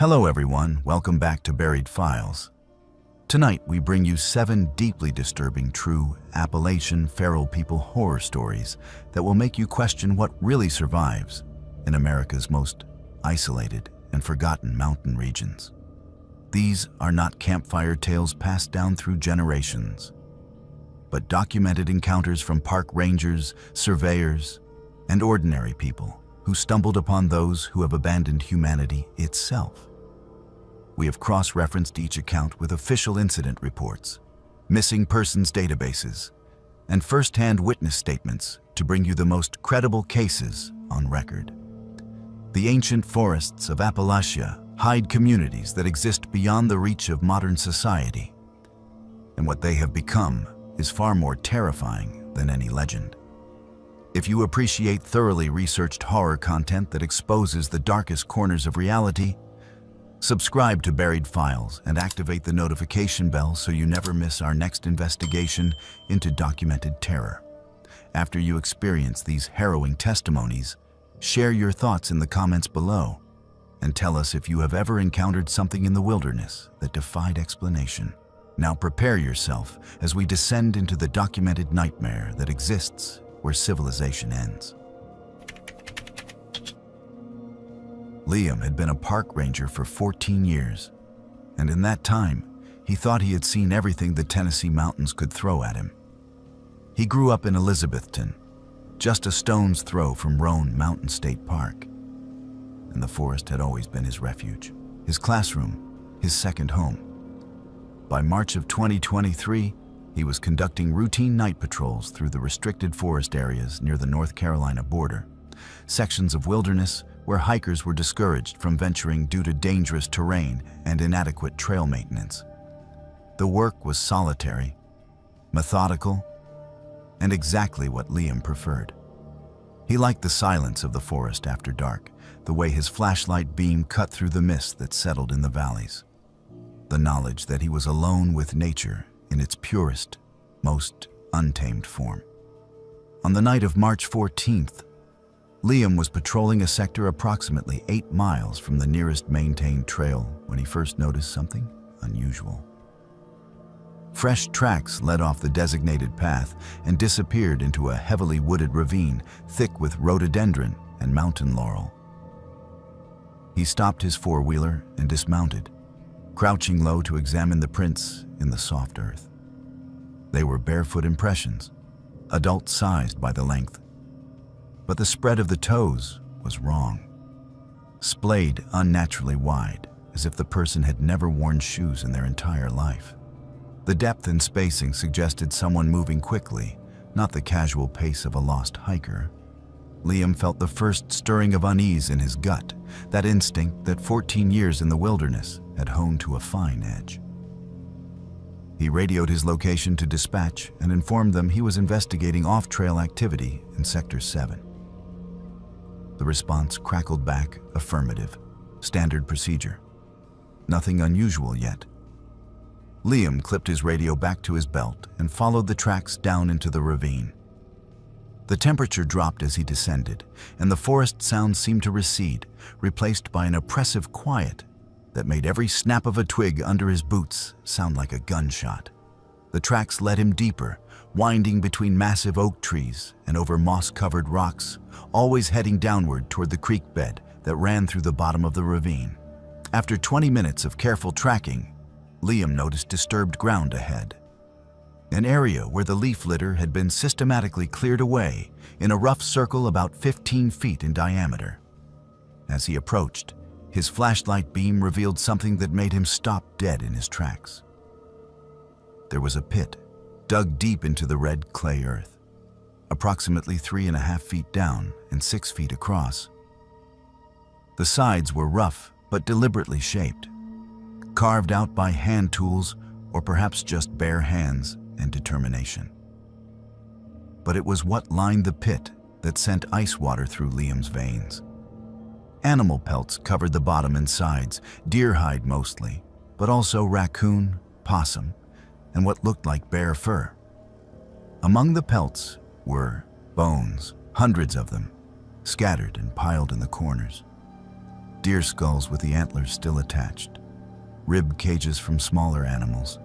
Hello everyone, welcome back to Buried Files. Tonight we bring you 7 deeply disturbing true Appalachian feral people horror stories that will make you question what really survives in America's most isolated and forgotten mountain regions. These are not campfire tales passed down through generations, but documented encounters from park rangers, surveyors, and ordinary people who stumbled upon those who have abandoned humanity itself. We have cross-referenced each account with official incident reports, missing persons databases, and first-hand witness statements to bring you the most credible cases on record. The ancient forests of Appalachia hide communities that exist beyond the reach of modern society, and what they have become is far more terrifying than any legend. If you appreciate thoroughly researched horror content that exposes the darkest corners of reality, subscribe to Buried Files and activate the notification bell so you never miss our next investigation into documented terror. After you experience these harrowing testimonies, share your thoughts in the comments below and tell us if you have ever encountered something in the wilderness that defied explanation. Now prepare yourself as we descend into the documented nightmare that exists where civilization ends. Liam had been a park ranger for 14 years, and in that time, he thought he had seen everything the Tennessee mountains could throw at him. He grew up in Elizabethton, just a stone's throw from Roan Mountain State Park, and the forest had always been his refuge, his classroom, his second home. By March of 2023, he was conducting routine night patrols through the restricted forest areas near the North Carolina border, sections of wilderness where hikers were discouraged from venturing due to dangerous terrain and inadequate trail maintenance. The work was solitary, methodical, and exactly what Liam preferred. He liked the silence of the forest after dark, the way his flashlight beam cut through the mist that settled in the valleys. The knowledge that he was alone with nature in its purest, most untamed form. On the night of March 14th, Liam was patrolling a sector approximately 8 miles from the nearest maintained trail when he first noticed something unusual. Fresh tracks led off the designated path and disappeared into a heavily wooded ravine thick with rhododendron and mountain laurel. He stopped his four-wheeler and dismounted, crouching low to examine the prints in the soft earth. They were barefoot impressions, adult-sized by the length. But the spread of the toes was wrong, splayed unnaturally wide, as if the person had never worn shoes in their entire life. The depth and spacing suggested someone moving quickly, not the casual pace of a lost hiker. Liam felt the first stirring of unease in his gut, that instinct that 14 years in the wilderness had honed to a fine edge. He radioed his location to dispatch and informed them he was investigating off-trail activity in Sector 7. The response crackled back, affirmative, standard procedure. Nothing unusual yet. Liam clipped his radio back to his belt and followed the tracks down into the ravine. The temperature dropped as he descended, and the forest sounds seemed to recede, replaced by an oppressive quiet that made every snap of a twig under his boots sound like a gunshot. The tracks led him deeper, winding between massive oak trees and over moss-covered rocks, always heading downward toward the creek bed that ran through the bottom of the ravine. After 20 minutes of careful tracking, Liam noticed disturbed ground ahead. An area where the leaf litter had been systematically cleared away in a rough circle about 15 feet in diameter. As he approached, his flashlight beam revealed something that made him stop dead in his tracks. There was a pit, dug deep into the red clay earth, approximately 3.5 feet down and 6 feet across. The sides were rough but deliberately shaped, carved out by hand tools or perhaps just bare hands and determination. But it was what lined the pit that sent ice water through Liam's veins. Animal pelts covered the bottom and sides, deer hide mostly, but also raccoon, possum, and what looked like bear fur. Among the pelts were bones, hundreds of them, scattered and piled in the corners. deer skulls with the antlers still attached, rib cages from smaller animals,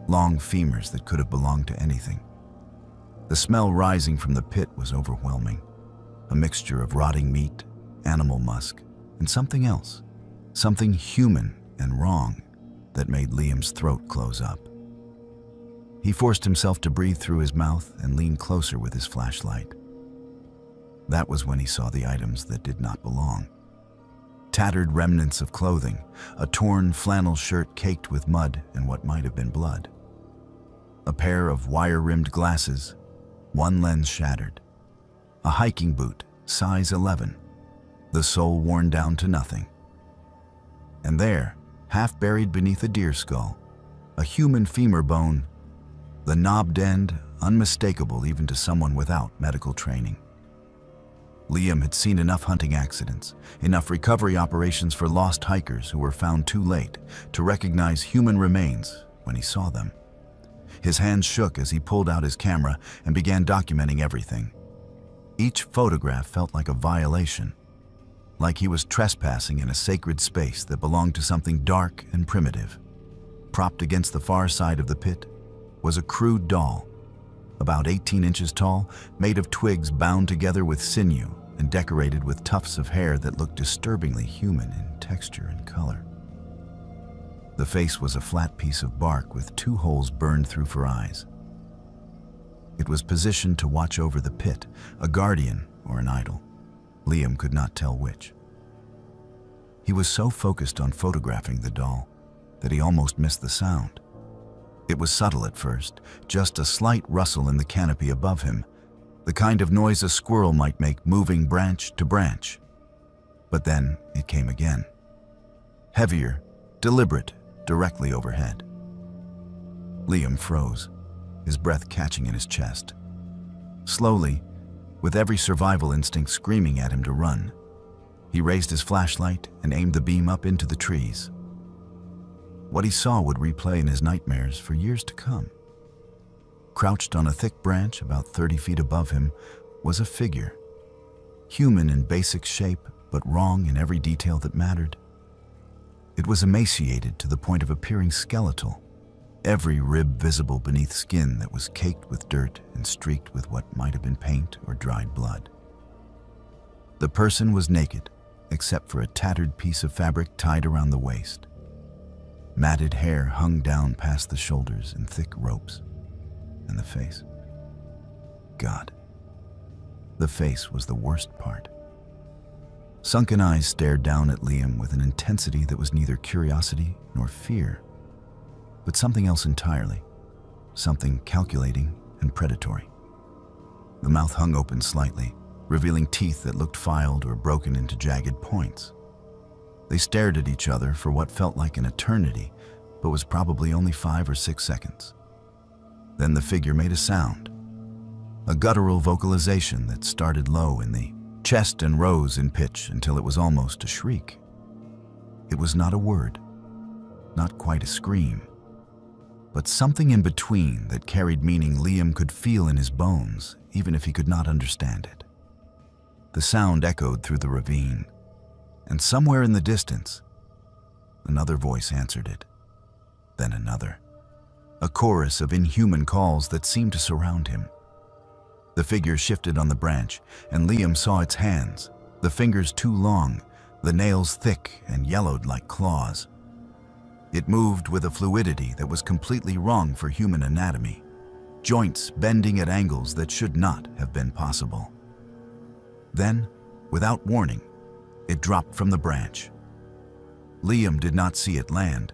long femurs that could have belonged to anything. The smell rising from the pit was overwhelming, a mixture of rotting meat, animal musk, and something else, something human and wrong that made Liam's throat close up. He forced himself to breathe through his mouth and lean closer with his flashlight. That was when he saw the items that did not belong. Tattered remnants of clothing, a torn flannel shirt caked with mud and what might have been blood. A pair of wire-rimmed glasses, one lens shattered. A hiking boot, size 11, the sole worn down to nothing. And there, half buried beneath a deer skull, a human femur bone, the knobbed end unmistakable even to someone without medical training. Liam had seen enough hunting accidents, enough recovery operations for lost hikers who were found too late to recognize human remains when he saw them. His hands shook as he pulled out his camera and began documenting everything. Each photograph felt like a violation, like he was trespassing in a sacred space that belonged to something dark and primitive. Propped against the far side of the pit was a crude doll, about 18 inches tall, made of twigs bound together with sinew and decorated with tufts of hair that looked disturbingly human in texture and color. The face was a flat piece of bark with 2 holes burned through for eyes. It was positioned to watch over the pit, a guardian or an idol. Liam could not tell which. He was so focused on photographing the doll that he almost missed the sound. It was subtle at first, just a slight rustle in the canopy above him, the kind of noise a squirrel might make moving branch to branch. But then it came again. Heavier, deliberate, directly overhead. Liam froze, his breath catching in his chest. Slowly, with every survival instinct screaming at him to run, he raised his flashlight and aimed the beam up into the trees. What he saw would replay in his nightmares for years to come. Crouched on a thick branch about 30 feet above him was a figure, human in basic shape but wrong in every detail that mattered. It was emaciated to the point of appearing skeletal, every rib visible beneath skin that was caked with dirt and streaked with what might have been paint or dried blood. The person was naked, except for a tattered piece of fabric tied around the waist. Matted hair hung down past the shoulders in thick ropes. And the face. God. The face was the worst part. Sunken eyes stared down at Liam with an intensity that was neither curiosity nor fear, but something else entirely, something calculating and predatory. The mouth hung open slightly, revealing teeth that looked filed or broken into jagged points. They stared at each other for what felt like an eternity, but was probably only 5 or 6 seconds. Then the figure made a sound, a guttural vocalization that started low in the chest and rose in pitch until it was almost a shriek. It was not a word, not quite a scream, but something in between that carried meaning Liam could feel in his bones, even if he could not understand it. The sound echoed through the ravine, and somewhere in the distance, another voice answered it, then another. A chorus of inhuman calls that seemed to surround him. The figure shifted on the branch, and Liam saw its hands, the fingers too long, the nails thick and yellowed like claws. It moved with a fluidity that was completely wrong for human anatomy, joints bending at angles that should not have been possible. Then, without warning, it dropped from the branch. Liam did not see it land.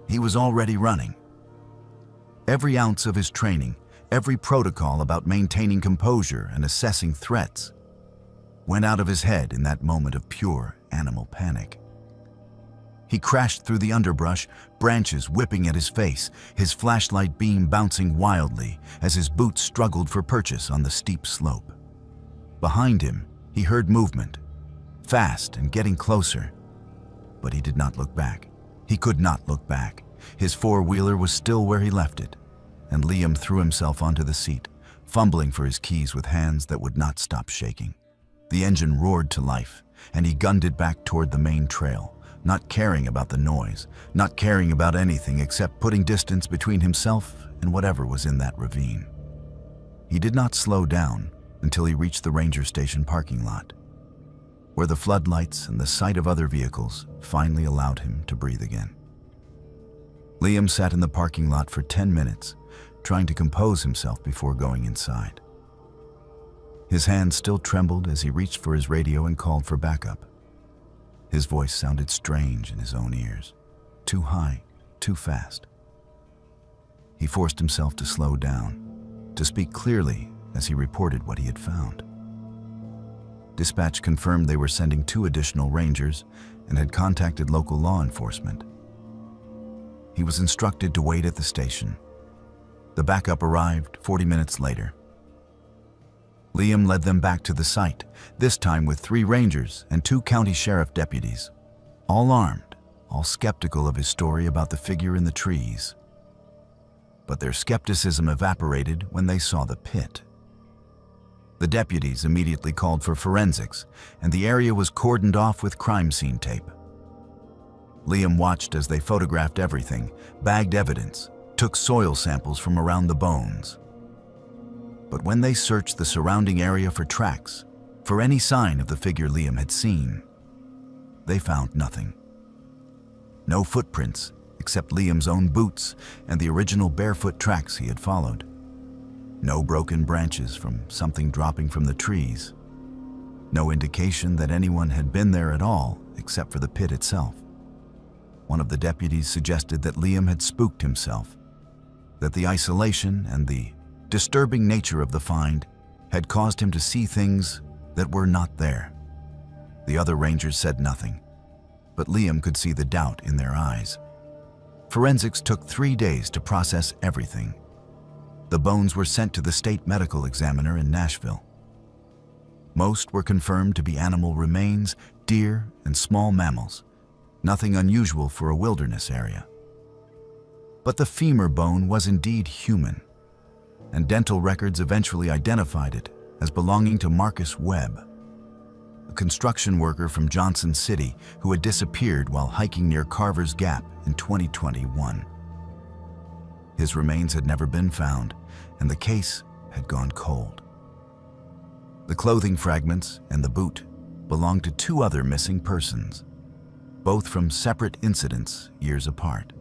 He was already running. Every ounce of his training, every protocol about maintaining composure and assessing threats, went out of his head in that moment of pure animal panic. He crashed through the underbrush, branches whipping at his face, his flashlight beam bouncing wildly as his boots struggled for purchase on the steep slope. Behind him, he heard movement, fast and getting closer, but he did not look back. He could not look back. His four-wheeler was still where he left it, and Liam threw himself onto the seat, fumbling for his keys with hands that would not stop shaking. The engine roared to life, and he gunned it back toward the main trail, not caring about the noise, not caring about anything except putting distance between himself and whatever was in that ravine. He did not slow down until he reached the ranger station parking lot, where the floodlights and the sight of other vehicles finally allowed him to breathe again. Liam sat in the parking lot for 10 minutes, trying to compose himself before going inside. His hands still trembled as he reached for his radio and called for backup. His voice sounded strange in his own ears, too high, too fast. He forced himself to slow down, to speak clearly as he reported what he had found. Dispatch confirmed they were sending 2 additional rangers and had contacted local law enforcement. He was instructed to wait at the station. The backup arrived 40 minutes later. Liam led them back to the site, this time with 3 rangers and 2 county sheriff deputies, all armed, all skeptical of his story about the figure in the trees. But their skepticism evaporated when they saw the pit. The deputies immediately called for forensics, and the area was cordoned off with crime scene tape. Liam watched as they photographed everything, bagged evidence, took soil samples from around the bones. But when they searched the surrounding area for tracks, for any sign of the figure Liam had seen, they found nothing. No footprints, except Liam's own boots and the original barefoot tracks he had followed. No broken branches from something dropping from the trees. No indication that anyone had been there at all, except for the pit itself. One of the deputies suggested that Liam had spooked himself, that the isolation and the disturbing nature of the find had caused him to see things that were not there. The other rangers said nothing, but Liam could see the doubt in their eyes. Forensics took 3 days to process everything. The bones were sent to the state medical examiner in Nashville. Most were confirmed to be animal remains, deer, and small mammals, nothing unusual for a wilderness area. But the femur bone was indeed human, and dental records eventually identified it as belonging to Marcus Webb, a construction worker from Johnson City who had disappeared while hiking near Carver's Gap in 2021. His remains had never been found, and the case had gone cold. The clothing fragments and the boot belonged to 2 other missing persons, both from separate incidents years apart.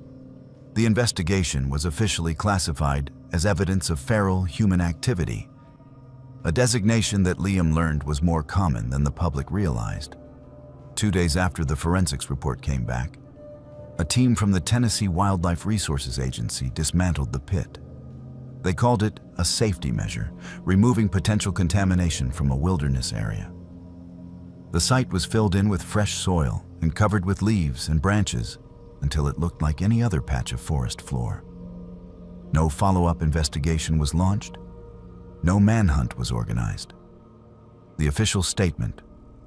The investigation was officially classified as evidence of feral human activity, a designation that Liam learned was more common than the public realized. 2 days after the forensics report came back, a team from the Tennessee Wildlife Resources Agency dismantled the pit. They called it a safety measure, removing potential contamination from a wilderness area. The site was filled in with fresh soil and covered with leaves and branches until it looked like any other patch of forest floor. No follow-up investigation was launched. No manhunt was organized. The official statement,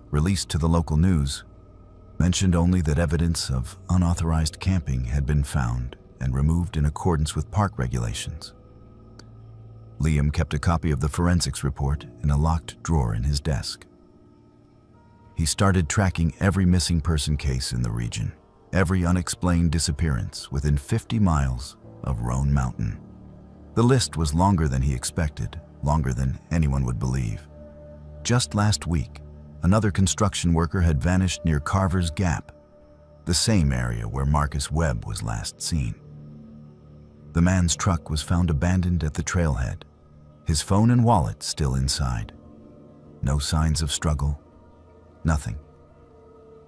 released to the local news, mentioned only that evidence of unauthorized camping had been found and removed in accordance with park regulations. Liam kept a copy of the forensics report in a locked drawer in his desk. He started tracking every missing person case in the region, every unexplained disappearance within 50 miles of Roan Mountain. The list was longer than he expected, longer than anyone would believe. Just last week, another construction worker had vanished near Carver's Gap, the same area where Marcus Webb was last seen. The man's truck was found abandoned at the trailhead, his phone and wallet still inside. No signs of struggle, nothing.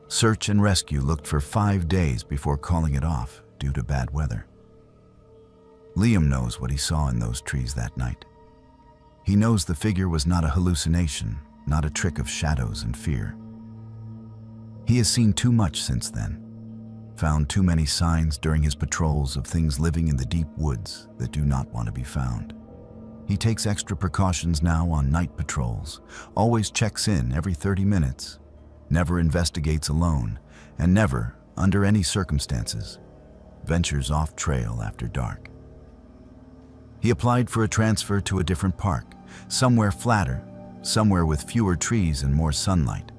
Search and rescue looked for 5 days before calling it off due to bad weather. Liam knows what he saw in those trees that night. He knows the figure was not a hallucination, not a trick of shadows and fear. He has seen too much since then, found too many signs during his patrols of things living in the deep woods that do not want to be found. He takes extra precautions now on night patrols, always checks in every 30 minutes, never investigates alone, and never, under any circumstances, ventures off trail after dark. He applied for a transfer to a different park, somewhere flatter, somewhere with fewer trees and more sunlight.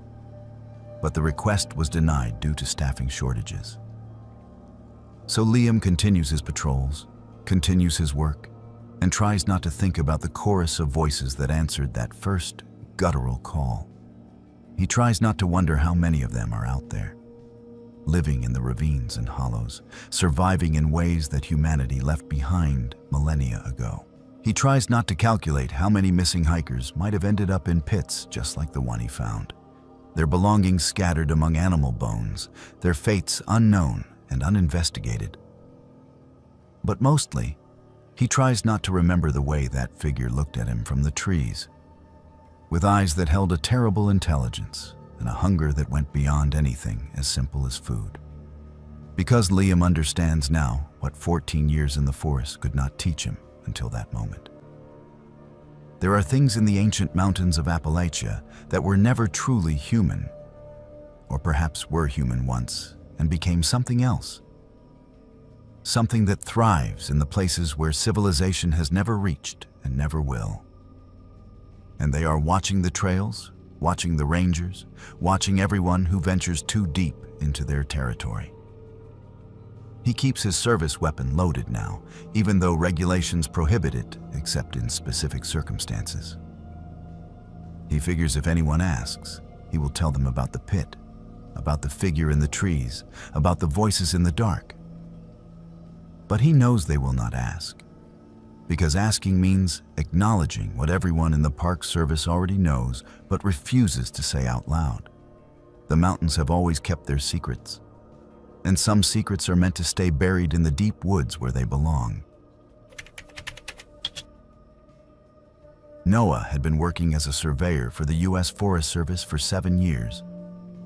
But the request was denied due to staffing shortages. So Liam continues his patrols, continues his work, and tries not to think about the chorus of voices that answered that first guttural call. He tries not to wonder how many of them are out there, living in the ravines and hollows, surviving in ways that humanity left behind millennia ago. He tries not to calculate how many missing hikers might have ended up in pits just like the one he found, their belongings scattered among animal bones, their fates unknown and uninvestigated. But mostly, he tries not to remember the way that figure looked at him from the trees, with eyes that held a terrible intelligence and a hunger that went beyond anything as simple as food. Because Liam understands now what 14 years in the forest could not teach him until that moment. There are things in the ancient mountains of Appalachia that were never truly human, or perhaps were human once and became something else. Something that thrives in the places where civilization has never reached and never will. And they are watching the trails, watching the rangers, watching everyone who ventures too deep into their territory. He keeps his service weapon loaded now, even though regulations prohibit it except in specific circumstances. He figures if anyone asks, he will tell them about the pit, about the figure in the trees, about the voices in the dark. But he knows they will not ask, because asking means acknowledging what everyone in the Park Service already knows but refuses to say out loud. The mountains have always kept their secrets, and some secrets are meant to stay buried in the deep woods where they belong. Noah had been working as a surveyor for the U.S. Forest Service for 7 years,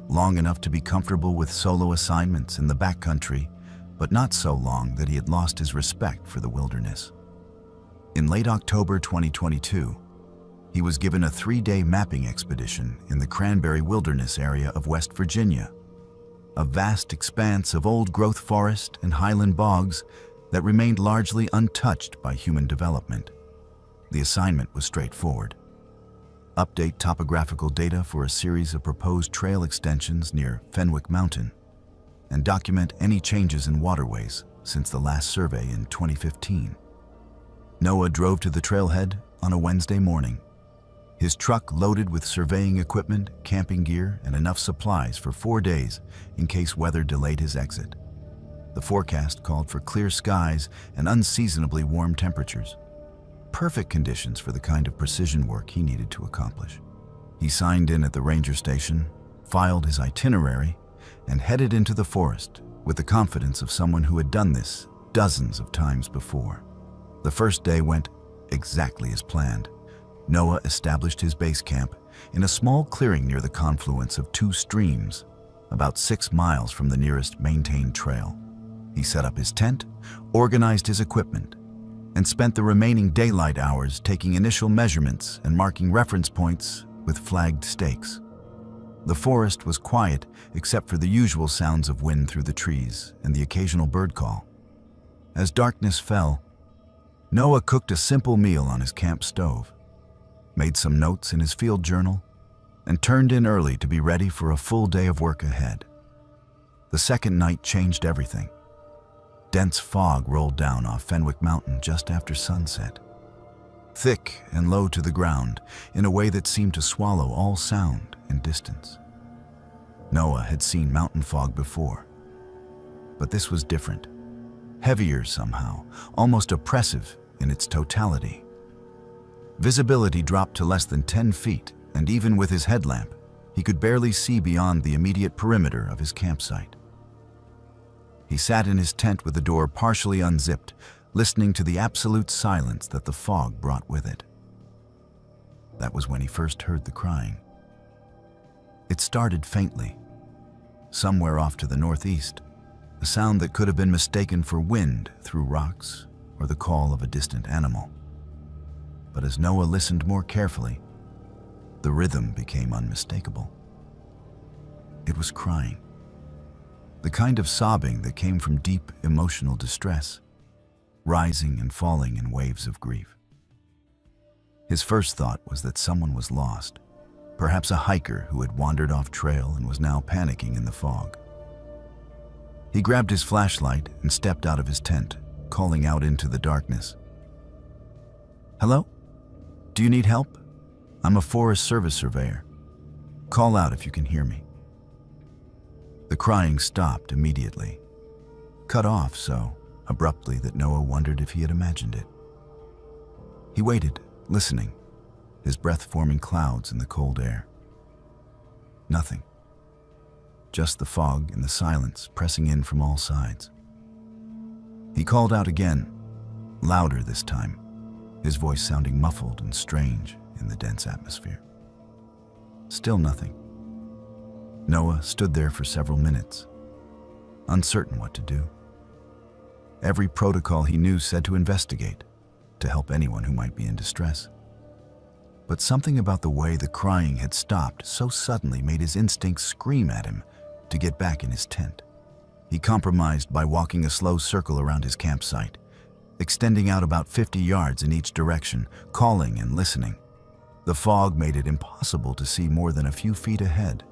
long enough to be comfortable with solo assignments in the backcountry, but not so long that he had lost his respect for the wilderness. In late October 2022, he was given a 3-day mapping expedition in the Cranberry Wilderness area of West Virginia, a vast expanse of old-growth forest and highland bogs that remained largely untouched by human development. The assignment was straightforward. Update topographical data for a series of proposed trail extensions near Fenwick Mountain, and document any changes in waterways since the last survey in 2015. Noah drove to the trailhead on a Wednesday morning, his truck loaded with surveying equipment, camping gear, and enough supplies for 4 days in case weather delayed his exit. The forecast called for clear skies and unseasonably warm temperatures, perfect conditions for the kind of precision work he needed to accomplish. He signed in at the ranger station, filed his itinerary, and headed into the forest with the confidence of someone who had done this dozens of times before. The first day went exactly as planned. Noah established his base camp in a small clearing near the confluence of 2 streams, about 6 miles from the nearest maintained trail. He set up his tent, organized his equipment, and spent the remaining daylight hours taking initial measurements and marking reference points with flagged stakes. The forest was quiet except for the usual sounds of wind through the trees and the occasional bird call. As darkness fell, Noah cooked a simple meal on his camp stove, made some notes in his field journal, and turned in early to be ready for a full day of work ahead. The second night changed everything. Dense fog rolled down off Fenwick Mountain just after sunset, thick and low to the ground in a way that seemed to swallow all sound and distance. Noah had seen mountain fog before, but this was different, heavier somehow, almost oppressive in its totality. Visibility dropped to less than 10 feet, and even with his headlamp, he could barely see beyond the immediate perimeter of his campsite. He sat in his tent with the door partially unzipped, listening to the absolute silence that the fog brought with it. That was when he first heard the crying. It started faintly, somewhere off to the northeast, a sound that could have been mistaken for wind through rocks or the call of a distant animal. But as Noah listened more carefully, the rhythm became unmistakable. It was crying, the kind of sobbing that came from deep emotional distress, rising and falling in waves of grief. His first thought was that someone was lost, perhaps a hiker who had wandered off trail and was now panicking in the fog. He grabbed his flashlight and stepped out of his tent, calling out into the darkness. "Hello? Do you need help? I'm a Forest Service surveyor. Call out if you can hear me." The crying stopped immediately, cut off so abruptly that Noah wondered if he had imagined it. He waited, listening, his breath forming clouds in the cold air. Nothing. Just the fog and the silence pressing in from all sides. He called out again, louder this time, his voice sounding muffled and strange in the dense atmosphere. Still nothing. Noah stood there for several minutes, uncertain what to do. Every protocol he knew said to investigate, to help anyone who might be in distress. But something about the way the crying had stopped so suddenly made his instincts scream at him to get back in his tent. He compromised by walking a slow circle around his campsite, extending out about 50 yards in each direction, calling and listening. The fog made it impossible to see more than a few feet ahead,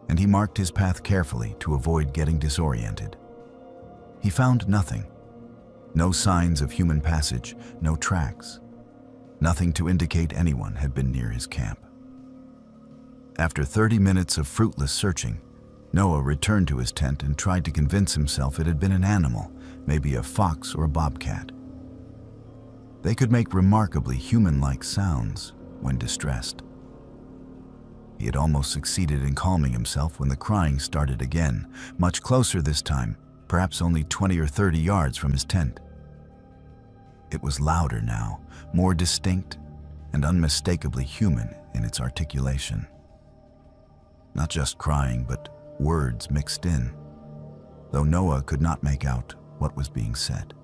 and he marked his path carefully to avoid getting disoriented. He found nothing. No signs of human passage, no tracks. Nothing to indicate anyone had been near his camp. After 30 minutes of fruitless searching, Noah returned to his tent and tried to convince himself it had been an animal, maybe a fox or a bobcat. They could make remarkably human-like sounds when distressed. He had almost succeeded in calming himself when the crying started again, much closer this time, perhaps only 20 or 30 yards from his tent. It was louder now, more distinct, and unmistakably human in its articulation. Not just crying, but words mixed in, though Noah could not make out what was being said.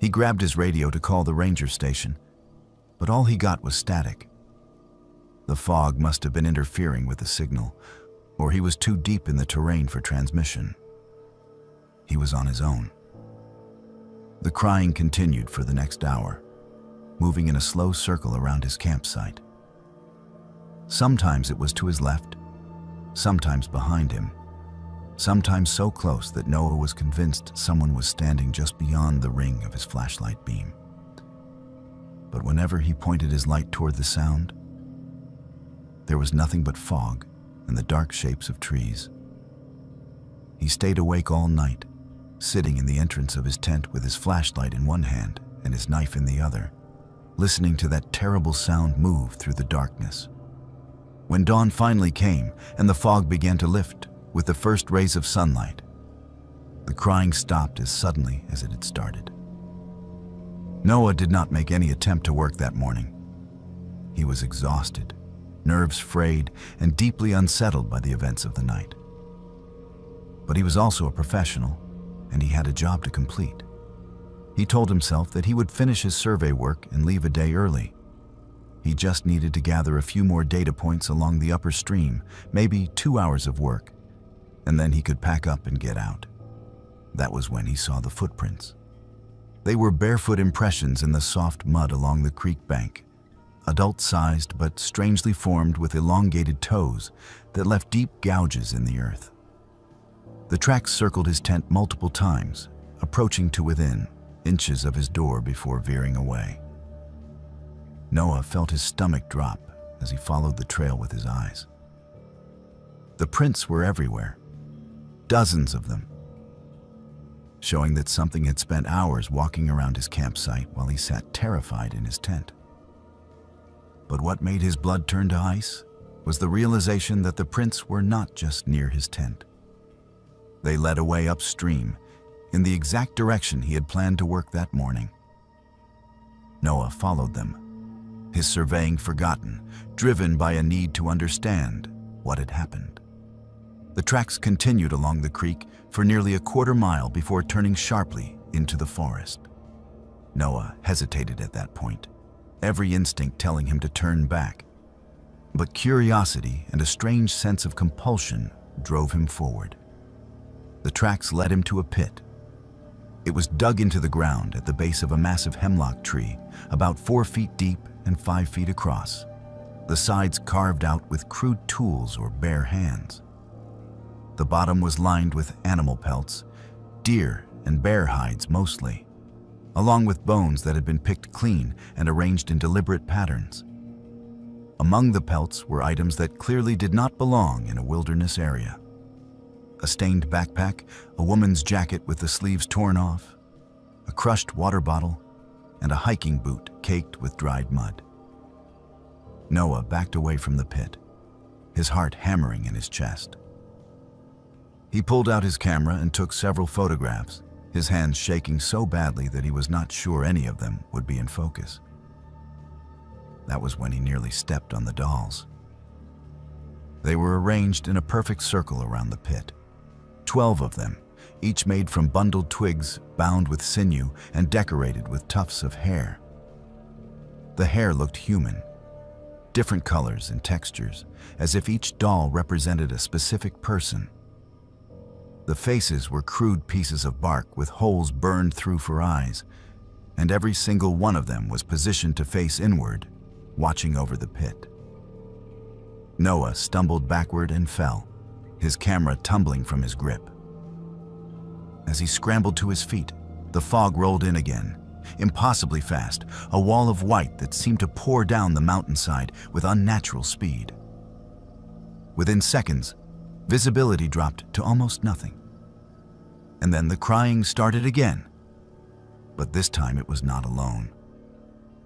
He grabbed his radio to call the ranger station, but all he got was static. The fog must have been interfering with the signal, or he was too deep in the terrain for transmission. He was on his own. The crying continued for the next hour, moving in a slow circle around his campsite. Sometimes it was to his left, sometimes behind him, sometimes so close that Noah was convinced someone was standing just beyond the ring of his flashlight beam. But whenever he pointed his light toward the sound, there was nothing but fog and the dark shapes of trees. He stayed awake all night, sitting in the entrance of his tent with his flashlight in one hand and his knife in the other, listening to that terrible sound move through the darkness. When dawn finally came and the fog began to lift with the first rays of sunlight, the crying stopped as suddenly as it had started. Noah did not make any attempt to work that morning. He was exhausted, nerves frayed, and deeply unsettled by the events of the night. But he was also a professional, and he had a job to complete. He told himself that he would finish his survey work and leave a day early. He just needed to gather a few more data points along the upper stream, maybe 2 hours of work, and then he could pack up and get out. That was when he saw the footprints. They were barefoot impressions in the soft mud along the creek bank, adult-sized but strangely formed with elongated toes that left deep gouges in the earth. The tracks circled his tent multiple times, approaching to within inches of his door before veering away. Noah felt his stomach drop as he followed the trail with his eyes. The prints were everywhere, dozens of them, showing that something had spent hours walking around his campsite while he sat terrified in his tent. But what made his blood turn to ice was the realization that the prints were not just near his tent. They led away upstream, in the exact direction he had planned to work that morning. Noah followed them, his surveying forgotten, driven by a need to understand what had happened. The tracks continued along the creek for nearly a quarter mile before turning sharply into the forest. Noah hesitated at that point, every instinct telling him to turn back. But curiosity and a strange sense of compulsion drove him forward. The tracks led him to a pit. It was dug into the ground at the base of a massive hemlock tree, about 4 feet deep and 5 feet across, the sides carved out with crude tools or bare hands. The bottom was lined with animal pelts, deer and bear hides mostly, along with bones that had been picked clean and arranged in deliberate patterns. Among the pelts were items that clearly did not belong in a wilderness area. A stained backpack, a woman's jacket with the sleeves torn off, a crushed water bottle, and a hiking boot caked with dried mud. Noah backed away from the pit, his heart hammering in his chest. He pulled out his camera and took several photographs, his hands shaking so badly that he was not sure any of them would be in focus. That was when he nearly stepped on the dolls. They were arranged in a perfect circle around the pit. 12 of them, each made from bundled twigs bound with sinew and decorated with tufts of hair. The hair looked human, different colors and textures, as if each doll represented a specific person. The faces were crude pieces of bark with holes burned through for eyes, and every single one of them was positioned to face inward, watching over the pit. Noah stumbled backward and fell, his camera tumbling from his grip. As he scrambled to his feet, the fog rolled in again, impossibly fast, a wall of white that seemed to pour down the mountainside with unnatural speed. Within seconds, visibility dropped to almost nothing. And then the crying started again. But this time it was not alone.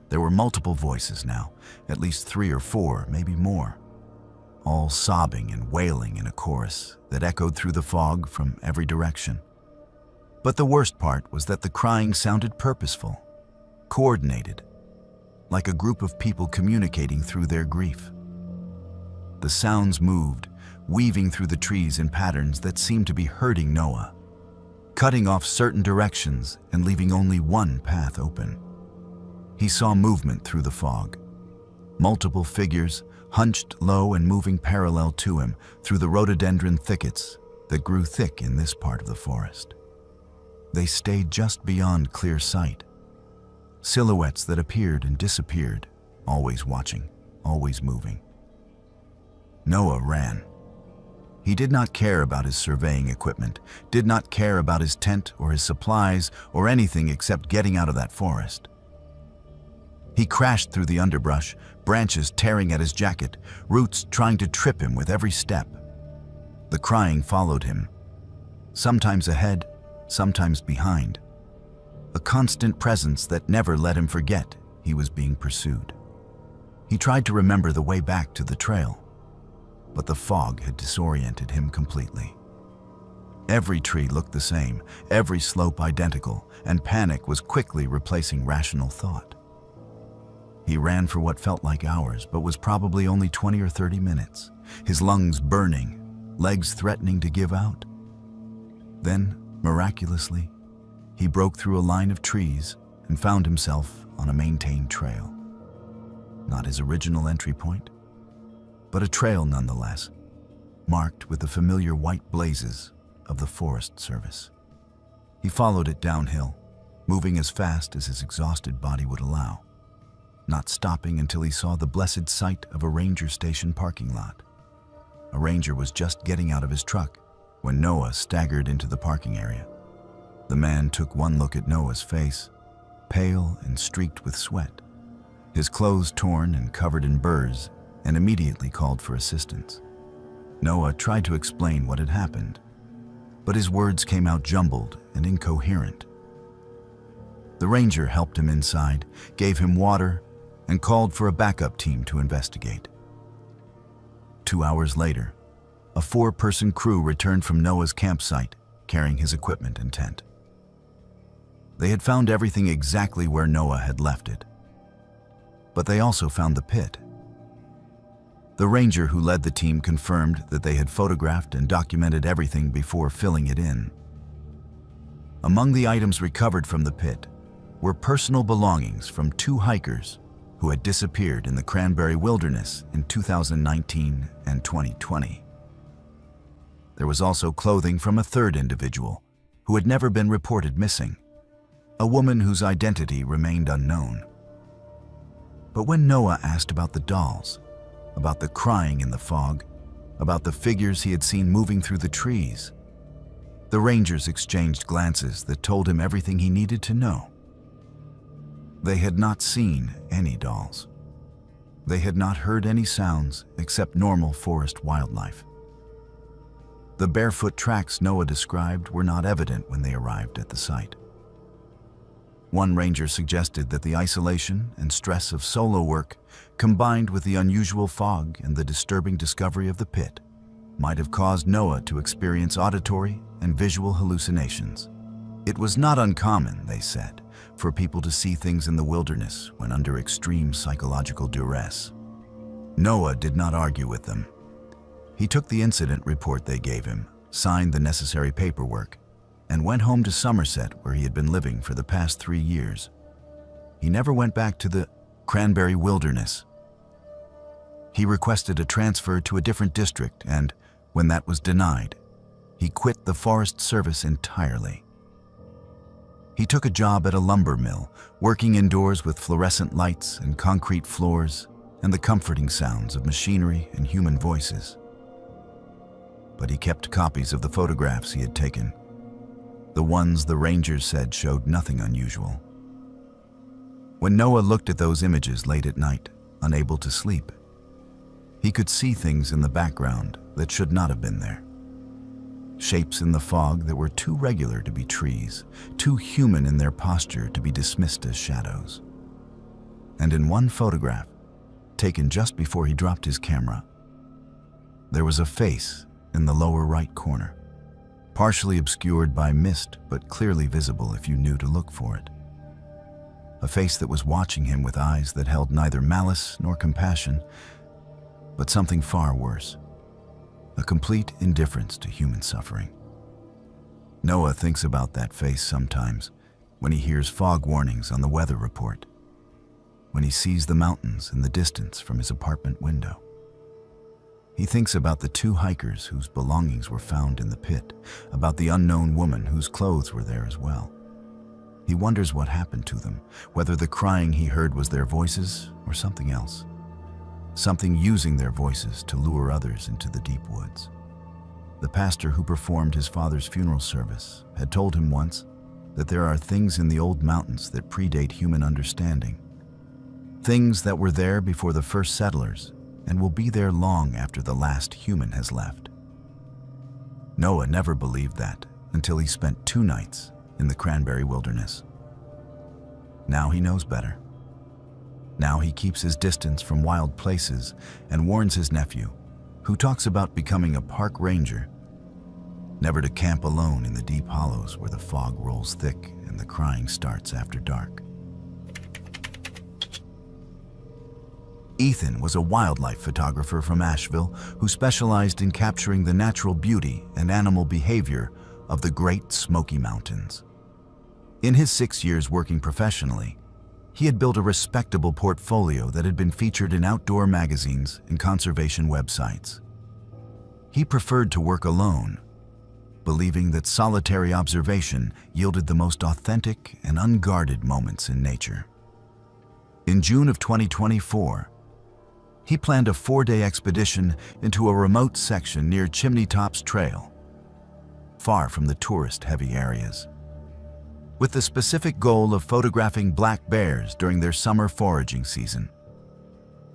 There were multiple voices now, at least 3 or 4, maybe more, all sobbing and wailing in a chorus that echoed through the fog from every direction. But the worst part was that the crying sounded purposeful, coordinated, like a group of people communicating through their grief. The sounds moved, weaving through the trees in patterns that seemed to be hurting Noah, cutting off certain directions and leaving only one path open. He saw movement through the fog, multiple figures hunched low and moving parallel to him through the rhododendron thickets that grew thick in this part of the forest. They stayed just beyond clear sight, silhouettes that appeared and disappeared, always watching, always moving. Noah ran. He did not care about his surveying equipment, did not care about his tent or his supplies or anything except getting out of that forest. He crashed through the underbrush, branches tearing at his jacket, roots trying to trip him with every step. The crying followed him, sometimes ahead, sometimes behind, a constant presence that never let him forget he was being pursued. He tried to remember the way back to the trail, but the fog had disoriented him completely. Every tree looked the same, every slope identical, and panic was quickly replacing rational thought. He ran for what felt like hours, but was probably only 20 or 30 minutes, his lungs burning, legs threatening to give out. Then, miraculously, he broke through a line of trees and found himself on a maintained trail. Not his original entry point, but a trail nonetheless, marked with the familiar white blazes of the Forest Service. He followed it downhill, moving as fast as his exhausted body would allow, not stopping until he saw the blessed sight of a ranger station parking lot. A ranger was just getting out of his truck when Noah staggered into the parking area. The man took one look at Noah's face, pale and streaked with sweat, his clothes torn and covered in burrs, and immediately called for assistance. Noah tried to explain what had happened, but his words came out jumbled and incoherent. The ranger helped him inside, gave him water, and called for a backup team to investigate. 2 hours later, a 4-person crew returned from Noah's campsite, carrying his equipment and tent. They had found everything exactly where Noah had left it, but they also found the pit. The ranger who led the team confirmed that they had photographed and documented everything before filling it in. Among the items recovered from the pit were personal belongings from 2 hikers who had disappeared in the Cranberry Wilderness in 2019 and 2020. There was also clothing from a 3rd individual who had never been reported missing, a woman whose identity remained unknown. But when Noah asked about the dolls, about the crying in the fog, about the figures he had seen moving through the trees, the rangers exchanged glances that told him everything he needed to know. They had not seen any dolls. They had not heard any sounds except normal forest wildlife. The barefoot tracks Noah described were not evident when they arrived at the site. One ranger suggested that the isolation and stress of solo work, combined with the unusual fog and the disturbing discovery of the pit, might have caused Noah to experience auditory and visual hallucinations. It was not uncommon, they said, for people to see things in the wilderness when under extreme psychological duress. Noah did not argue with them. He took the incident report they gave him, signed the necessary paperwork, and went home to Somerset, where he had been living for the past 3 years. He never went back to the Cranberry Wilderness. He requested a transfer to a different district, and when that was denied, he quit the Forest Service entirely. He took a job at a lumber mill, working indoors with fluorescent lights and concrete floors and the comforting sounds of machinery and human voices. But he kept copies of the photographs he had taken, the ones the rangers said showed nothing unusual. When Noah looked at those images late at night, unable to sleep, he could see things in the background that should not have been there. Shapes in the fog that were too regular to be trees, too human in their posture to be dismissed as shadows. And in one photograph, taken just before he dropped his camera, there was a face in the lower right corner, partially obscured by mist but clearly visible if you knew to look for it. A face that was watching him with eyes that held neither malice nor compassion, but something far worse, a complete indifference to human suffering. Noah thinks about that face sometimes when he hears fog warnings on the weather report, when he sees the mountains in the distance from his apartment window. He thinks about the 2 hikers whose belongings were found in the pit, about the unknown woman whose clothes were there as well. He wonders what happened to them, whether the crying he heard was their voices or something else. Something using their voices to lure others into the deep woods. The pastor who performed his father's funeral service had told him once that there are things in the old mountains that predate human understanding. Things that were there before the first settlers and will be there long after the last human has left. Noah never believed that until he spent 2 nights in the Cranberry Wilderness. Now he knows better. Now he keeps his distance from wild places and warns his nephew, who talks about becoming a park ranger, never to camp alone in the deep hollows where the fog rolls thick and the crying starts after dark. Ethan was a wildlife photographer from Asheville who specialized in capturing the natural beauty and animal behavior of the Great Smoky Mountains. In his 6 years working professionally, he had built a respectable portfolio that had been featured in outdoor magazines and conservation websites. He preferred to work alone, believing that solitary observation yielded the most authentic and unguarded moments in nature. In June of 2024, he planned a 4-day expedition into a remote section near Chimney Tops Trail, far from the tourist-heavy areas, with the specific goal of photographing black bears during their summer foraging season.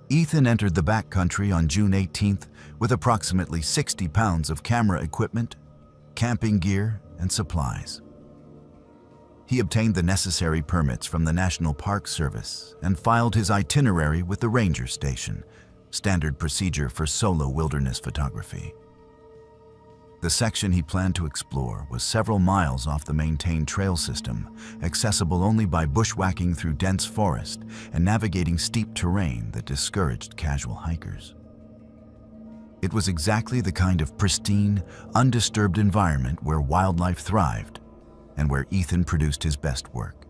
Ethan entered the backcountry on June 18th with approximately 60 pounds of camera equipment, camping gear, and supplies. He obtained the necessary permits from the National Park Service and filed his itinerary with the ranger station, standard procedure for solo wilderness photography. The section he planned to explore was several miles off the maintained trail system, accessible only by bushwhacking through dense forest and navigating steep terrain that discouraged casual hikers. It was exactly the kind of pristine, undisturbed environment where wildlife thrived and where Ethan produced his best work.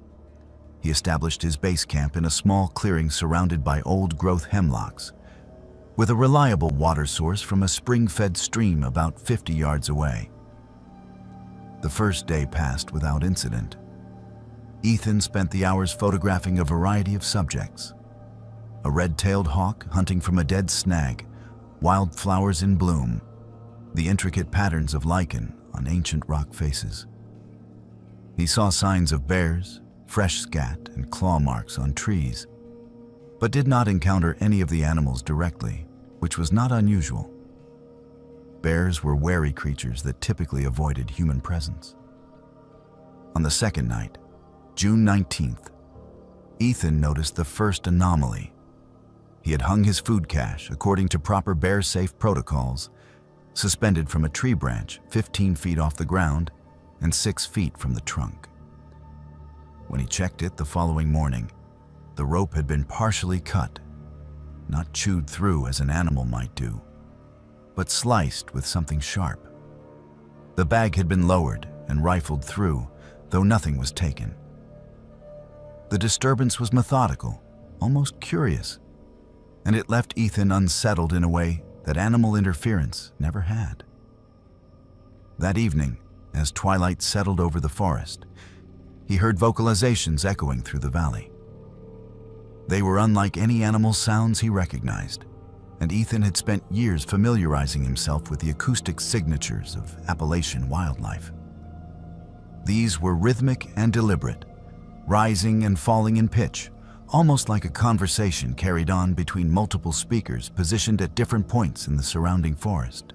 He established his base camp in a small clearing surrounded by old-growth hemlocks, with a reliable water source from a spring-fed stream about 50 yards away. The first day passed without incident. Ethan spent the hours photographing a variety of subjects. A red-tailed hawk hunting from a dead snag, wildflowers in bloom, the intricate patterns of lichen on ancient rock faces. He saw signs of bears, fresh scat, and claw marks on trees, but did not encounter any of the animals directly, which was not unusual. Bears were wary creatures that typically avoided human presence. On the second night, June 19th, Ethan noticed the first anomaly. He had hung his food cache, according to proper bear-safe protocols, suspended from a tree branch 15 feet off the ground and 6 feet from the trunk. When he checked it the following morning, the rope had been partially cut, not chewed through as an animal might do, but sliced with something sharp. The bag had been lowered and rifled through, though nothing was taken. The disturbance was methodical, almost curious, and it left Ethan unsettled in a way that animal interference never had. That evening, as twilight settled over the forest, he heard vocalizations echoing through the valley. They were unlike any animal sounds he recognized, and Ethan had spent years familiarizing himself with the acoustic signatures of Appalachian wildlife. These were rhythmic and deliberate, rising and falling in pitch, almost like a conversation carried on between multiple speakers positioned at different points in the surrounding forest.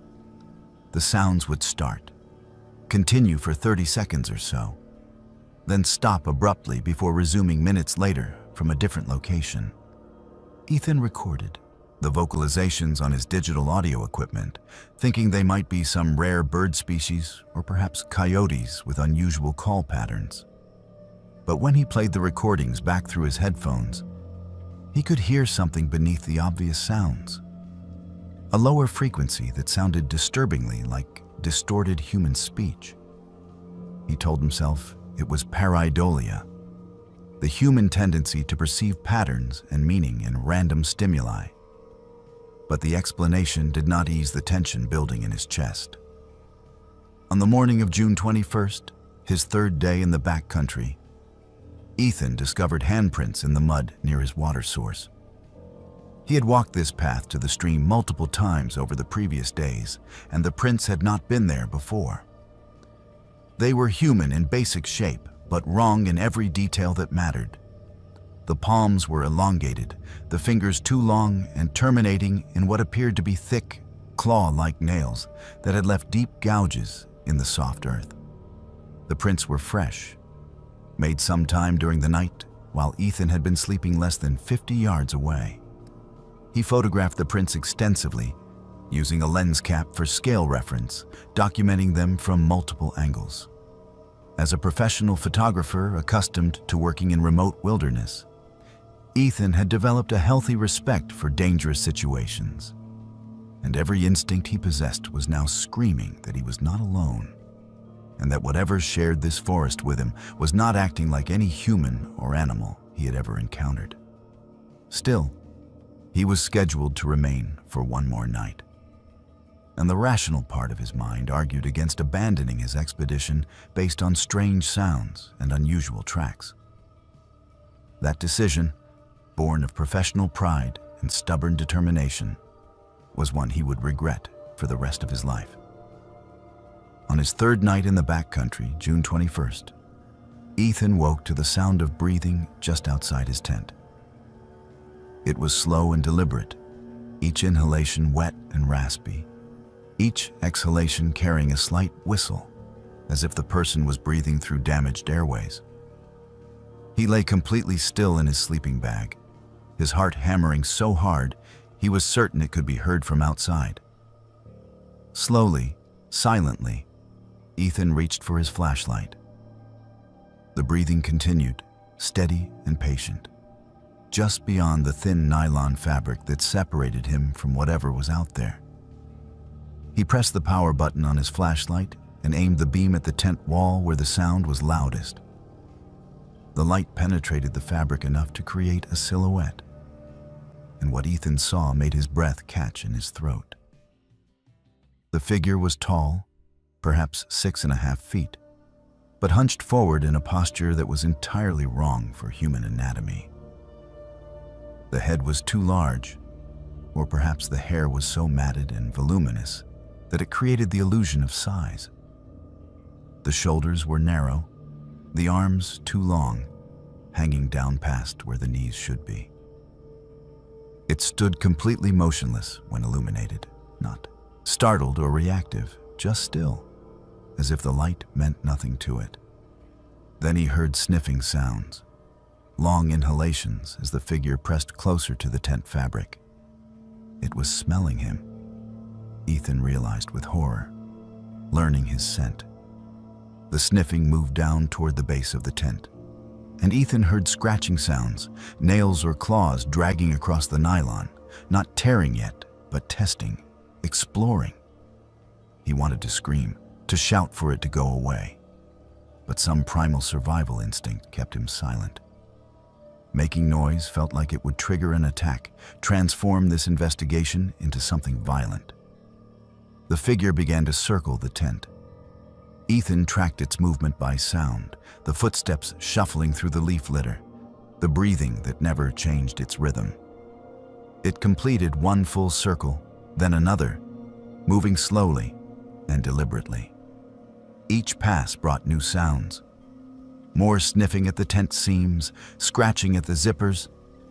The sounds would start, continue for 30 seconds or so, then stop abruptly before resuming minutes later from a different location. Ethan recorded the vocalizations on his digital audio equipment, thinking they might be some rare bird species or perhaps coyotes with unusual call patterns. But when he played the recordings back through his headphones, he could hear something beneath the obvious sounds. A lower frequency that sounded disturbingly like distorted human speech. He told himself it was pareidolia, the human tendency to perceive patterns and meaning in random stimuli. But the explanation did not ease the tension building in his chest. On the morning of June 21st, his third day in the backcountry, Ethan discovered handprints in the mud near his water source. He had walked this path to the stream multiple times over the previous days, and the prints had not been there before. They were human in basic shape, but wrong in every detail that mattered. The palms were elongated, the fingers too long and terminating in what appeared to be thick, claw-like nails that had left deep gouges in the soft earth. The prints were fresh, made sometime during the night while Ethan had been sleeping less than 50 yards away. He photographed the prints extensively, using a lens cap for scale reference, documenting them from multiple angles. As a professional photographer accustomed to working in remote wilderness, Ethan had developed a healthy respect for dangerous situations, and every instinct he possessed was now screaming that he was not alone, and that whatever shared this forest with him was not acting like any human or animal he had ever encountered. Still, he was scheduled to remain for one more night, and the rational part of his mind argued against abandoning his expedition based on strange sounds and unusual tracks. That decision, born of professional pride and stubborn determination, was one he would regret for the rest of his life. On his third night in the backcountry, June 21st, Ethan woke to the sound of breathing just outside his tent. It was slow and deliberate, each inhalation wet and raspy, each exhalation carrying a slight whistle, as if the person was breathing through damaged airways. He lay completely still in his sleeping bag, his heart hammering so hard he was certain it could be heard from outside. Slowly, silently, Ethan reached for his flashlight. The breathing continued, steady and patient, just beyond the thin nylon fabric that separated him from whatever was out there. He pressed the power button on his flashlight and aimed the beam at the tent wall where the sound was loudest. The light penetrated the fabric enough to create a silhouette, and what Ethan saw made his breath catch in his throat. The figure was tall, perhaps 6.5 feet, but hunched forward in a posture that was entirely wrong for human anatomy. The head was too large, or perhaps the hair was so matted and voluminous that it created the illusion of size. The shoulders were narrow, the arms too long, hanging down past where the knees should be. It stood completely motionless when illuminated, not startled or reactive, just still, as if the light meant nothing to it. Then he heard sniffing sounds, long inhalations as the figure pressed closer to the tent fabric. It was smelling him, Ethan realized with horror, learning his scent. The sniffing moved down toward the base of the tent, and Ethan heard scratching sounds, nails or claws dragging across the nylon, not tearing yet, but testing, exploring. He wanted to scream, to shout for it to go away, but some primal survival instinct kept him silent. Making noise felt like it would trigger an attack, transform this investigation into something violent. The figure began to circle the tent. Ethan tracked its movement by sound, the footsteps shuffling through the leaf litter, the breathing that never changed its rhythm. It completed one full circle, then another, moving slowly and deliberately. Each pass brought new sounds. More sniffing at the tent seams, scratching at the zippers,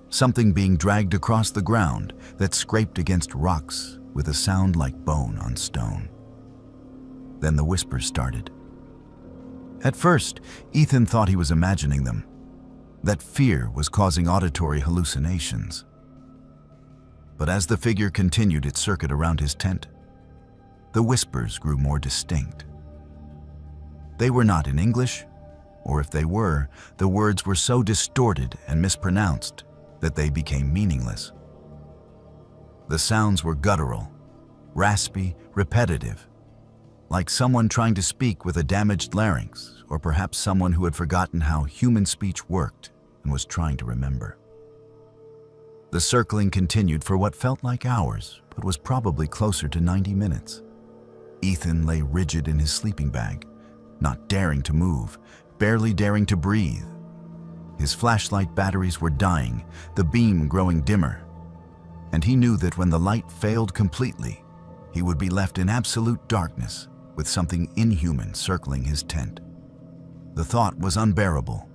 something being dragged across the ground that scraped against rocks with a sound like bone on stone. Then the whispers started. At first, Ethan thought he was imagining them, that fear was causing auditory hallucinations. But as the figure continued its circuit around his tent, the whispers grew more distinct. They were not in English, or if they were, the words were so distorted and mispronounced that they became meaningless. The sounds were guttural, raspy, repetitive, like someone trying to speak with a damaged larynx, or perhaps someone who had forgotten how human speech worked and was trying to remember. The circling continued for what felt like hours, but was probably closer to 90 minutes. Ethan lay rigid in his sleeping bag, not daring to move, barely daring to breathe. His flashlight batteries were dying, the beam growing dimmer, and he knew that when the light failed completely, he would be left in absolute darkness with something inhuman circling his tent. The thought was unbearable,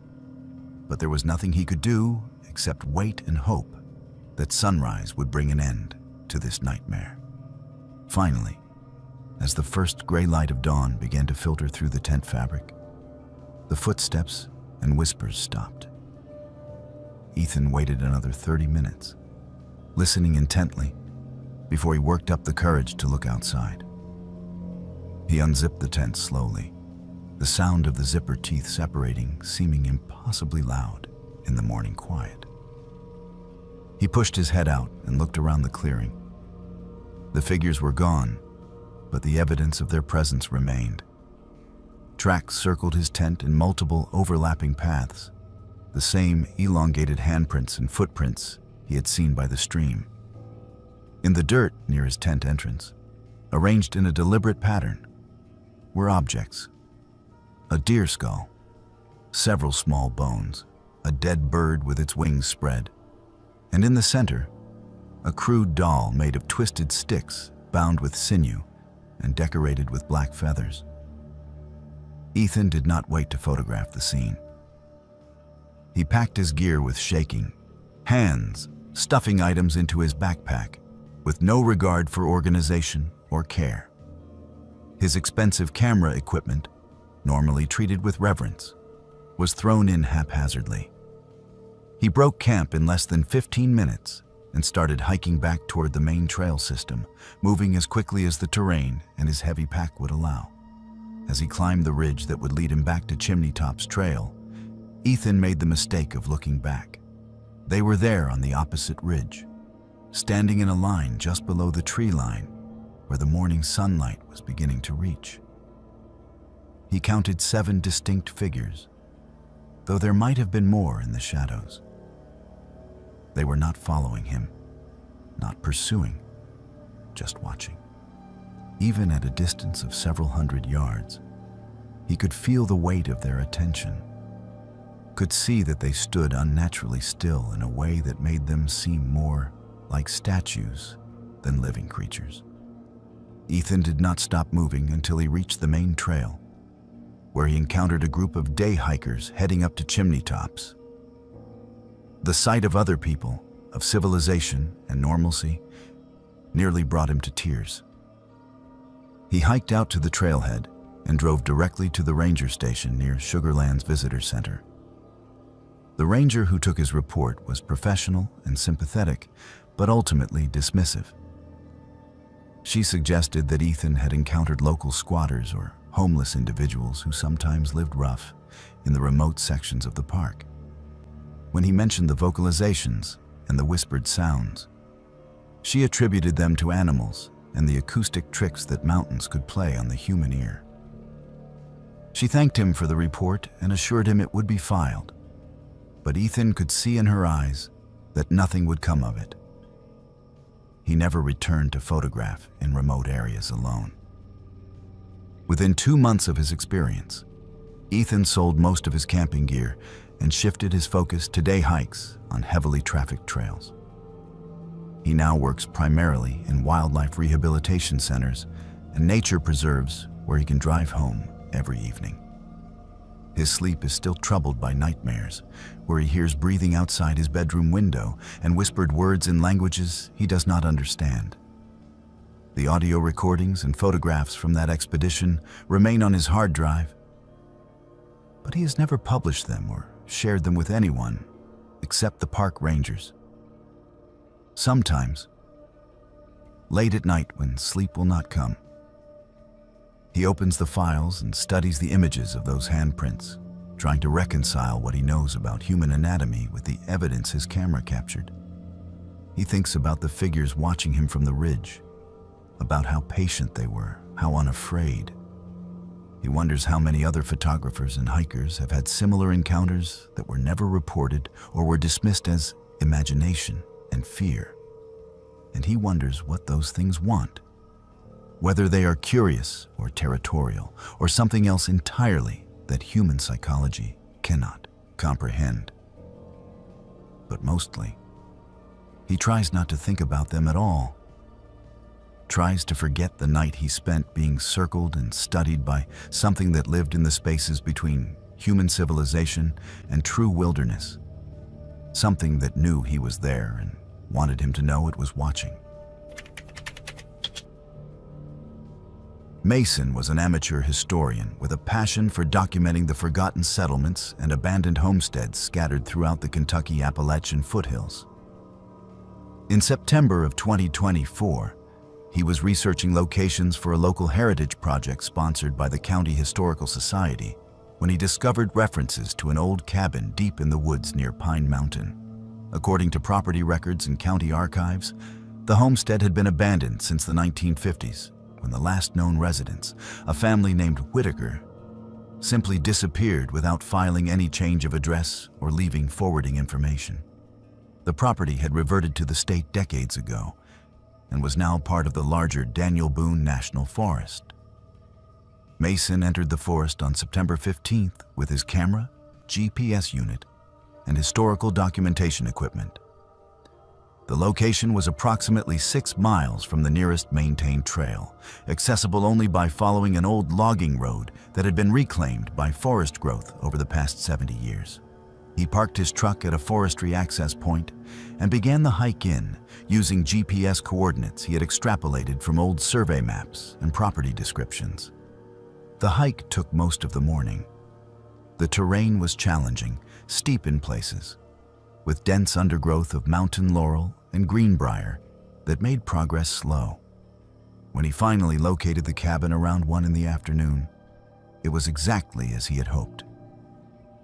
but there was nothing he could do except wait and hope that sunrise would bring an end to this nightmare. Finally, as the first gray light of dawn began to filter through the tent fabric, the footsteps and whispers stopped. Ethan waited another 30 minutes, listening intently, before he worked up the courage to look outside. He unzipped the tent slowly, the sound of the zipper teeth separating seeming impossibly loud in the morning quiet. He pushed his head out and looked around the clearing. The figures were gone, but the evidence of their presence remained. Tracks circled his tent in multiple overlapping paths, the same elongated handprints and footprints he had seen by the stream. In the dirt near his tent entrance, arranged in a deliberate pattern, were objects. A deer skull, several small bones, a dead bird with its wings spread, and in the center, a crude doll made of twisted sticks bound with sinew and decorated with black feathers. Ethan did not wait to photograph the scene. He packed his gear with shaking hands, stuffing items into his backpack with no regard for organization or care. His expensive camera equipment, normally treated with reverence, was thrown in haphazardly. He broke camp in less than 15 minutes and started hiking back toward the main trail system, moving as quickly as the terrain and his heavy pack would allow. As he climbed the ridge that would lead him back to Chimney Top's trail, Ethan made the mistake of looking back. They were there on the opposite ridge, standing in a line just below the tree line where the morning sunlight was beginning to reach. He counted 7 distinct figures, though there might have been more in the shadows. They were not following him, not pursuing, just watching. Even at a distance of several hundred yards, He could feel the weight of their attention, could see that they stood unnaturally still in a way that made them seem more like statues than living creatures. Ethan did not stop moving until he reached the main trail, where he encountered a group of day hikers heading up to chimney tops. The sight of other people, of civilization and normalcy, nearly brought him to tears. He hiked out to the trailhead and drove directly to the ranger station near Sugarland's visitor center. The ranger who took his report was professional and sympathetic, but ultimately dismissive. She suggested that Ethan had encountered local squatters or homeless individuals who sometimes lived rough in the remote sections of the park. When he mentioned the vocalizations and the whispered sounds, she attributed them to animals and the acoustic tricks that mountains could play on the human ear. She thanked him for the report and assured him it would be filed, but Ethan could see in her eyes that nothing would come of it. He never returned to photograph in remote areas alone. Within 2 months of his experience, Ethan sold most of his camping gear and shifted his focus to day hikes on heavily trafficked trails. He now works primarily in wildlife rehabilitation centers and nature preserves where he can drive home every evening. His sleep is still troubled by nightmares, where he hears breathing outside his bedroom window and whispered words in languages he does not understand. The audio recordings and photographs from that expedition remain on his hard drive, but he has never published them or shared them with anyone except the park rangers. Sometimes, late at night when sleep will not come, he opens the files and studies the images of those handprints, trying to reconcile what he knows about human anatomy with the evidence his camera captured. He thinks about the figures watching him from the ridge, about how patient they were, how unafraid. He wonders how many other photographers and hikers have had similar encounters that were never reported or were dismissed as imagination and fear. And he wonders what those things want, whether they are curious or territorial or something else entirely that human psychology cannot comprehend. But mostly, he tries not to think about them at all, tries to forget the night he spent being circled and studied by something that lived in the spaces between human civilization and true wilderness, something that knew he was there and wanted him to know it was watching. Mason was an amateur historian with a passion for documenting the forgotten settlements and abandoned homesteads scattered throughout the Kentucky Appalachian foothills. In September of 2024, he was researching locations for a local heritage project sponsored by the County Historical Society when he discovered references to an old cabin deep in the woods near Pine Mountain. According to property records and county archives, the homestead had been abandoned since the 1950s, when the last known residents, a family named Whitaker, simply disappeared without filing any change of address or leaving forwarding information. The property had reverted to the state decades ago and was now part of the larger Daniel Boone National Forest. Mason entered the forest on September 15th with his camera, GPS unit, and historical documentation equipment. The location was approximately 6 miles from the nearest maintained trail, accessible only by following an old logging road that had been reclaimed by forest growth over the past 70 years. He parked his truck at a forestry access point and began the hike in, using GPS coordinates he had extrapolated from old survey maps and property descriptions. The hike took most of the morning. The terrain was challenging, steep in places, with dense undergrowth of mountain laurel and greenbrier that made progress slow. When he finally located the cabin around 1 in the afternoon, it was exactly as he had hoped.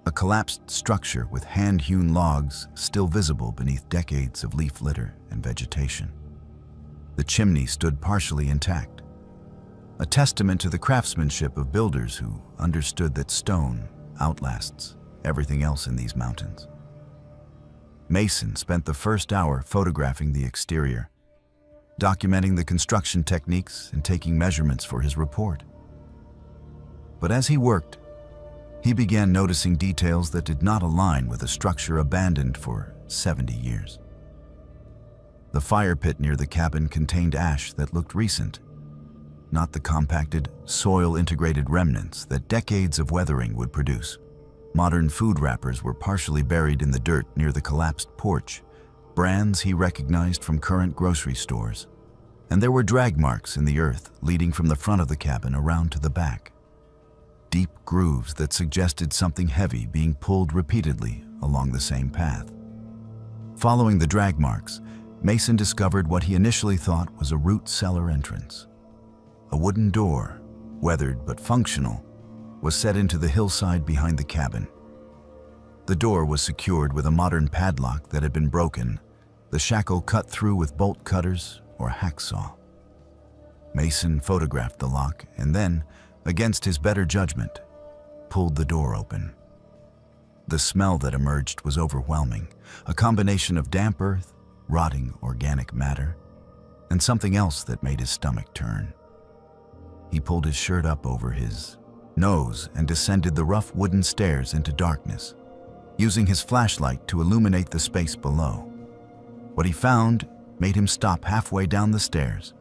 A collapsed structure with hand-hewn logs still visible beneath decades of leaf litter and vegetation. The chimney stood partially intact, a testament to the craftsmanship of builders who understood that stone outlasts everything else in these mountains. Mason spent the first hour photographing the exterior, documenting the construction techniques and taking measurements for his report. But as he worked, he began noticing details that did not align with a structure abandoned for 70 years. The fire pit near the cabin contained ash that looked recent, not the compacted, soil-integrated remnants that decades of weathering would produce. Modern food wrappers were partially buried in the dirt near the collapsed porch, brands he recognized from current grocery stores. And there were drag marks in the earth leading from the front of the cabin around to the back. Deep grooves that suggested something heavy being pulled repeatedly along the same path. Following the drag marks, Mason discovered what he initially thought was a root cellar entrance. A wooden door, weathered but functional, was set into the hillside behind the cabin. The door was secured with a modern padlock that had been broken, the shackle cut through with bolt cutters or hacksaw. Mason photographed the lock and then, against his better judgment, pulled the door open. The smell that emerged was overwhelming, a combination of damp earth, rotting organic matter, and something else that made his stomach turn. He pulled his shirt up over his nose and descended the rough wooden stairs into darkness, using his flashlight to illuminate the space below. What he found made him stop halfway down the stairs,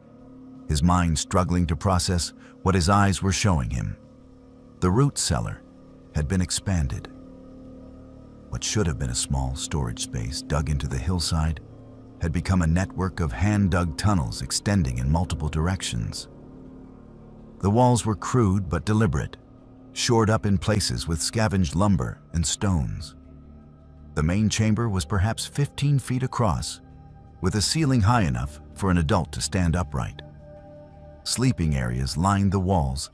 his mind struggling to process what his eyes were showing him. The root cellar had been expanded. What should have been a small storage space dug into the hillside had become a network of hand-dug tunnels extending in multiple directions. The walls were crude but deliberate, shored up in places with scavenged lumber and stones. The main chamber was perhaps 15 feet across, with a ceiling high enough for an adult to stand upright. Sleeping areas lined the walls,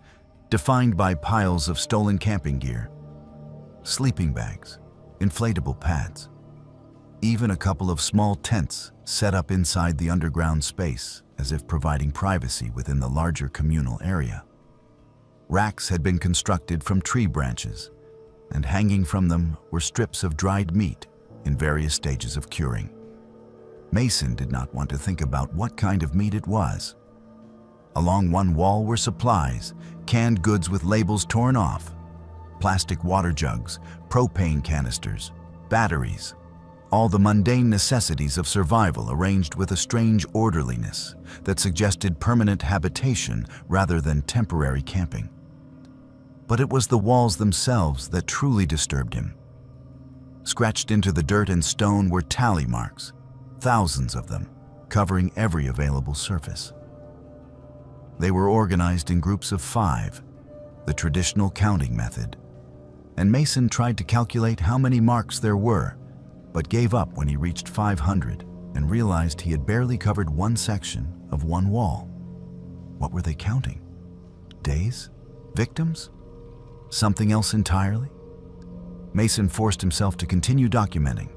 defined by piles of stolen camping gear, sleeping bags, inflatable pads, even a couple of small tents set up inside the underground space as if providing privacy within the larger communal area. Racks had been constructed from tree branches, and hanging from them were strips of dried meat in various stages of curing. Mason did not want to think about what kind of meat it was. Along one wall were supplies, canned goods with labels torn off, plastic water jugs, propane canisters, batteries, all the mundane necessities of survival arranged with a strange orderliness that suggested permanent habitation rather than temporary camping. But it was the walls themselves that truly disturbed him. Scratched into the dirt and stone were tally marks, thousands of them, covering every available surface. They were organized in groups of 5, the traditional counting method, and Mason tried to calculate how many marks there were, but gave up when he reached 500 and realized he had barely covered one section of one wall. What were they counting? Days? Victims? Something else entirely? Mason forced himself to continue documenting,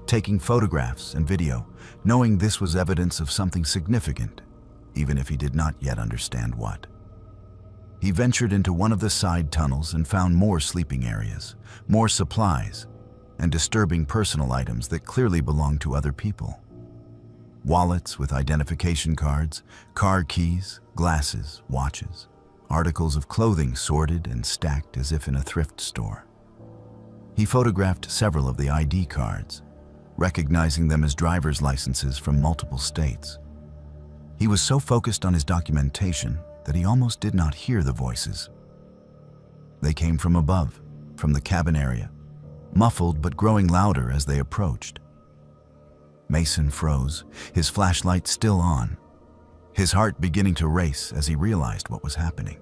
taking photographs and video, knowing this was evidence of something significant, even if he did not yet understand what. He ventured into one of the side tunnels and found more sleeping areas, more supplies, and disturbing personal items that clearly belonged to other people. Wallets with identification cards, car keys, glasses, watches, articles of clothing sorted and stacked as if in a thrift store. He photographed several of the ID cards, recognizing them as driver's licenses from multiple states. He was so focused on his documentation that he almost did not hear the voices. They came from above, from the cabin area, muffled but growing louder as they approached. Mason froze, his flashlight still on, his heart beginning to race as he realized what was happening.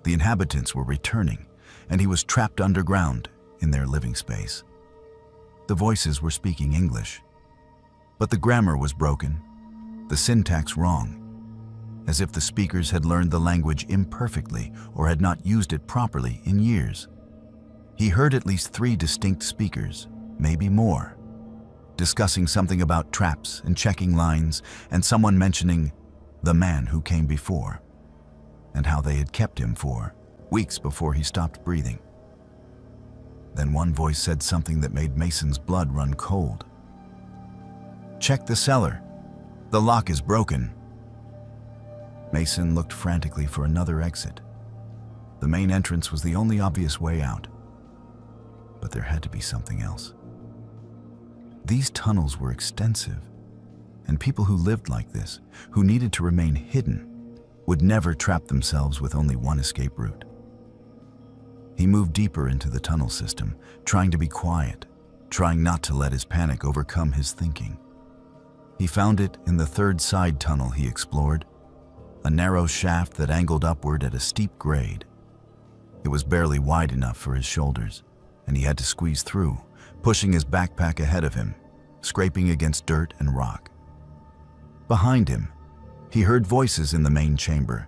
The inhabitants were returning, and he was trapped underground in their living space. The voices were speaking English, but the grammar was broken, the syntax wrong, as if the speakers had learned the language imperfectly or had not used it properly in years. He heard at least 3 distinct speakers, maybe more, discussing something about traps and checking lines, and someone mentioning the man who came before, and how they had kept him for weeks before he stopped breathing. Then one voice said something that made Mason's blood run cold. "Check the cellar. The lock is broken." Mason looked frantically for another exit. The main entrance was the only obvious way out. But there had to be something else. These tunnels were extensive, and people who lived like this, who needed to remain hidden, would never trap themselves with only one escape route. He moved deeper into the tunnel system, trying to be quiet, trying not to let his panic overcome his thinking. He found it in the third side tunnel he explored, a narrow shaft that angled upward at a steep grade. It was barely wide enough for his shoulders, and he had to squeeze through, pushing his backpack ahead of him, scraping against dirt and rock. Behind him, he heard voices in the main chamber,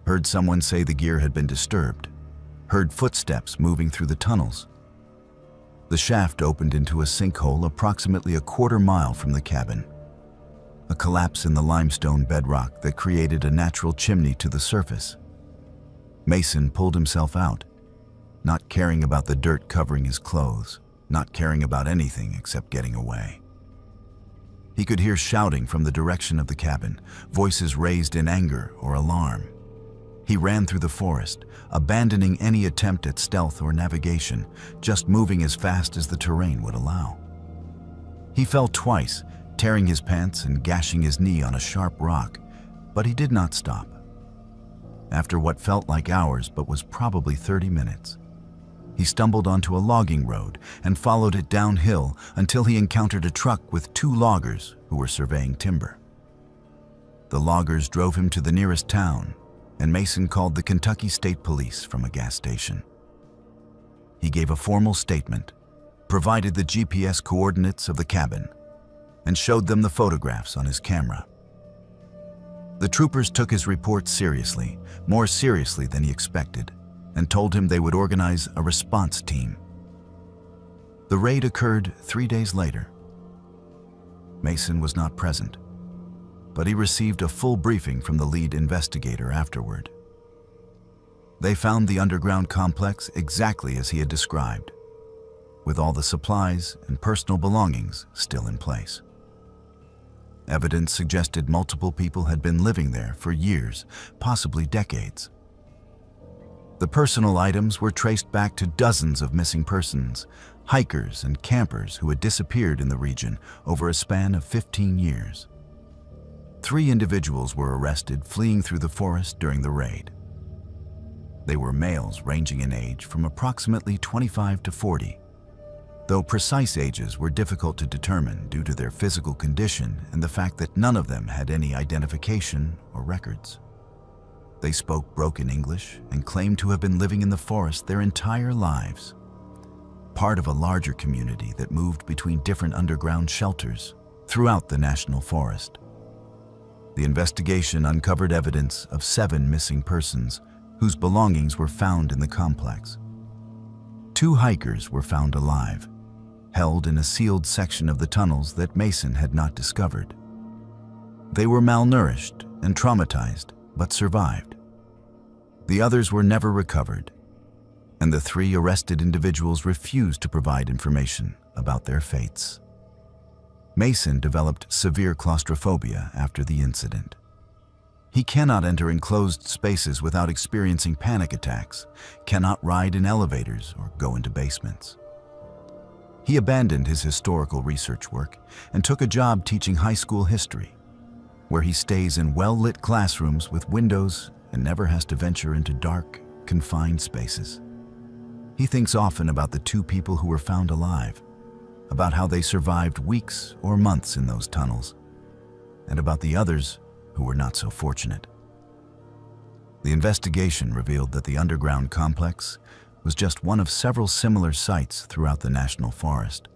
heard someone say the gear had been disturbed, heard footsteps moving through the tunnels. The shaft opened into a sinkhole approximately a quarter-mile from the cabin, a collapse in the limestone bedrock that created a natural chimney to the surface. Mason pulled himself out, not caring about the dirt covering his clothes, not caring about anything except getting away. He could hear shouting from the direction of the cabin, voices raised in anger or alarm. He ran through the forest, abandoning any attempt at stealth or navigation, just moving as fast as the terrain would allow. He fell twice, tearing his pants and gashing his knee on a sharp rock, but he did not stop. After what felt like hours but was probably 30 minutes, he stumbled onto a logging road and followed it downhill until he encountered a truck with 2 loggers who were surveying timber. The loggers drove him to the nearest town, and Mason called the Kentucky State Police from a gas station. He gave a formal statement, provided the GPS coordinates of the cabin, and showed them the photographs on his camera. The troopers took his report seriously, more seriously than he expected, and told him they would organize a response team. The raid occurred 3 days later. Mason was not present, but he received a full briefing from the lead investigator afterward. They found the underground complex exactly as he had described, with all the supplies and personal belongings still in place. Evidence suggested multiple people had been living there for years, possibly decades. The personal items were traced back to dozens of missing persons, hikers and campers who had disappeared in the region over a span of 15 years. 3 individuals were arrested fleeing through the forest during the raid. They were males ranging in age from approximately 25 to 40, though precise ages were difficult to determine due to their physical condition and the fact that none of them had any identification or records. They spoke broken English and claimed to have been living in the forest their entire lives, part of a larger community that moved between different underground shelters throughout the national forest. The investigation uncovered evidence of 7 missing persons whose belongings were found in the complex. 2 hikers were found alive, held in a sealed section of the tunnels that Mason had not discovered. They were malnourished and traumatized, but survived. The others were never recovered, and the 3 arrested individuals refused to provide information about their fates. Mason developed severe claustrophobia after the incident. He cannot enter enclosed spaces without experiencing panic attacks, cannot ride in elevators or go into basements. He abandoned his historical research work and took a job teaching high school history, where he stays in well-lit classrooms with windows and never has to venture into dark, confined spaces. He thinks often about the 2 people who were found alive, about how they survived weeks or months in those tunnels, and about the others who were not so fortunate. The investigation revealed that the underground complex was just one of several similar sites throughout the national forest,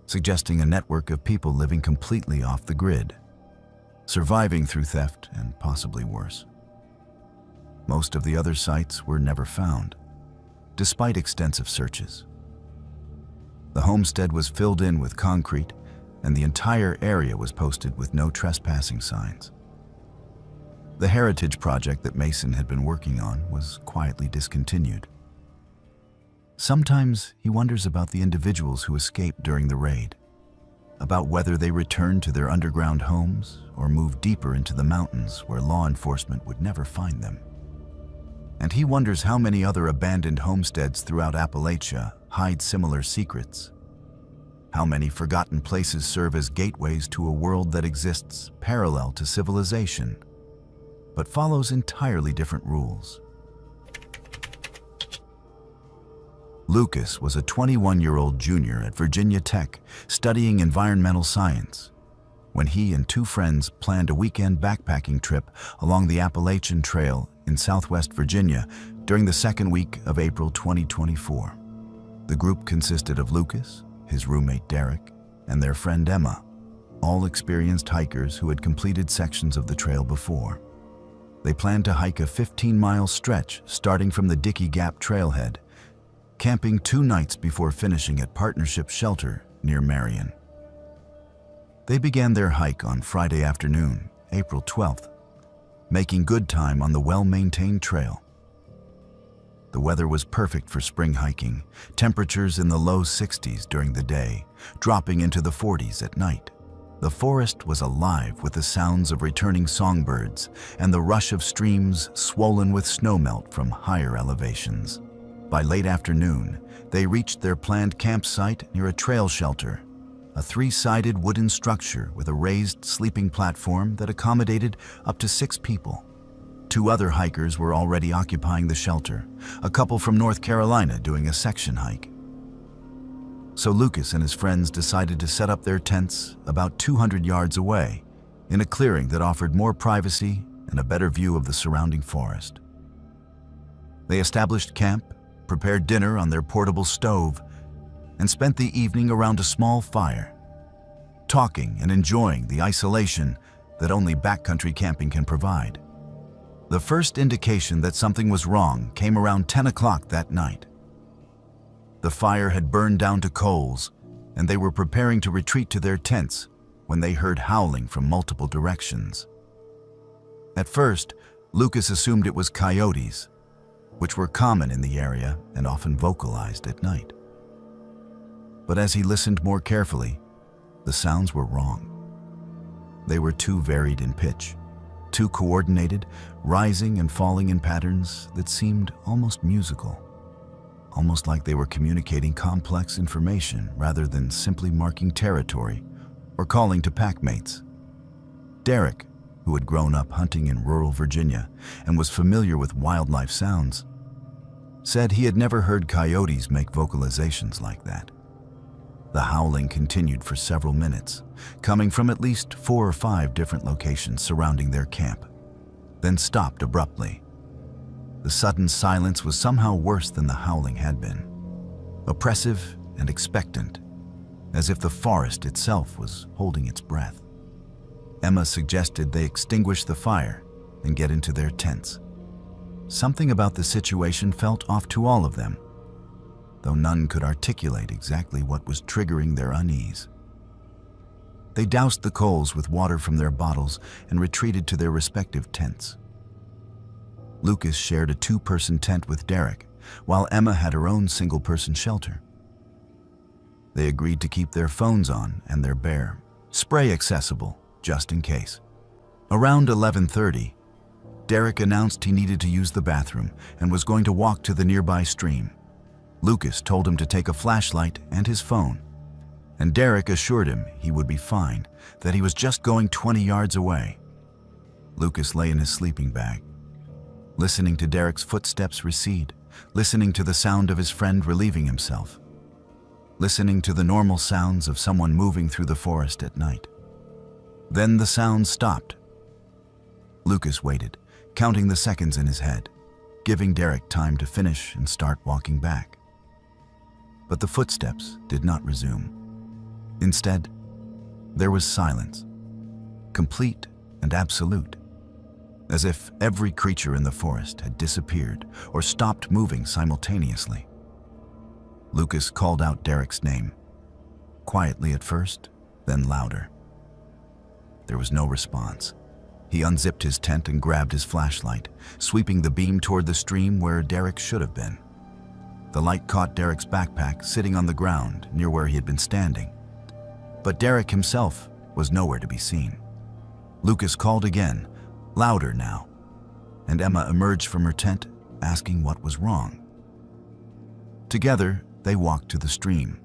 suggesting a network of people living completely off the grid, surviving through theft and possibly worse. Most of the other sites were never found, despite extensive searches. The homestead was filled in with concrete, and the entire area was posted with no trespassing signs. The heritage project that Mason had been working on was quietly discontinued. Sometimes he wonders about the individuals who escaped during the raid, about whether they returned to their underground homes or moved deeper into the mountains where law enforcement would never find them. And he wonders how many other abandoned homesteads throughout Appalachia hide similar secrets. How many forgotten places serve as gateways to a world that exists parallel to civilization, but follows entirely different rules. Lucas was a 21-year-old junior at Virginia Tech studying environmental science when he and two friends planned a weekend backpacking trip along the Appalachian Trail in southwest Virginia during the second week of April 2024. The group consisted of Lucas, his roommate Derek, and their friend Emma, all experienced hikers who had completed sections of the trail before. They planned to hike a 15-mile stretch starting from the Dickey Gap trailhead, camping 2 nights before finishing at Partnership Shelter near Marion. They began their hike on Friday afternoon, April 12th, making good time on the well-maintained trail. The weather was perfect for spring hiking, temperatures in the low 60s during the day, dropping into the 40s at night. The forest was alive with the sounds of returning songbirds and the rush of streams swollen with snowmelt from higher elevations. By late afternoon, they reached their planned campsite near a trail shelter, a 3-sided wooden structure with a raised sleeping platform that accommodated up to 6 people. 2 other hikers were already occupying the shelter, a couple from North Carolina doing a section hike. So Lucas and his friends decided to set up their tents about 200 yards away, in a clearing that offered more privacy and a better view of the surrounding forest. They established camp, prepared dinner on their portable stove, and spent the evening around a small fire, talking and enjoying the isolation that only backcountry camping can provide. The first indication that something was wrong came around 10 o'clock that night. The fire had burned down to coals, and they were preparing to retreat to their tents when they heard howling from multiple directions. At first, Lucas assumed it was coyotes, which were common in the area and often vocalized at night. But as he listened more carefully, the sounds were wrong. They were too varied in pitch, too coordinated, rising and falling in patterns that seemed almost musical, almost like they were communicating complex information rather than simply marking territory or calling to packmates. Derek, who had grown up hunting in rural Virginia and was familiar with wildlife sounds, said he had never heard coyotes make vocalizations like that. The howling continued for several minutes, coming from at least 4 or 5 different locations surrounding their camp, then stopped abruptly. The sudden silence was somehow worse than the howling had been, oppressive and expectant, as if the forest itself was holding its breath. Emma suggested they extinguish the fire and get into their tents. Something about the situation felt off to all of them, though none could articulate exactly what was triggering their unease. They doused the coals with water from their bottles and retreated to their respective tents. Lucas shared a 2-person tent with Derek, while Emma had her own single-person shelter. They agreed to keep their phones on and their bear spray accessible, just in case. Around 11:30, Derek announced he needed to use the bathroom and was going to walk to the nearby stream. Lucas told him to take a flashlight and his phone, and Derek assured him he would be fine, that he was just going 20 yards away. Lucas lay in his sleeping bag, listening to Derek's footsteps recede, listening to the sound of his friend relieving himself, listening to the normal sounds of someone moving through the forest at night. Then the sound stopped. Lucas waited, counting the seconds in his head, giving Derek time to finish and start walking back. But the footsteps did not resume. Instead, there was silence, complete and absolute, as if every creature in the forest had disappeared or stopped moving simultaneously. Lucas called out Derek's name, quietly at first, then louder. There was no response. He unzipped his tent and grabbed his flashlight, sweeping the beam toward the stream where Derek should have been. The light caught Derek's backpack sitting on the ground near where he had been standing. But Derek himself was nowhere to be seen. Lucas called again, louder now, and Emma emerged from her tent asking what was wrong. Together, they walked to the stream,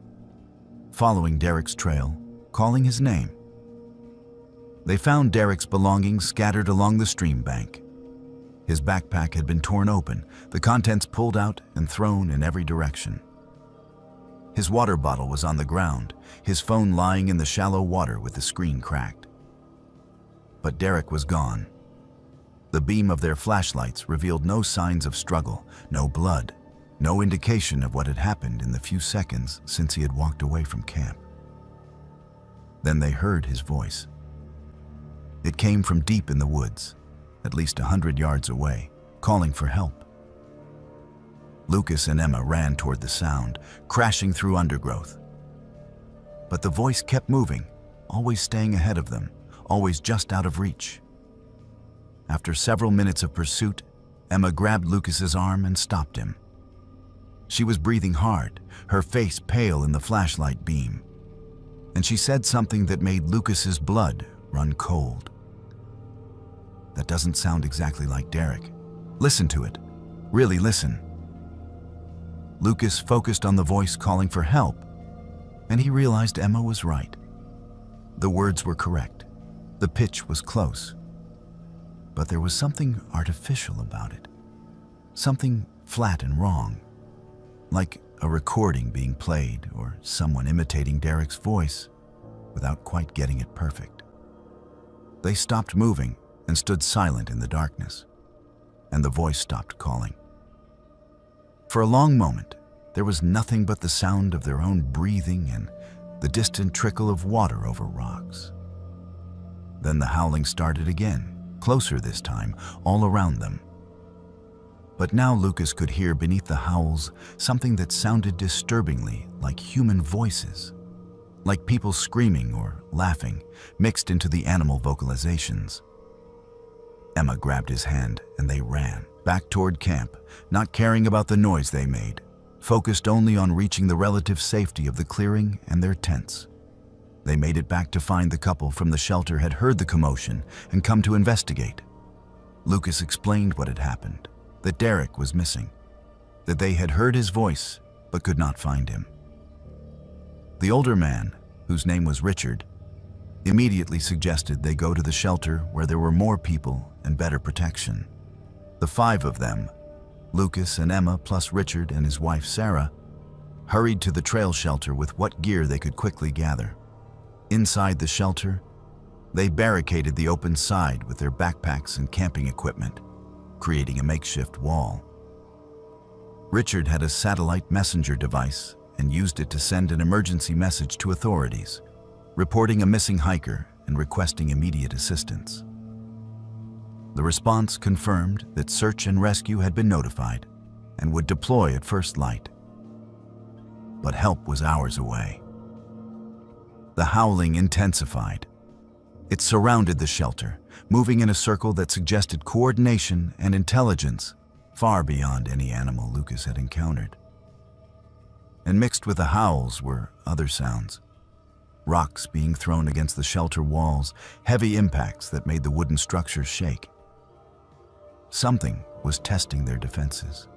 following Derek's trail, calling his name. They found Derek's belongings scattered along the stream bank. His backpack had been torn open, the contents pulled out and thrown in every direction. His water bottle was on the ground, his phone lying in the shallow water with the screen cracked. But Derek was gone. The beam of their flashlights revealed no signs of struggle, no blood, no indication of what had happened in the few seconds since he had walked away from camp. Then they heard his voice. It came from deep in the woods, at least 100 yards away, calling for help. Lucas and Emma ran toward the sound, crashing through undergrowth. But the voice kept moving, always staying ahead of them, always just out of reach. After several minutes of pursuit, Emma grabbed Lucas's arm and stopped him. She was breathing hard, her face pale in the flashlight beam, and she said something that made Lucas's blood run cold. That doesn't sound exactly like Derek. Listen to it. Really listen. Lucas focused on the voice calling for help, and he realized Emma was right. The words were correct. The pitch was close. But there was something artificial about it. Something flat and wrong. Like a recording being played or someone imitating Derek's voice without quite getting it perfect. They stopped moving and stood silent in the darkness, and the voice stopped calling. For a long moment, there was nothing but the sound of their own breathing and the distant trickle of water over rocks. Then the howling started again, closer this time, all around them. But now Lucas could hear beneath the howls something that sounded disturbingly like human voices, like people screaming or laughing, mixed into the animal vocalizations. Emma grabbed his hand and they ran, back toward camp, not caring about the noise they made, focused only on reaching the relative safety of the clearing and their tents. They made it back to find the couple from the shelter had heard the commotion and come to investigate. Lucas explained what had happened, that Derek was missing, that they had heard his voice but could not find him. The older man, whose name was Richard, immediately suggested they go to the shelter where there were more people and better protection. The five of them, Lucas and Emma plus Richard and his wife Sarah, hurried to the trail shelter with what gear they could quickly gather. Inside the shelter, they barricaded the open side with their backpacks and camping equipment, creating a makeshift wall. Richard had a satellite messenger device and used it to send an emergency message to authorities, reporting a missing hiker and requesting immediate assistance. The response confirmed that search and rescue had been notified and would deploy at first light. But help was hours away. The howling intensified. It surrounded the shelter, moving in a circle that suggested coordination and intelligence far beyond any animal Lucas had encountered. And mixed with the howls were other sounds. Rocks being thrown against the shelter walls, heavy impacts that made the wooden structures shake. Something was testing their defenses,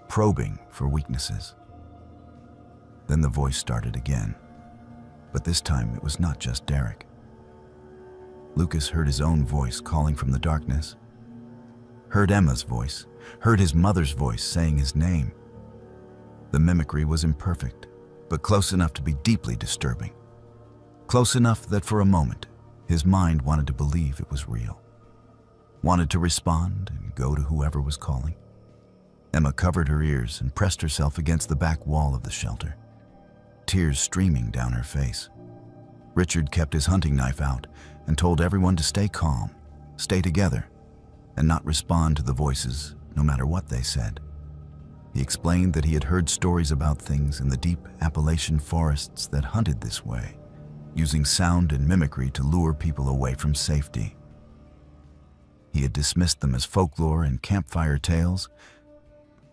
probing for weaknesses. Then the voice started again, but this time it was not just Derek. Lucas heard his own voice calling from the darkness, heard Emma's voice, heard his mother's voice saying his name. The mimicry was imperfect, but close enough to be deeply disturbing. Close enough that for a moment, his mind wanted to believe it was real. Wanted to respond and go to whoever was calling. Emma covered her ears and pressed herself against the back wall of the shelter, tears streaming down her face. Richard kept his hunting knife out and told everyone to stay calm, stay together, and not respond to the voices no matter what they said. He explained that he had heard stories about things in the deep Appalachian forests that hunted this way, using sound and mimicry to lure people away from safety. He had dismissed them as folklore and campfire tales,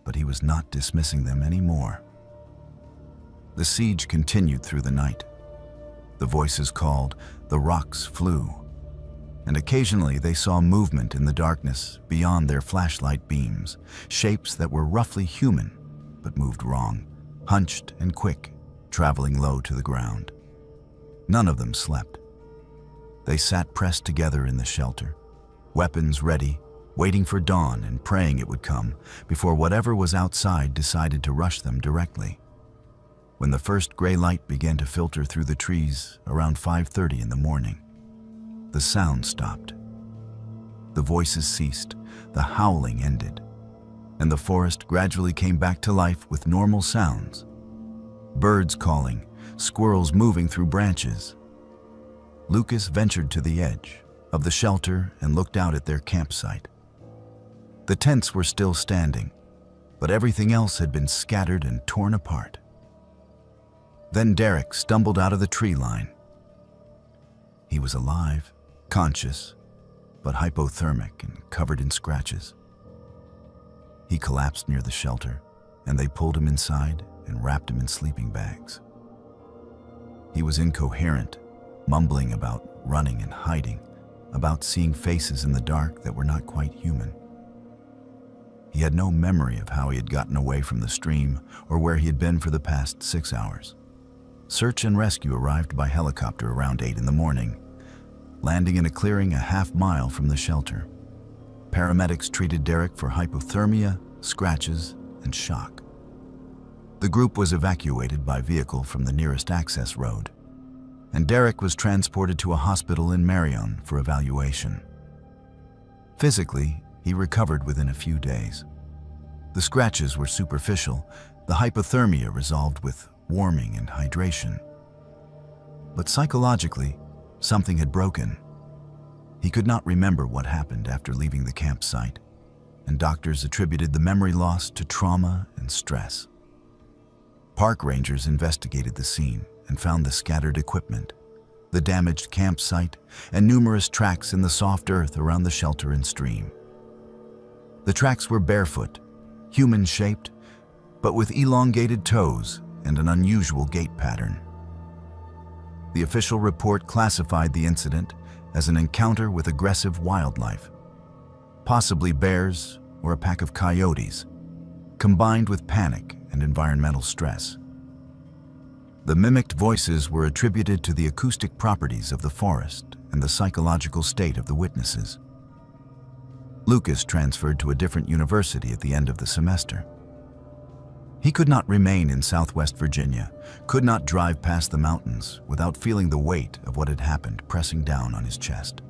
but he was not dismissing them anymore. The siege continued through the night. The voices called, the rocks flew, and occasionally they saw movement in the darkness beyond their flashlight beams, shapes that were roughly human, but moved wrong, hunched and quick, traveling low to the ground. None of them slept. They sat pressed together in the shelter, weapons ready, waiting for dawn and praying it would come before whatever was outside decided to rush them directly. When the first gray light began to filter through the trees around 5:30 in the morning, the sound stopped. The voices ceased, the howling ended, and the forest gradually came back to life with normal sounds. Birds calling, squirrels moving through branches. Lucas ventured to the edge of the shelter and looked out at their campsite. The tents were still standing, but everything else had been scattered and torn apart. Then Derek stumbled out of the tree line. He was alive, conscious, but hypothermic and covered in scratches. He collapsed near the shelter, and they pulled him inside and wrapped him in sleeping bags. He was incoherent, mumbling about running and hiding, about seeing faces in the dark that were not quite human. He had no memory of how he had gotten away from the stream or where he had been for the past 6 hours. Search and rescue arrived by helicopter around 8 in the morning, landing in a clearing a half-mile from the shelter. Paramedics treated Derek for hypothermia, scratches, and shock. The group was evacuated by vehicle from the nearest access road, and Derek was transported to a hospital in Marion for evaluation. Physically, he recovered within a few days. The scratches were superficial, the hypothermia resolved with warming and hydration. But psychologically, something had broken. He could not remember what happened after leaving the campsite, and doctors attributed the memory loss to trauma and stress. Park rangers investigated the scene and found the scattered equipment, the damaged campsite, and numerous tracks in the soft earth around the shelter and stream. The tracks were barefoot, human-shaped, but with elongated toes and an unusual gait pattern. The official report classified the incident as an encounter with aggressive wildlife, possibly bears or a pack of coyotes, combined with panic and environmental stress. The mimicked voices were attributed to the acoustic properties of the forest and the psychological state of the witnesses. Lucas transferred to a different university at the end of the semester. He could not remain in Southwest Virginia, could not drive past the mountains without feeling the weight of what had happened pressing down on his chest.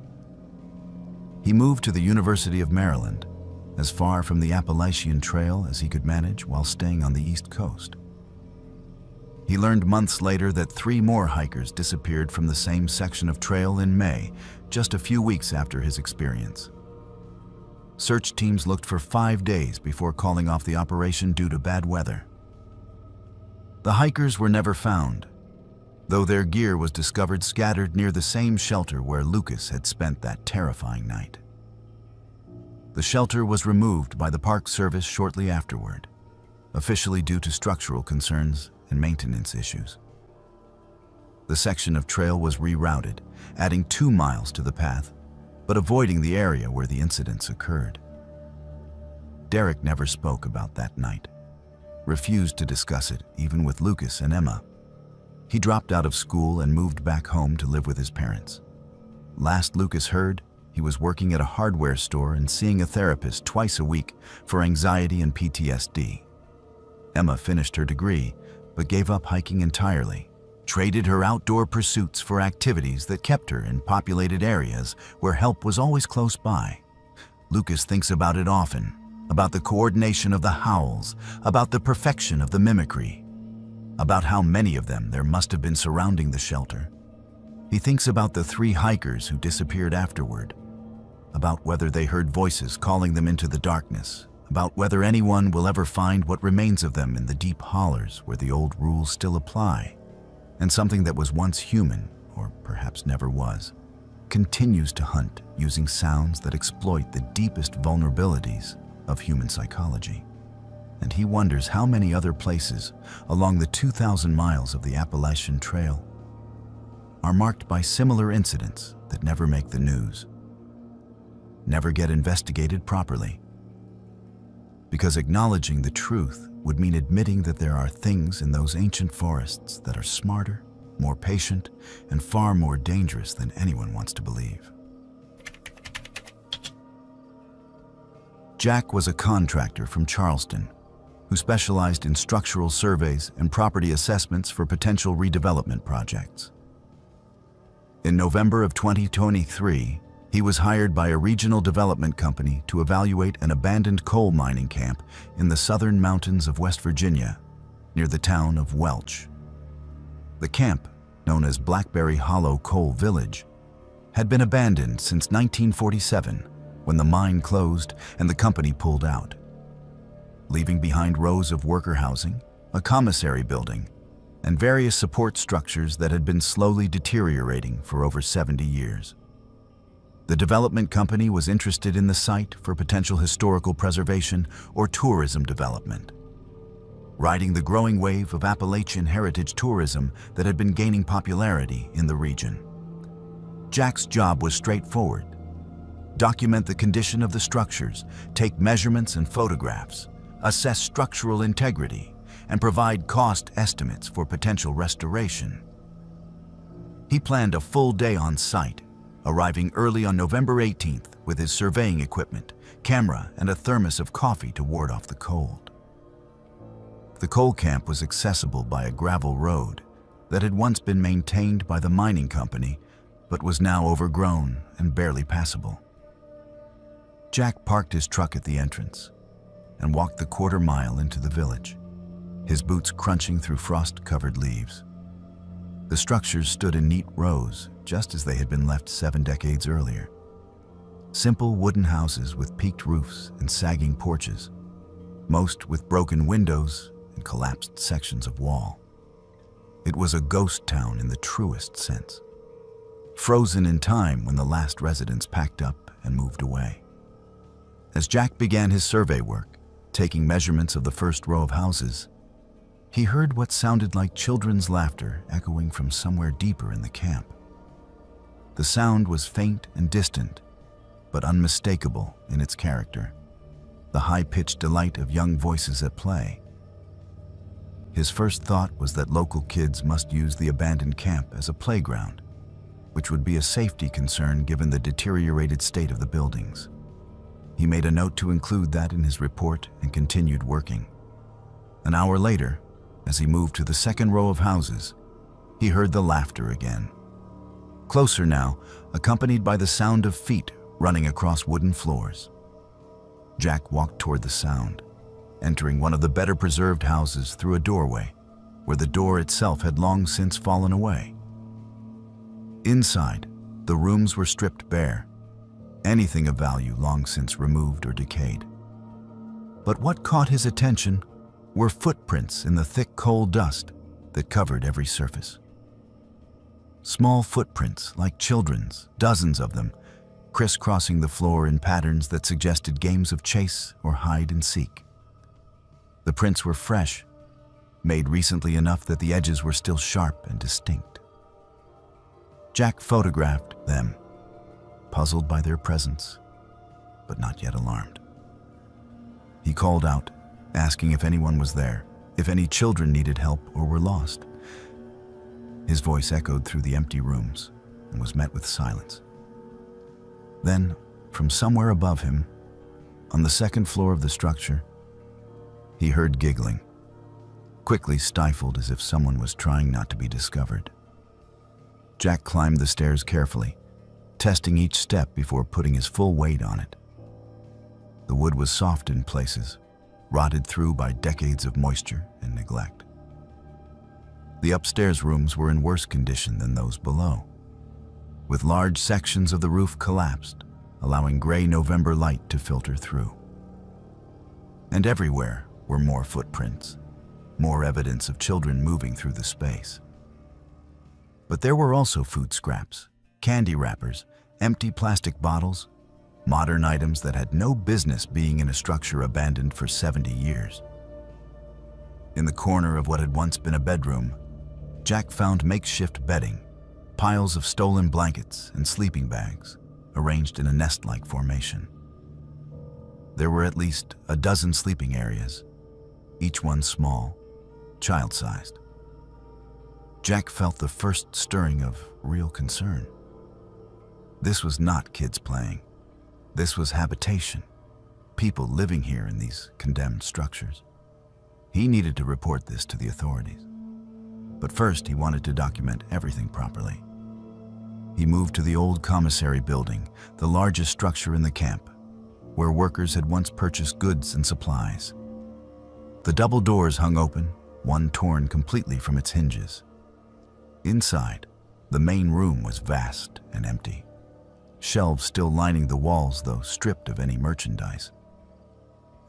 He moved to the University of Maryland, as far from the Appalachian Trail as he could manage while staying on the East Coast. He learned months later that 3 more hikers disappeared from the same section of trail in May, just a few weeks after his experience. Search teams looked for 5 days before calling off the operation due to bad weather. The hikers were never found, though their gear was discovered scattered near the same shelter where Lucas had spent that terrifying night. The shelter was removed by the Park Service shortly afterward, officially due to structural concerns and maintenance issues. The section of trail was rerouted, adding 2 miles to the path, but avoiding the area where the incidents occurred. Derek never spoke about that night, refused to discuss it even with Lucas and Emma. He dropped out of school and moved back home to live with his parents. Last Lucas heard, he was working at a hardware store and seeing a therapist twice a week for anxiety and PTSD. Emma finished her degree, but gave up hiking entirely, traded her outdoor pursuits for activities that kept her in populated areas where help was always close by. Lucas thinks about it often, about the coordination of the howls, about the perfection of the mimicry, about how many of them there must have been surrounding the shelter. He thinks about the 3 hikers who disappeared afterward, about whether they heard voices calling them into the darkness, about whether anyone will ever find what remains of them in the deep hollers where the old rules still apply. And something that was once human, or perhaps never was, continues to hunt using sounds that exploit the deepest vulnerabilities of human psychology. And he wonders how many other places along the 2,000 miles of the Appalachian Trail are marked by similar incidents that never make the news, never get investigated properly. Because acknowledging the truth would mean admitting that there are things in those ancient forests that are smarter, more patient, and far more dangerous than anyone wants to believe. Jack was a contractor from Charleston who specialized in structural surveys and property assessments for potential redevelopment projects. In November of 2023, he was hired by a regional development company to evaluate an abandoned coal mining camp in the southern mountains of West Virginia, near the town of Welch. The camp, known as Blackberry Hollow Coal Village, had been abandoned since 1947 when the mine closed and the company pulled out, leaving behind rows of worker housing, a commissary building, and various support structures that had been slowly deteriorating for over 70 years. The development company was interested in the site for potential historical preservation or tourism development. Riding the growing wave of Appalachian heritage tourism that had been gaining popularity in the region, Jack's job was straightforward: document the condition of the structures, take measurements and photographs, assess structural integrity, and provide cost estimates for potential restoration. He planned a full day on site, arriving early on November 18th with his surveying equipment, camera, and a thermos of coffee to ward off the cold. The coal camp was accessible by a gravel road that had once been maintained by the mining company but was now overgrown and barely passable. Jack parked his truck at the entrance and walked the quarter-mile into the village, his boots crunching through frost-covered leaves. The structures stood in neat rows, just as they had been left 7 decades earlier. Simple wooden houses with peaked roofs and sagging porches, most with broken windows and collapsed sections of wall. It was a ghost town in the truest sense, frozen in time when the last residents packed up and moved away. As Jack began his survey work, taking measurements of the first row of houses, he heard what sounded like children's laughter echoing from somewhere deeper in the camp. The sound was faint and distant, but unmistakable in its character, the high-pitched delight of young voices at play. His first thought was that local kids must use the abandoned camp as a playground, which would be a safety concern given the deteriorated state of the buildings. He made a note to include that in his report and continued working. An hour later, as he moved to the second row of houses, he heard the laughter again. Closer now, accompanied by the sound of feet running across wooden floors. Jack walked toward the sound, entering one of the better preserved houses through a doorway, where the door itself had long since fallen away. Inside, the rooms were stripped bare, anything of value long since removed or decayed. But what caught his attention were footprints in the thick coal dust that covered every surface. Small footprints like children's, dozens of them, crisscrossing the floor in patterns that suggested games of chase or hide and seek. The prints were fresh, made recently enough that the edges were still sharp and distinct. Jack photographed them, puzzled by their presence, but not yet alarmed. He called out, asking if anyone was there, if any children needed help or were lost. His voice echoed through the empty rooms and was met with silence. Then, from somewhere above him, on the second floor of the structure, he heard giggling, quickly stifled as if someone was trying not to be discovered. Jack climbed the stairs carefully, testing each step before putting his full weight on it. The wood was soft in places, rotted through by decades of moisture and neglect. The upstairs rooms were in worse condition than those below, with large sections of the roof collapsed, allowing gray November light to filter through. And everywhere were more footprints, more evidence of children moving through the space. But there were also food scraps, candy wrappers, empty plastic bottles, modern items that had no business being in a structure abandoned for 70 years. In the corner of what had once been a bedroom, Jack found makeshift bedding, piles of stolen blankets and sleeping bags, arranged in a nest-like formation. There were at least a dozen sleeping areas, each one small, child-sized. Jack felt the first stirring of real concern. This was not kids playing. This was habitation, people living here in these condemned structures. He needed to report this to the authorities. But first, he wanted to document everything properly. He moved to the old commissary building, the largest structure in the camp, where workers had once purchased goods and supplies. The double doors hung open, one torn completely from its hinges. Inside, the main room was vast and empty, shelves still lining the walls, though stripped of any merchandise.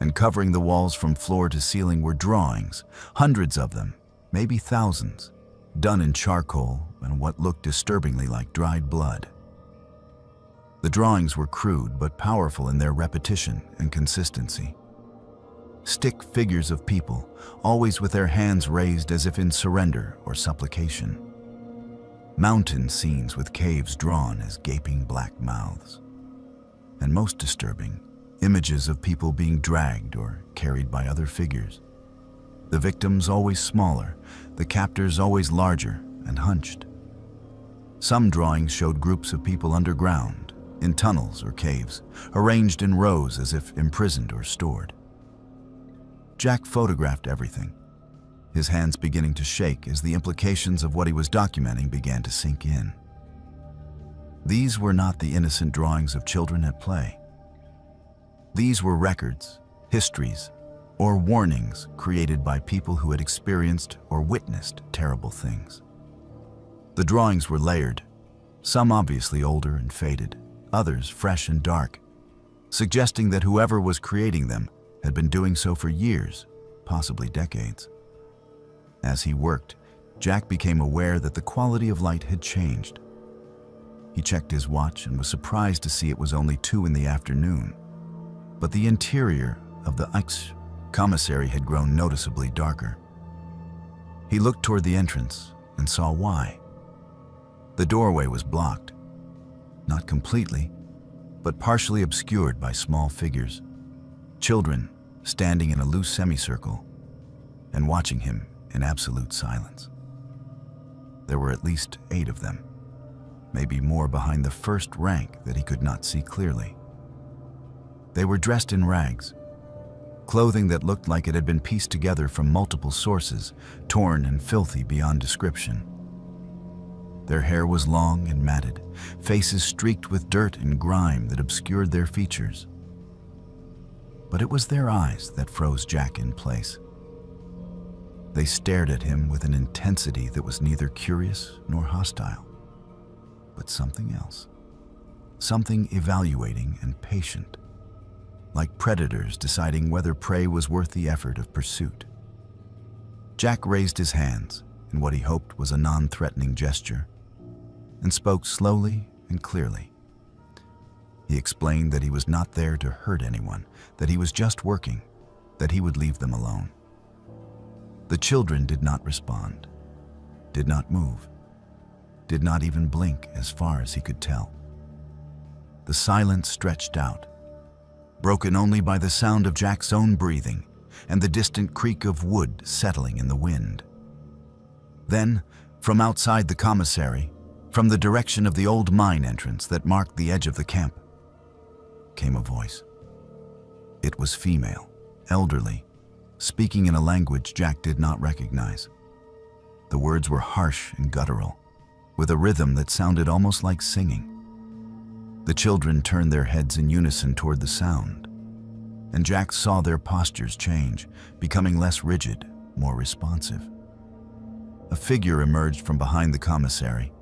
And covering the walls from floor to ceiling were drawings, hundreds of them, maybe thousands, done in charcoal and what looked disturbingly like dried blood. The drawings were crude but powerful in their repetition and consistency. Stick figures of people, always with their hands raised as if in surrender or supplication. Mountain scenes with caves drawn as gaping black mouths. And most disturbing, images of people being dragged or carried by other figures. The victims always smaller, the captors always larger and hunched. Some drawings showed groups of people underground, in tunnels or caves, arranged in rows as if imprisoned or stored. Jack photographed everything, his hands beginning to shake as the implications of what he was documenting began to sink in. These were not the innocent drawings of children at play. These were records, histories, or warnings created by people who had experienced or witnessed terrible things. The drawings were layered, some obviously older and faded, others fresh and dark, suggesting that whoever was creating them had been doing so for years, possibly decades. As he worked, Jack became aware that the quality of light had changed. He checked his watch and was surprised to see it was only 2 in the afternoon. But the interior of the commissary had grown noticeably darker. He looked toward the entrance and saw why. The doorway was blocked, not completely, but partially obscured by small figures, children standing in a loose semicircle and watching him in absolute silence. There were at least 8 of them, maybe more behind the first rank that he could not see clearly. They were dressed in rags, clothing that looked like it had been pieced together from multiple sources, torn and filthy beyond description. Their hair was long and matted, faces streaked with dirt and grime that obscured their features. But it was their eyes that froze Jack in place. They stared at him with an intensity that was neither curious nor hostile, but something else, something evaluating and patient, like predators deciding whether prey was worth the effort of pursuit. Jack raised his hands in what he hoped was a non-threatening gesture and spoke slowly and clearly. He explained that he was not there to hurt anyone, that he was just working, that he would leave them alone. The children did not respond, did not move, did not even blink as far as he could tell. The silence stretched out, broken only by the sound of Jack's own breathing and the distant creak of wood settling in the wind. Then, from outside the commissary, from the direction of the old mine entrance that marked the edge of the camp, came a voice. It was female, elderly, speaking in a language Jack did not recognize. The words were harsh and guttural, with a rhythm that sounded almost like singing. The children turned their heads in unison toward the sound, and Jack saw their postures change, becoming less rigid, more responsive. A figure emerged from behind the commissary,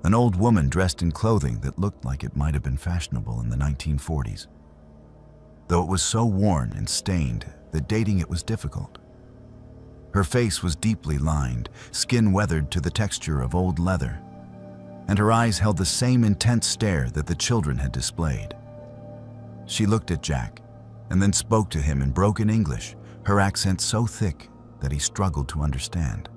an old woman dressed in clothing that looked like it might have been fashionable in the 1940s, though it was so worn and stained that dating it was difficult. Her face was deeply lined, skin weathered to the texture of old leather, and her eyes held the same intense stare that the children had displayed. She looked at Jack and then spoke to him in broken English, her accent so thick that he struggled to understand.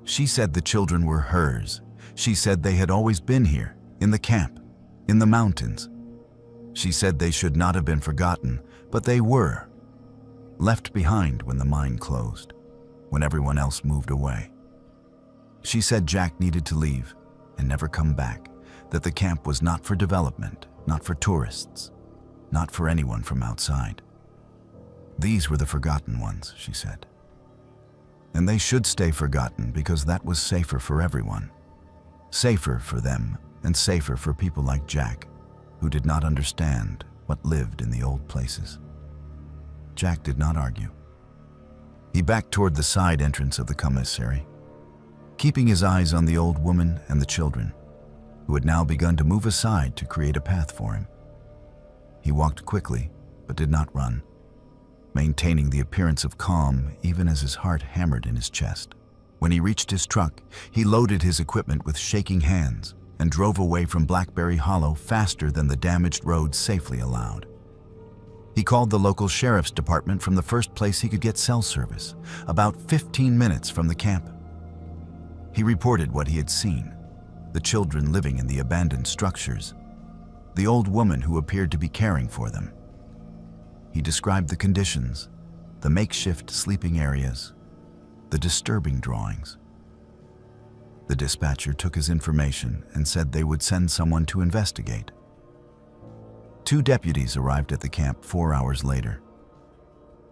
She said the children were hers. She said they had always been here, in the camp, in the mountains. She said they should not have been forgotten, but they were. Left behind when the mine closed, when everyone else moved away. She said Jack needed to leave and never come back, that the camp was not for development, not for tourists, not for anyone from outside. These were the forgotten ones, she said. And they should stay forgotten because that was safer for everyone. Safer for them and safer for people like Jack, who did not understand what lived in the old places. Jack did not argue. He backed toward the side entrance of the commissary, keeping his eyes on the old woman and the children, who had now begun to move aside to create a path for him. He walked quickly, but did not run, maintaining the appearance of calm even as his heart hammered in his chest. When he reached his truck, he loaded his equipment with shaking hands and drove away from Blackberry Hollow faster than the damaged road safely allowed. He called the local sheriff's department from the first place he could get cell service, about 15 minutes from the camp. He reported what he had seen, the children living in the abandoned structures, the old woman who appeared to be caring for them. He described the conditions, the makeshift sleeping areas, the disturbing drawings. The dispatcher took his information and said they would send someone to investigate. 2 deputies arrived at the camp 4 hours later.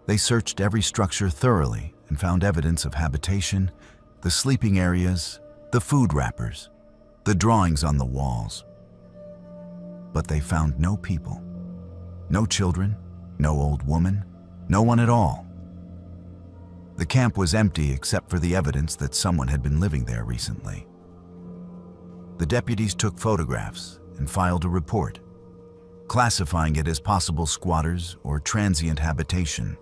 They searched every structure thoroughly and found evidence of habitation, the sleeping areas, the food wrappers, the drawings on the walls. But they found no people, no children, no old woman, no one at all. The camp was empty except for the evidence that someone had been living there recently. The deputies took photographs and filed a report, classifying it as possible squatters or transient habitation.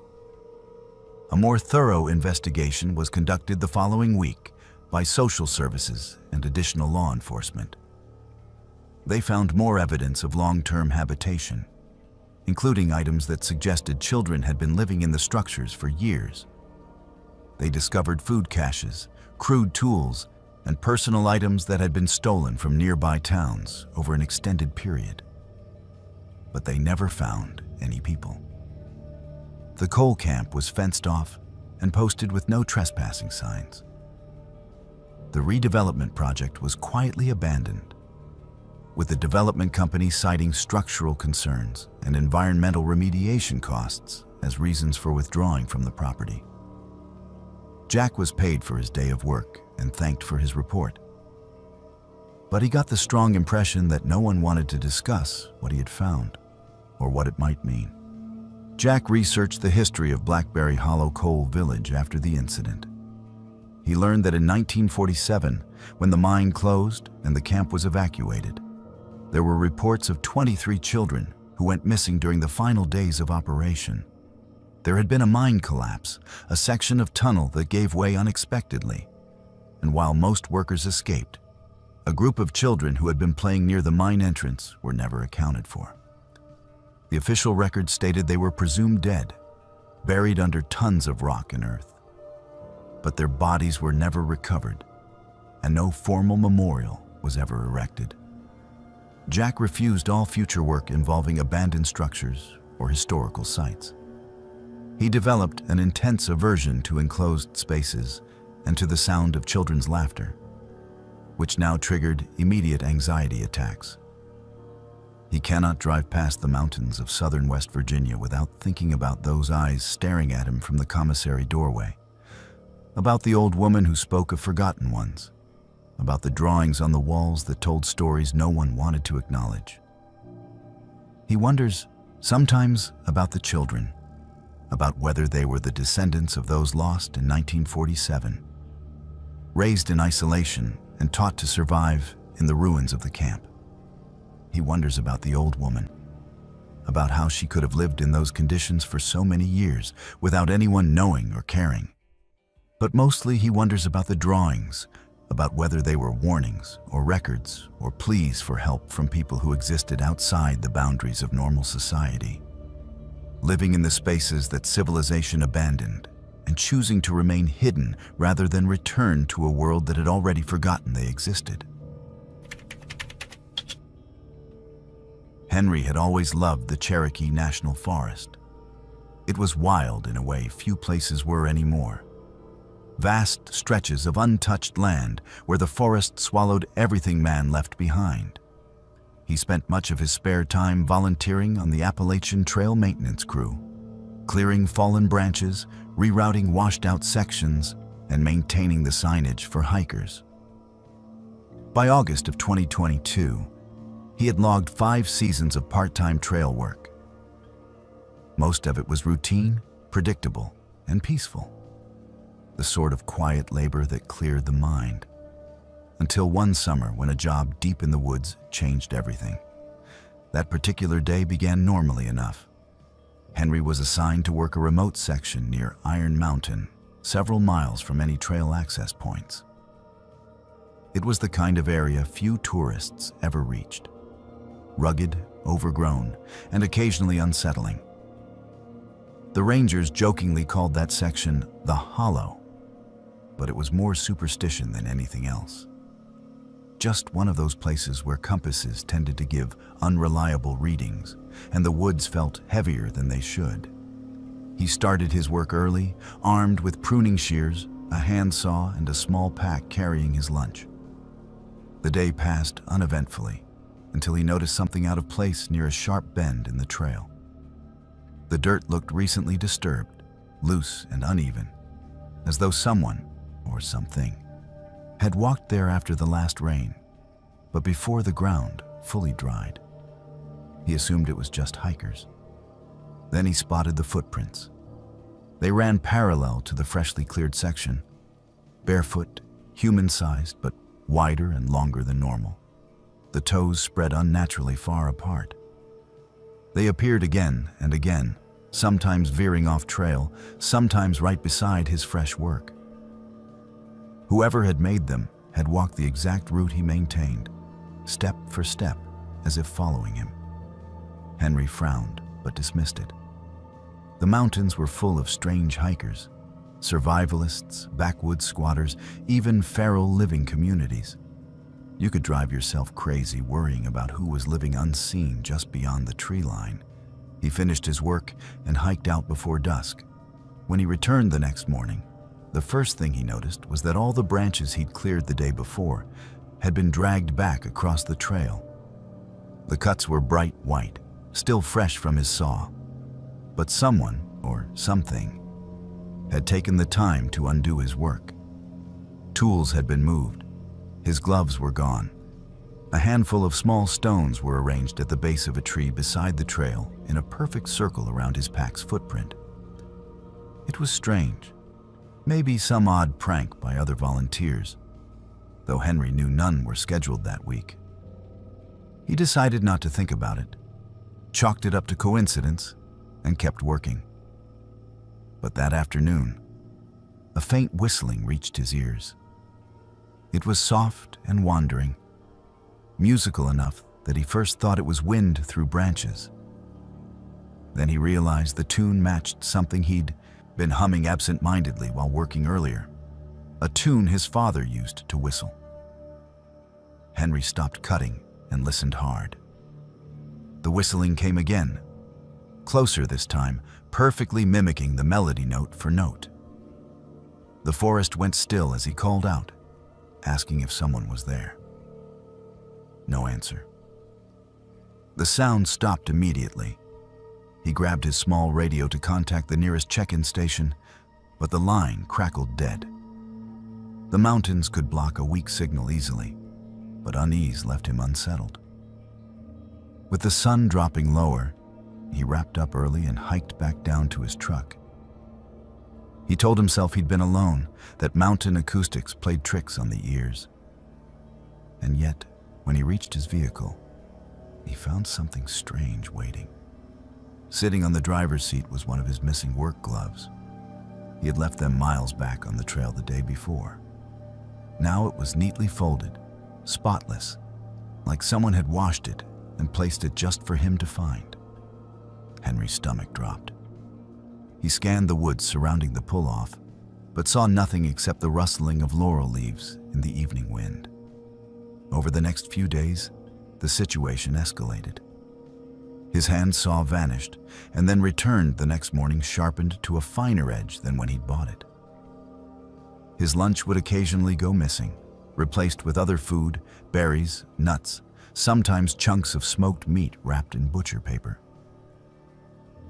A more thorough investigation was conducted the following week by social services and additional law enforcement. They found more evidence of long-term habitation, including items that suggested children had been living in the structures for years. They discovered food caches, crude tools, and personal items that had been stolen from nearby towns over an extended period. But they never found any people. The coal camp was fenced off and posted with no trespassing signs. The redevelopment project was quietly abandoned, with the development company citing structural concerns and environmental remediation costs as reasons for withdrawing from the property. Jack was paid for his day of work and thanked for his report. But he got the strong impression that no one wanted to discuss what he had found or what it might mean. Jack researched the history of Blackberry Hollow Coal Village after the incident. He learned that in 1947, when the mine closed and the camp was evacuated, there were reports of 23 children who went missing during the final days of operation. There had been a mine collapse, a section of tunnel that gave way unexpectedly, and while most workers escaped, a group of children who had been playing near the mine entrance were never accounted for. The official record stated they were presumed dead, buried under tons of rock and earth. But their bodies were never recovered, and no formal memorial was ever erected. Jack refused all future work involving abandoned structures or historical sites. He developed an intense aversion to enclosed spaces and to the sound of children's laughter, which now triggered immediate anxiety attacks. He cannot drive past the mountains of southern West Virginia without thinking about those eyes staring at him from the commissary doorway, about the old woman who spoke of forgotten ones, about the drawings on the walls that told stories no one wanted to acknowledge. He wonders sometimes about the children, about whether they were the descendants of those lost in 1947, raised in isolation and taught to survive in the ruins of the camp. He wonders about the old woman, about how she could have lived in those conditions for so many years without anyone knowing or caring. But mostly he wonders about the drawings, about whether they were warnings or records or pleas for help from people who existed outside the boundaries of normal society, living in the spaces that civilization abandoned and choosing to remain hidden rather than return to a world that had already forgotten they existed. Henry had always loved the Cherokee National Forest. It was wild in a way few places were anymore. Vast stretches of untouched land where the forest swallowed everything man left behind. He spent much of his spare time volunteering on the Appalachian Trail maintenance crew, clearing fallen branches, rerouting washed-out sections, and maintaining the signage for hikers. By August of 2022, he had logged 5 seasons of part-time trail work. Most of it was routine, predictable, and peaceful. The sort of quiet labor that cleared the mind. Until one summer when a job deep in the woods changed everything. That particular day began normally enough. Henry was assigned to work a remote section near Iron Mountain, several miles from any trail access points. It was the kind of area few tourists ever reached. Rugged, overgrown, and occasionally unsettling. The rangers jokingly called that section the Hollow, but it was more superstition than anything else. Just one of those places where compasses tended to give unreliable readings, and the woods felt heavier than they should. He started his work early, armed with pruning shears, a handsaw, and a small pack carrying his lunch. The day passed uneventfully until he noticed something out of place near a sharp bend in the trail. The dirt looked recently disturbed, loose and uneven, as though someone, or something, had walked there after the last rain, but before the ground fully dried. He assumed it was just hikers. Then he spotted the footprints. They ran parallel to the freshly cleared section, barefoot, human-sized, but wider and longer than normal. The toes spread unnaturally far apart. They appeared again and again, sometimes veering off trail, sometimes right beside his fresh work. Whoever had made them had walked the exact route he maintained, step for step, as if following him. Henry frowned, but dismissed it. The mountains were full of strange hikers, survivalists, backwoods squatters, even feral living communities. You could drive yourself crazy worrying about who was living unseen just beyond the tree line. He finished his work and hiked out before dusk. When he returned the next morning, the first thing he noticed was that all the branches he'd cleared the day before had been dragged back across the trail. The cuts were bright white, still fresh from his saw. But someone, or something, had taken the time to undo his work. Tools had been moved. His gloves were gone. A handful of small stones were arranged at the base of a tree beside the trail in a perfect circle around his pack's footprint. It was strange. Maybe some odd prank by other volunteers, though Henry knew none were scheduled that week. He decided not to think about it, chalked it up to coincidence, and kept working. But that afternoon, a faint whistling reached his ears. It was soft and wandering, musical enough that he first thought it was wind through branches. Then he realized the tune matched something he'd been humming absent-mindedly while working earlier, a tune his father used to whistle. Henry stopped cutting and listened hard. The whistling came again, closer this time, perfectly mimicking the melody note for note. The forest went still as he called out, asking if someone was there. No answer. The sound stopped immediately. He grabbed his small radio to contact the nearest check-in station, but the line crackled dead. The mountains could block a weak signal easily, but unease left him unsettled. With the sun dropping lower, he wrapped up early and hiked back down to his truck. He told himself he'd been alone, that mountain acoustics played tricks on the ears. And yet, when he reached his vehicle, he found something strange waiting. Sitting on the driver's seat was one of his missing work gloves. He had left them miles back on the trail the day before. Now it was neatly folded, spotless, like someone had washed it and placed it just for him to find. Henry's stomach dropped. He scanned the woods surrounding the pull-off, but saw nothing except the rustling of laurel leaves in the evening wind. Over the next few days, the situation escalated. His hand saw vanished, and then returned the next morning sharpened to a finer edge than when he'd bought it. His lunch would occasionally go missing, replaced with other food, berries, nuts, sometimes chunks of smoked meat wrapped in butcher paper.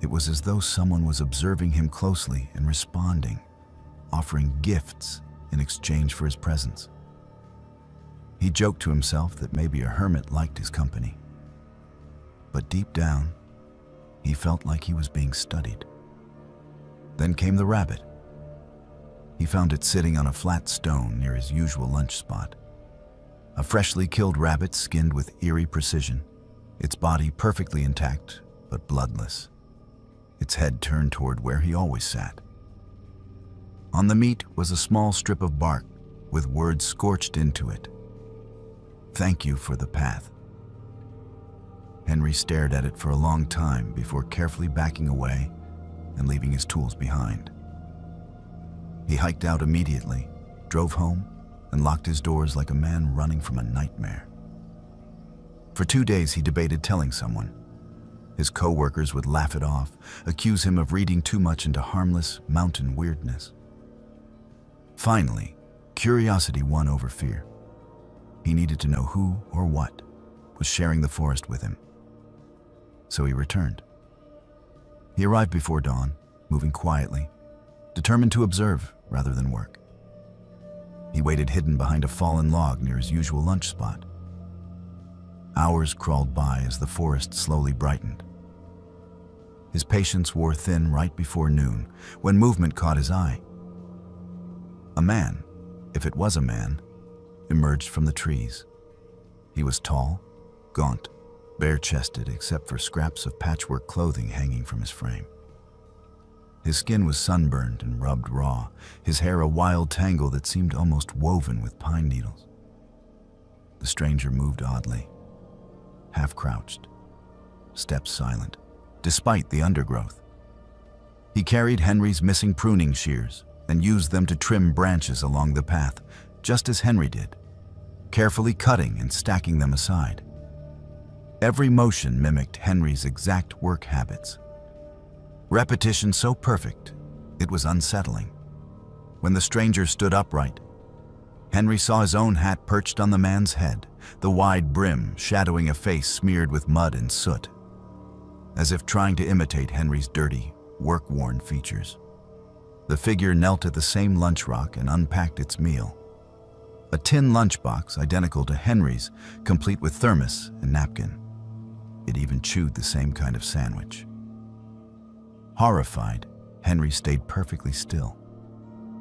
It was as though someone was observing him closely and responding, offering gifts in exchange for his presence. He joked to himself that maybe a hermit liked his company. But deep down, he felt like he was being studied. Then came the rabbit. He found it sitting on a flat stone near his usual lunch spot. A freshly killed rabbit skinned with eerie precision, its body perfectly intact but bloodless, its head turned toward where he always sat. On the meat was a small strip of bark with words scorched into it. "Thank you for the path." Henry stared at it for a long time before carefully backing away and leaving his tools behind. He hiked out immediately, drove home, and locked his doors like a man running from a nightmare. For 2 days he debated telling someone. His co-workers would laugh it off, accuse him of reading too much into harmless mountain weirdness. Finally, curiosity won over fear. He needed to know who or what was sharing the forest with him. So he returned. He arrived before dawn, moving quietly, determined to observe rather than work. He waited hidden behind a fallen log near his usual lunch spot. Hours crawled by as the forest slowly brightened. His patience wore thin right before noon, when movement caught his eye. A man, if it was a man, emerged from the trees. He was tall, gaunt, bare-chested except for scraps of patchwork clothing hanging from his frame. His skin was sunburned and rubbed raw, his hair a wild tangle that seemed almost woven with pine needles. The stranger moved oddly, half-crouched, steps silent, despite the undergrowth. He carried Henry's missing pruning shears and used them to trim branches along the path, just as Henry did, carefully cutting and stacking them aside. Every motion mimicked Henry's exact work habits. Repetition so perfect, it was unsettling. When the stranger stood upright, Henry saw his own hat perched on the man's head, the wide brim shadowing a face smeared with mud and soot, as if trying to imitate Henry's dirty, work-worn features. The figure knelt at the same lunch rock and unpacked its meal. A tin lunchbox identical to Henry's, complete with thermos and napkin. It even chewed the same kind of sandwich. Horrified, Henry stayed perfectly still,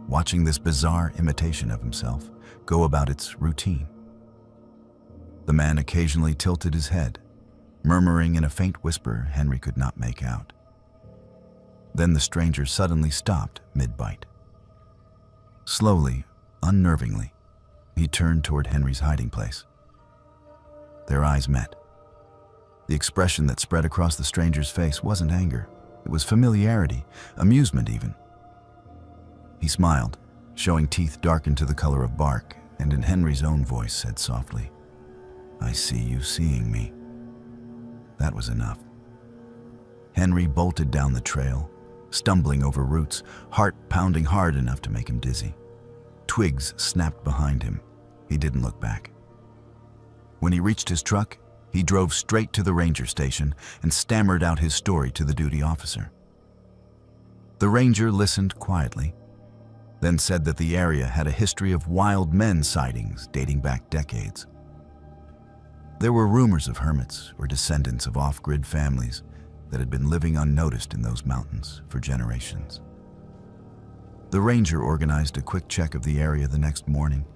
watching this bizarre imitation of himself go about its routine. The man occasionally tilted his head, murmuring in a faint whisper Henry could not make out. Then the stranger suddenly stopped mid-bite. Slowly, unnervingly, he turned toward Henry's hiding place. Their eyes met. The expression that spread across the stranger's face wasn't anger. It was familiarity, amusement even. He smiled, showing teeth darkened to the color of bark, and in Henry's own voice said softly, "I see you seeing me." That was enough. Henry bolted down the trail, stumbling over roots, heart pounding hard enough to make him dizzy. Twigs snapped behind him. He didn't look back. When he reached his truck, he drove straight to the ranger station and stammered out his story to the duty officer. The ranger listened quietly, then said that the area had a history of wild men sightings dating back decades. There were rumors of hermits or descendants of off-grid families that had been living unnoticed in those mountains for generations. The ranger organized a quick check of the area the next morning,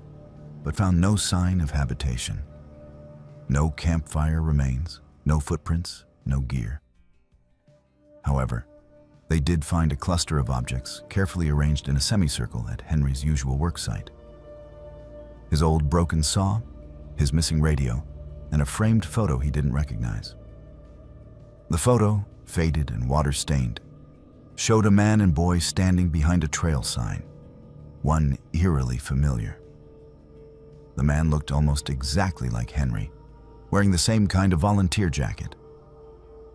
but found no sign of habitation. No campfire remains, no footprints, no gear. However, they did find a cluster of objects carefully arranged in a semicircle at Henry's usual work site. His old broken saw, his missing radio, and a framed photo he didn't recognize. The photo, faded and water-stained, showed a man and boy standing behind a trail sign, one eerily familiar. The man looked almost exactly like Henry, wearing the same kind of volunteer jacket.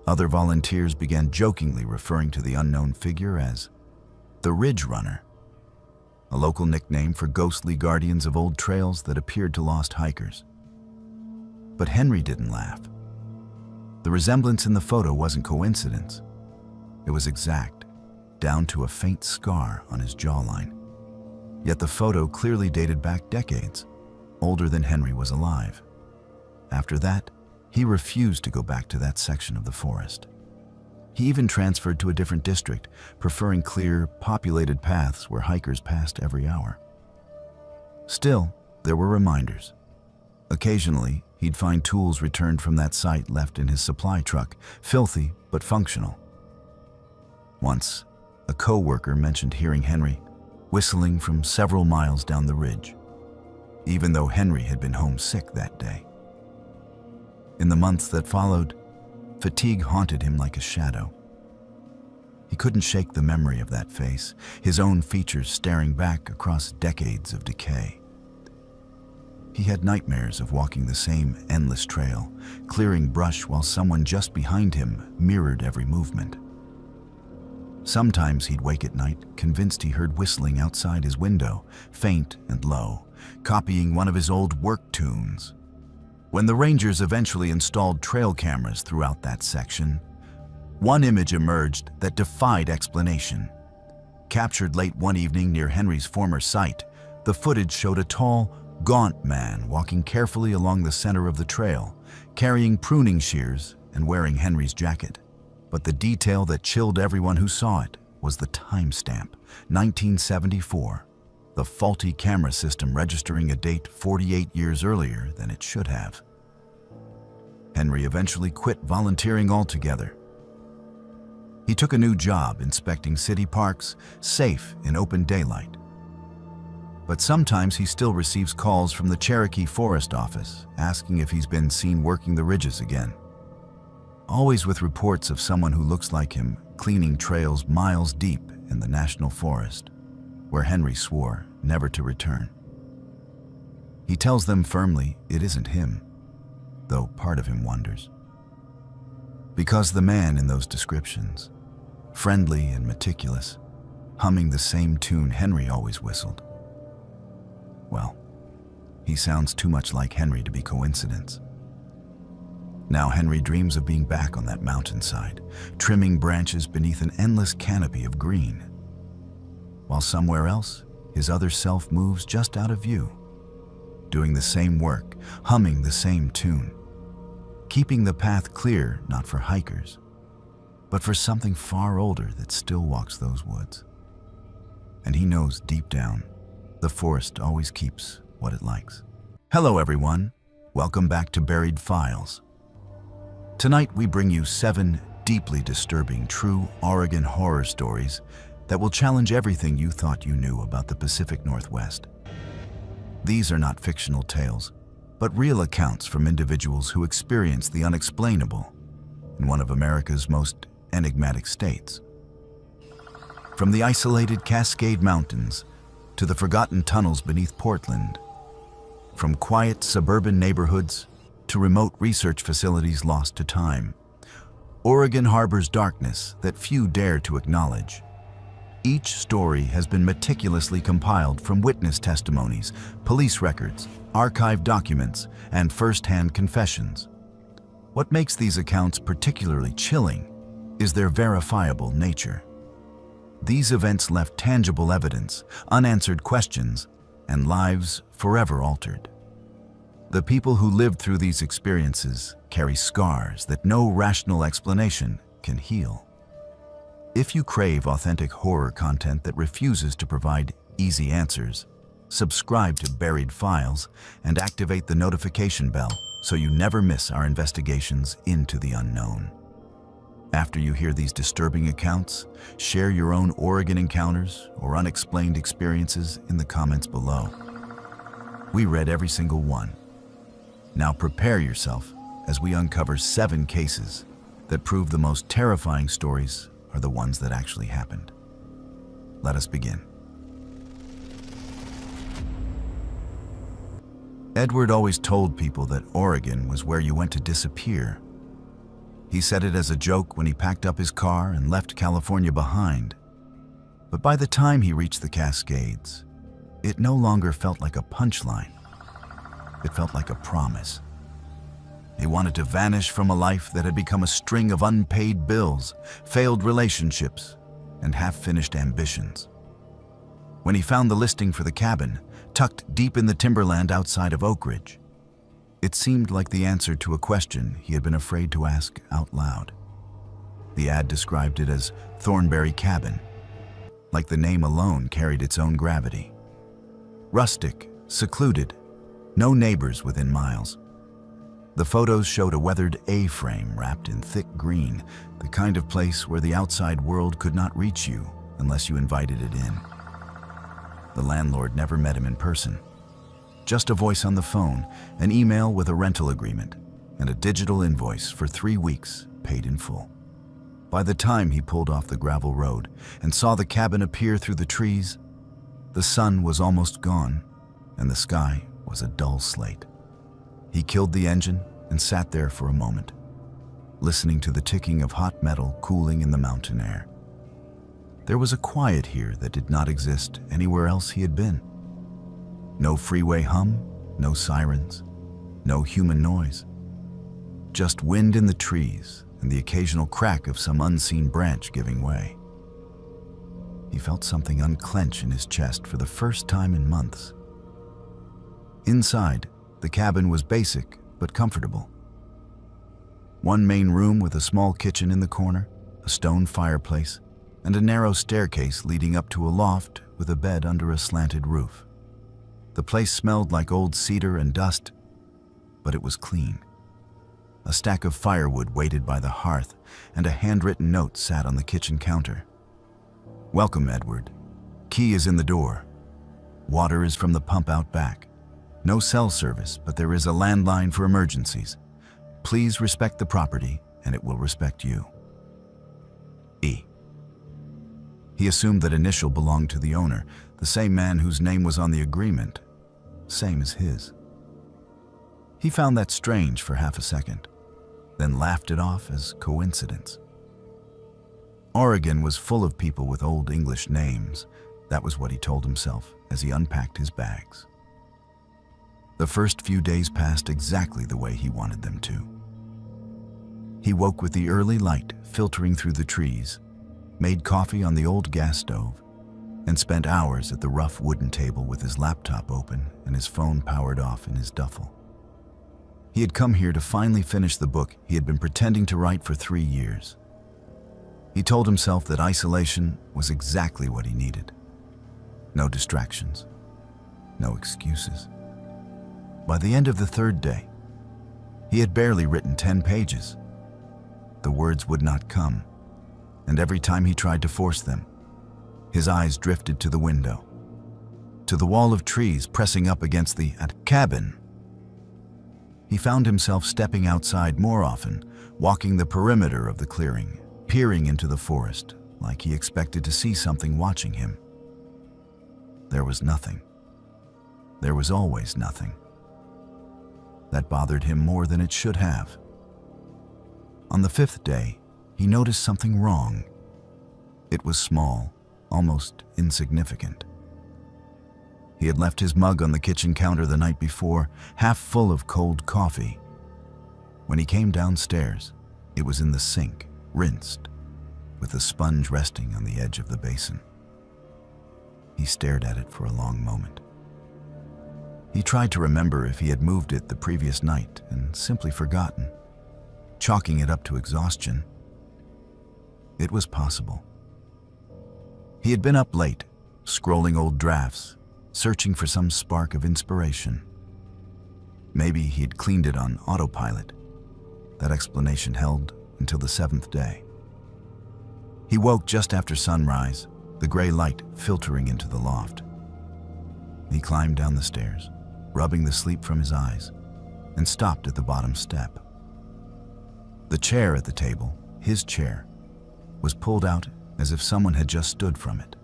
Other volunteers began jokingly referring to the unknown figure as the Ridge Runner, a local nickname for ghostly guardians of old trails that appeared to lost hikers. But Henry didn't laugh. The resemblance in the photo wasn't coincidence. It was exact, down to a faint scar on his jawline. Yet the photo clearly dated back decades, older than Henry was alive. After that, he refused to go back to that section of the forest. He even transferred to a different district, preferring clear, populated paths where hikers passed every hour. Still, there were reminders. Occasionally, he'd find tools returned from that site left in his supply truck, filthy but functional. Once, a co-worker mentioned hearing Henry whistling from several miles down the ridge, even though Henry had been homesick that day. In the months that followed, fatigue haunted him like a shadow. He couldn't shake the memory of that face, his own features staring back across decades of decay. He had nightmares of walking the same endless trail, clearing brush while someone just behind him mirrored every movement. Sometimes he'd wake at night, convinced he heard whistling outside his window, faint and low, copying one of his old work tunes. When the Rangers eventually installed trail cameras throughout that section, one image emerged that defied explanation. Captured late one evening near Henry's former site, the footage showed a tall, gaunt man walking carefully along the center of the trail, carrying pruning shears and wearing Henry's jacket. But the detail that chilled everyone who saw it was the timestamp, 1974, the faulty camera system registering a date 48 years earlier than it should have. Henry eventually quit volunteering altogether. He took a new job inspecting city parks, safe in open daylight. But sometimes he still receives calls from the Cherokee Forest Office asking if he's been seen working the ridges again. Always with reports of someone who looks like him cleaning trails miles deep in the National Forest, where Henry swore never to return. He tells them firmly it isn't him, though part of him wonders. Because the man in those descriptions, friendly and meticulous, humming the same tune Henry always whistled, well, he sounds too much like Henry to be coincidence. Now Henry dreams of being back on that mountainside, trimming branches beneath an endless canopy of green, while somewhere else, his other self moves just out of view, doing the same work, humming the same tune, keeping the path clear not for hikers, but for something far older that still walks those woods. And he knows deep down, the forest always keeps what it likes. Hello everyone, welcome back to Buried Files. Tonight we bring you 7 deeply disturbing true Oregon horror stories that will challenge everything you thought you knew about the Pacific Northwest. These are not fictional tales, but real accounts from individuals who experienced the unexplainable in one of America's most enigmatic states. From the isolated Cascade Mountains to the forgotten tunnels beneath Portland, from quiet suburban neighborhoods to remote research facilities lost to time, Oregon harbors darkness that few dare to acknowledge. Each story has been meticulously compiled from witness testimonies, police records, archived documents, and first-hand confessions. What makes these accounts particularly chilling is their verifiable nature. These events left tangible evidence, unanswered questions, and lives forever altered. The people who lived through these experiences carry scars that no rational explanation can heal. If you crave authentic horror content that refuses to provide easy answers, subscribe to Buried Files and activate the notification bell so you never miss our investigations into the unknown. After you hear these disturbing accounts, share your own Oregon encounters or unexplained experiences in the comments below. We read every single one. Now prepare yourself as we uncover 7 cases that prove the most terrifying stories are the ones that actually happened. Let us begin. Edward always told people that Oregon was where you went to disappear. He said it as a joke when he packed up his car and left California behind. But by the time he reached the Cascades, it no longer felt like a punchline. It felt like a promise. He wanted to vanish from a life that had become a string of unpaid bills, failed relationships, and half-finished ambitions. When he found the listing for the cabin, tucked deep in the timberland outside of Oak Ridge, it seemed like the answer to a question he had been afraid to ask out loud. The ad described it as Thornberry Cabin, like the name alone carried its own gravity. Rustic, secluded, no neighbors within miles. The photos showed a weathered A-frame wrapped in thick green, the kind of place where the outside world could not reach you unless you invited it in. The landlord never met him in person. Just a voice on the phone, an email with a rental agreement, and a digital invoice for 3 weeks paid in full. By the time he pulled off the gravel road and saw the cabin appear through the trees, the sun was almost gone and the sky was a dull slate. He killed the engine and sat there for a moment, listening to the ticking of hot metal cooling in the mountain air. There was a quiet here that did not exist anywhere else he had been. No freeway hum, no sirens, no human noise. Just wind in the trees and the occasional crack of some unseen branch giving way. He felt something unclench in his chest for the first time in months. Inside, the cabin was basic but comfortable. One main room with a small kitchen in the corner, a stone fireplace, and a narrow staircase leading up to a loft with a bed under a slanted roof. The place smelled like old cedar and dust, but it was clean. A stack of firewood waited by the hearth, and a handwritten note sat on the kitchen counter. "Welcome, Edward. Key is in the door. Water is from the pump out back. No cell service, but there is a landline for emergencies. Please respect the property, and it will respect you. E." He assumed that initial belonged to the owner, the same man whose name was on the agreement, same as his. He found that strange for half a second, then laughed it off as coincidence. Oregon was full of people with old English names. That was what he told himself as he unpacked his bags. The first few days passed exactly the way he wanted them to. He woke with the early light filtering through the trees, made coffee on the old gas stove, and spent hours at the rough wooden table with his laptop open and his phone powered off in his duffel. He had come here to finally finish the book he had been pretending to write for 3 years. He told himself that isolation was exactly what he needed. No distractions, no excuses. By the end of the 3rd day, he had barely written 10 pages. The words would not come, and every time he tried to force them, his eyes drifted to the window, to the wall of trees pressing up against the cabin. He found himself stepping outside more often, walking the perimeter of the clearing, peering into the forest, like he expected to see something watching him. There was nothing. There was always nothing. That bothered him more than it should have. On the 5th day, he noticed something wrong. It was small, almost insignificant. He had left his mug on the kitchen counter the night before, half full of cold coffee. When he came downstairs, it was in the sink, rinsed, with the sponge resting on the edge of the basin. He stared at it for a long moment. He tried to remember if he had moved it the previous night and simply forgotten, chalking it up to exhaustion. It was possible. He had been up late, scrolling old drafts, searching for some spark of inspiration. Maybe he had cleaned it on autopilot. That explanation held until the 7th day. He woke just after sunrise, the gray light filtering into the loft. He climbed down the stairs, rubbing the sleep from his eyes, and stopped at the bottom step. The chair at the table, his chair, was pulled out as if someone had just stood from it.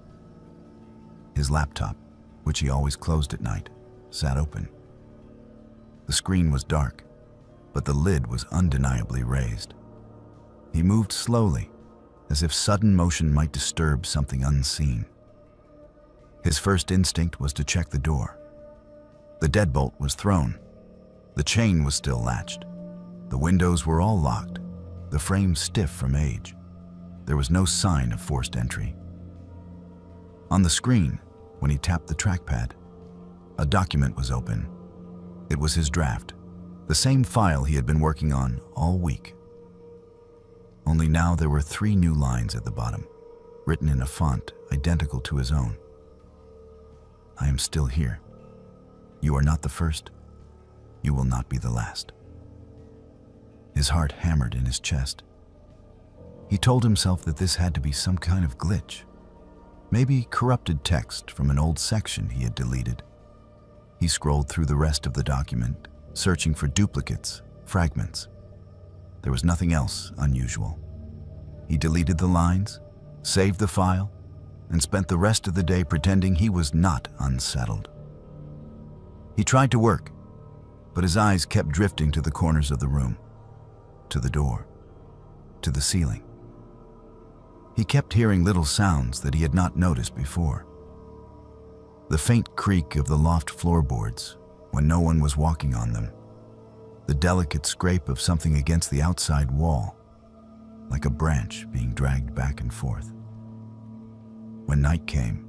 His laptop, which he always closed at night, sat open. The screen was dark, but the lid was undeniably raised. He moved slowly, as if sudden motion might disturb something unseen. His first instinct was to check the door. The deadbolt was thrown. The chain was still latched. The windows were all locked, the frame stiff from age. There was no sign of forced entry. On the screen, when he tapped the trackpad, a document was open. It was his draft, the same file he had been working on all week. Only now there were 3 new lines at the bottom, written in a font identical to his own. I am still here. You are not the first. You will not be the last. His heart hammered in his chest. He told himself that this had to be some kind of glitch. Maybe corrupted text from an old section he had deleted. He scrolled through the rest of the document, searching for duplicates, fragments. There was nothing else unusual. He deleted the lines, saved the file, and spent the rest of the day pretending he was not unsettled. He tried to work, but his eyes kept drifting to the corners of the room, to the door, to the ceiling. He kept hearing little sounds that he had not noticed before. The faint creak of the loft floorboards when no one was walking on them. The delicate scrape of something against the outside wall, like a branch being dragged back and forth. When night came,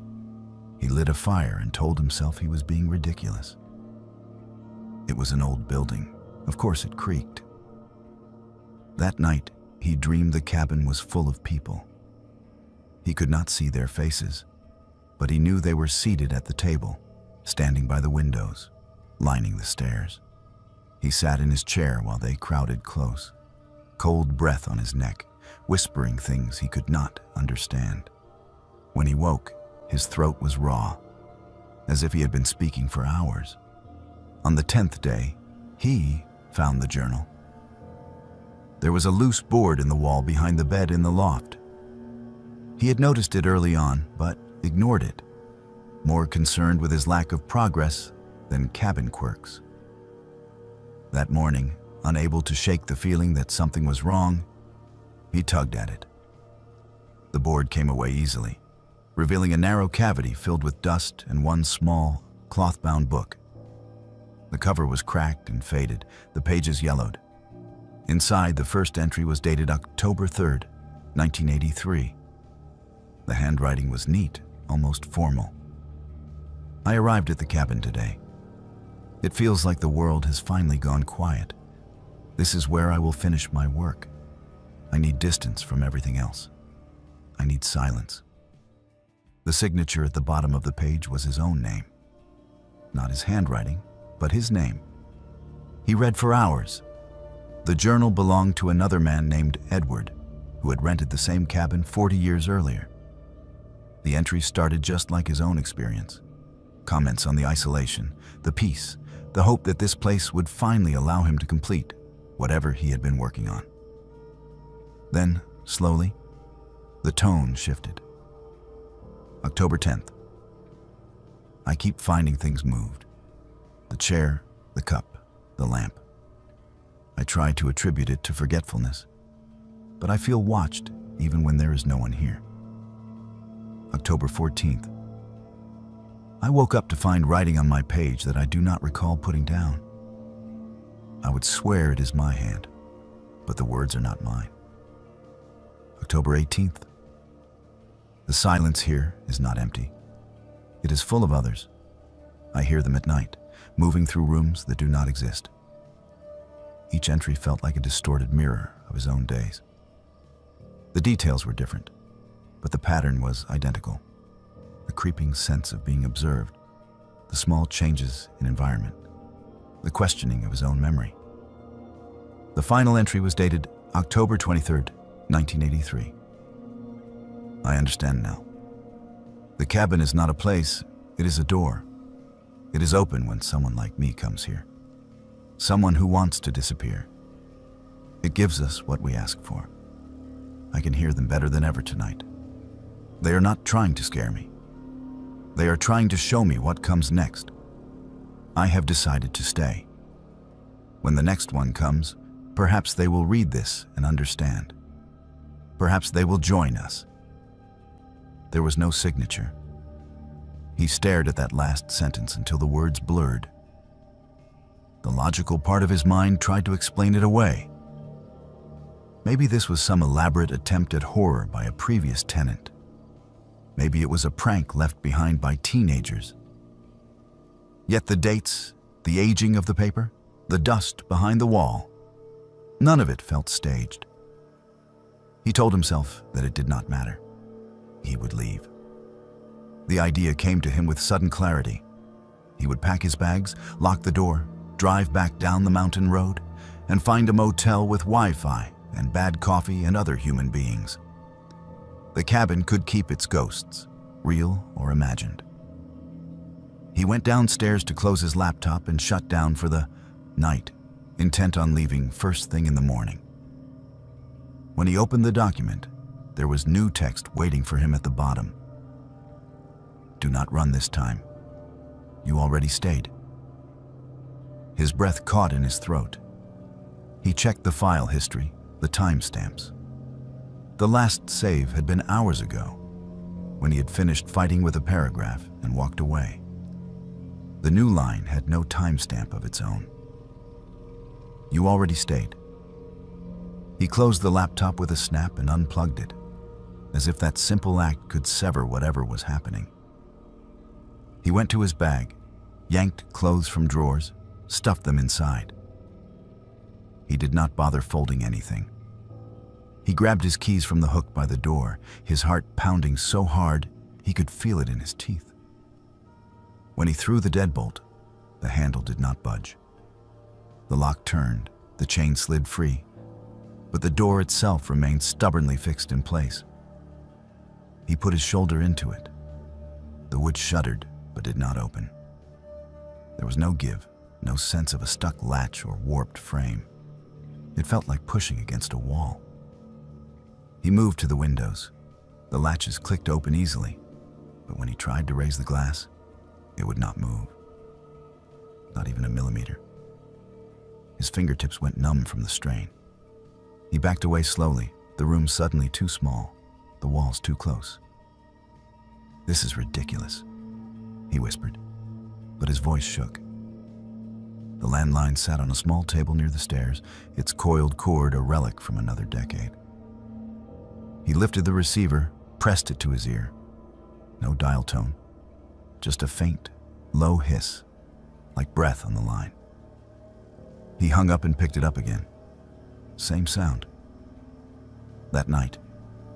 he lit a fire and told himself he was being ridiculous. It was an old building. Of course it creaked. That night, he dreamed the cabin was full of people. He could not see their faces, but he knew they were seated at the table, standing by the windows, lining the stairs. He sat in his chair while they crowded close, cold breath on his neck, whispering things he could not understand. When he woke, his throat was raw, as if he had been speaking for hours. On the 10th day, he found the journal. There was a loose board in the wall behind the bed in the loft. He had noticed it early on, but ignored it, more concerned with his lack of progress than cabin quirks. That morning, unable to shake the feeling that something was wrong, he tugged at it. The board came away easily, revealing a narrow cavity filled with dust and one small, cloth-bound book. The cover was cracked and faded, the pages yellowed. Inside, the first entry was dated October 3rd, 1983. The handwriting was neat, almost formal. I arrived at the cabin today. It feels like the world has finally gone quiet. This is where I will finish my work. I need distance from everything else. I need silence. The signature at the bottom of the page was his own name. Not his handwriting, but his name. He read for hours. The journal belonged to another man named Edward, who had rented the same cabin 40 years earlier. The entry started just like his own experience. Comments on the isolation, the peace, the hope that this place would finally allow him to complete whatever he had been working on. Then, slowly, the tone shifted. October 10th. I keep finding things moved. The chair, the cup, the lamp. I try to attribute it to forgetfulness, but I feel watched even when there is no one here. October 14th. I woke up to find writing on my page that I do not recall putting down. I would swear it is my hand, but the words are not mine. October 18th. The silence here is not empty. It is full of others. I hear them at night, moving through rooms that do not exist. Each entry felt like a distorted mirror of his own days. The details were different, but the pattern was identical. The creeping sense of being observed, the small changes in environment, the questioning of his own memory. The final entry was dated October 23rd, 1983. I understand now. The cabin is not a place, it is a door. It is open when someone like me comes here. Someone who wants to disappear. It gives us what we ask for. I can hear them better than ever tonight. They are not trying to scare me. They are trying to show me what comes next. I have decided to stay. When the next one comes, perhaps they will read this and understand. Perhaps they will join us. There was no signature. He stared at that last sentence until the words blurred. The logical part of his mind tried to explain it away. Maybe this was some elaborate attempt at horror by a previous tenant. Maybe it was a prank left behind by teenagers. Yet the dates, the aging of the paper, the dust behind the wall, none of it felt staged. He told himself that it did not matter. He would leave. The idea came to him with sudden clarity. He would pack his bags, lock the door, drive back down the mountain road, and find a motel with Wi-Fi and bad coffee and other human beings. The cabin could keep its ghosts, real or imagined. He went downstairs to close his laptop and shut down for the night, intent on leaving first thing in the morning. When he opened the document, there was new text waiting for him at the bottom. Do not run this time. You already stayed. His breath caught in his throat. He checked the file history, the timestamps. The last save had been hours ago, when he had finished fighting with a paragraph and walked away. The new line had no timestamp of its own. You already stayed. He closed the laptop with a snap and unplugged it, as if that simple act could sever whatever was happening. He went to his bag, yanked clothes from drawers, stuffed them inside. He did not bother folding anything. He grabbed his keys from the hook by the door, his heart pounding so hard he could feel it in his teeth. When he threw the deadbolt, the handle did not budge. The lock turned, the chain slid free, but the door itself remained stubbornly fixed in place. He put his shoulder into it. The wood shuddered, but did not open. There was no give, no sense of a stuck latch or warped frame. It felt like pushing against a wall. He moved to the windows. The latches clicked open easily, but when he tried to raise the glass, it would not move. Not even a millimeter. His fingertips went numb from the strain. He backed away slowly, the room suddenly too small, the walls too close. This is ridiculous, he whispered, but his voice shook. The landline sat on a small table near the stairs, its coiled cord a relic from another decade. He lifted the receiver, pressed it to his ear. No dial tone, just a faint, low hiss, like breath on the line. He hung up and picked it up again. Same sound. That night,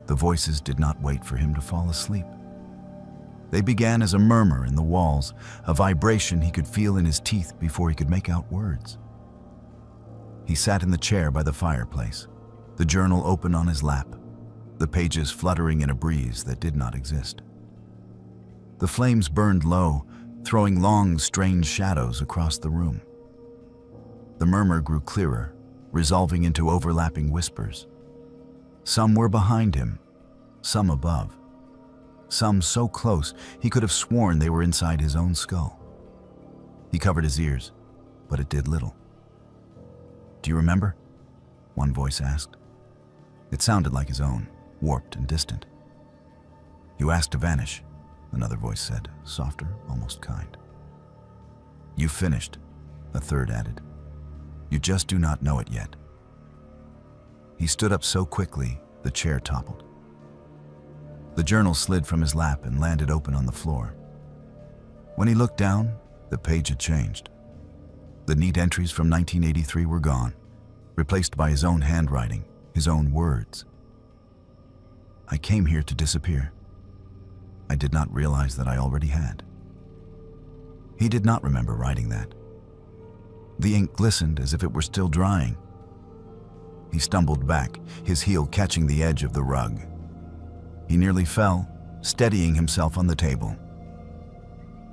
the voices did not wait for him to fall asleep. They began as a murmur in the walls, a vibration he could feel in his teeth before he could make out words. He sat in the chair by the fireplace, the journal open on his lap, the pages fluttering in a breeze that did not exist. The flames burned low, throwing long, strange shadows across the room. The murmur grew clearer, resolving into overlapping whispers. Some were behind him, some above. Some so close he could have sworn they were inside his own skull. He covered his ears, but it did little. Do you remember? One voice asked. It sounded like his own, warped and distant. You asked to vanish, another voice said, softer, almost kind. You finished, a third added. You just do not know it yet. He stood up so quickly, the chair toppled. The journal slid from his lap and landed open on the floor. When he looked down, the page had changed. The neat entries from 1983 were gone, replaced by his own handwriting, his own words. I came here to disappear. I did not realize that I already had. He did not remember writing that. The ink glistened as if it were still drying. He stumbled back, his heel catching the edge of the rug. He nearly fell, steadying himself on the table.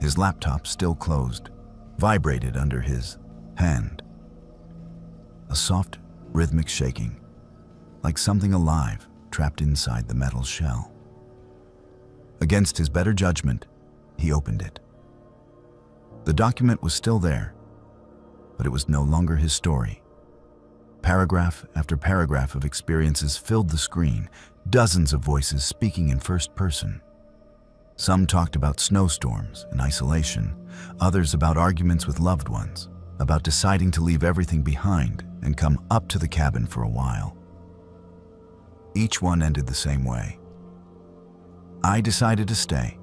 His laptop, still closed, vibrated under his hand. A soft, rhythmic shaking, like something alive trapped inside the metal shell. Against his better judgment, he opened it. The document was still there, but it was no longer his story. Paragraph after paragraph of experiences filled the screen, Dozens of voices speaking in first person. Some talked about snowstorms and isolation, others about arguments with loved ones, about deciding to leave everything behind and come up to the cabin for a while. Each one ended the same way. I decided to stay.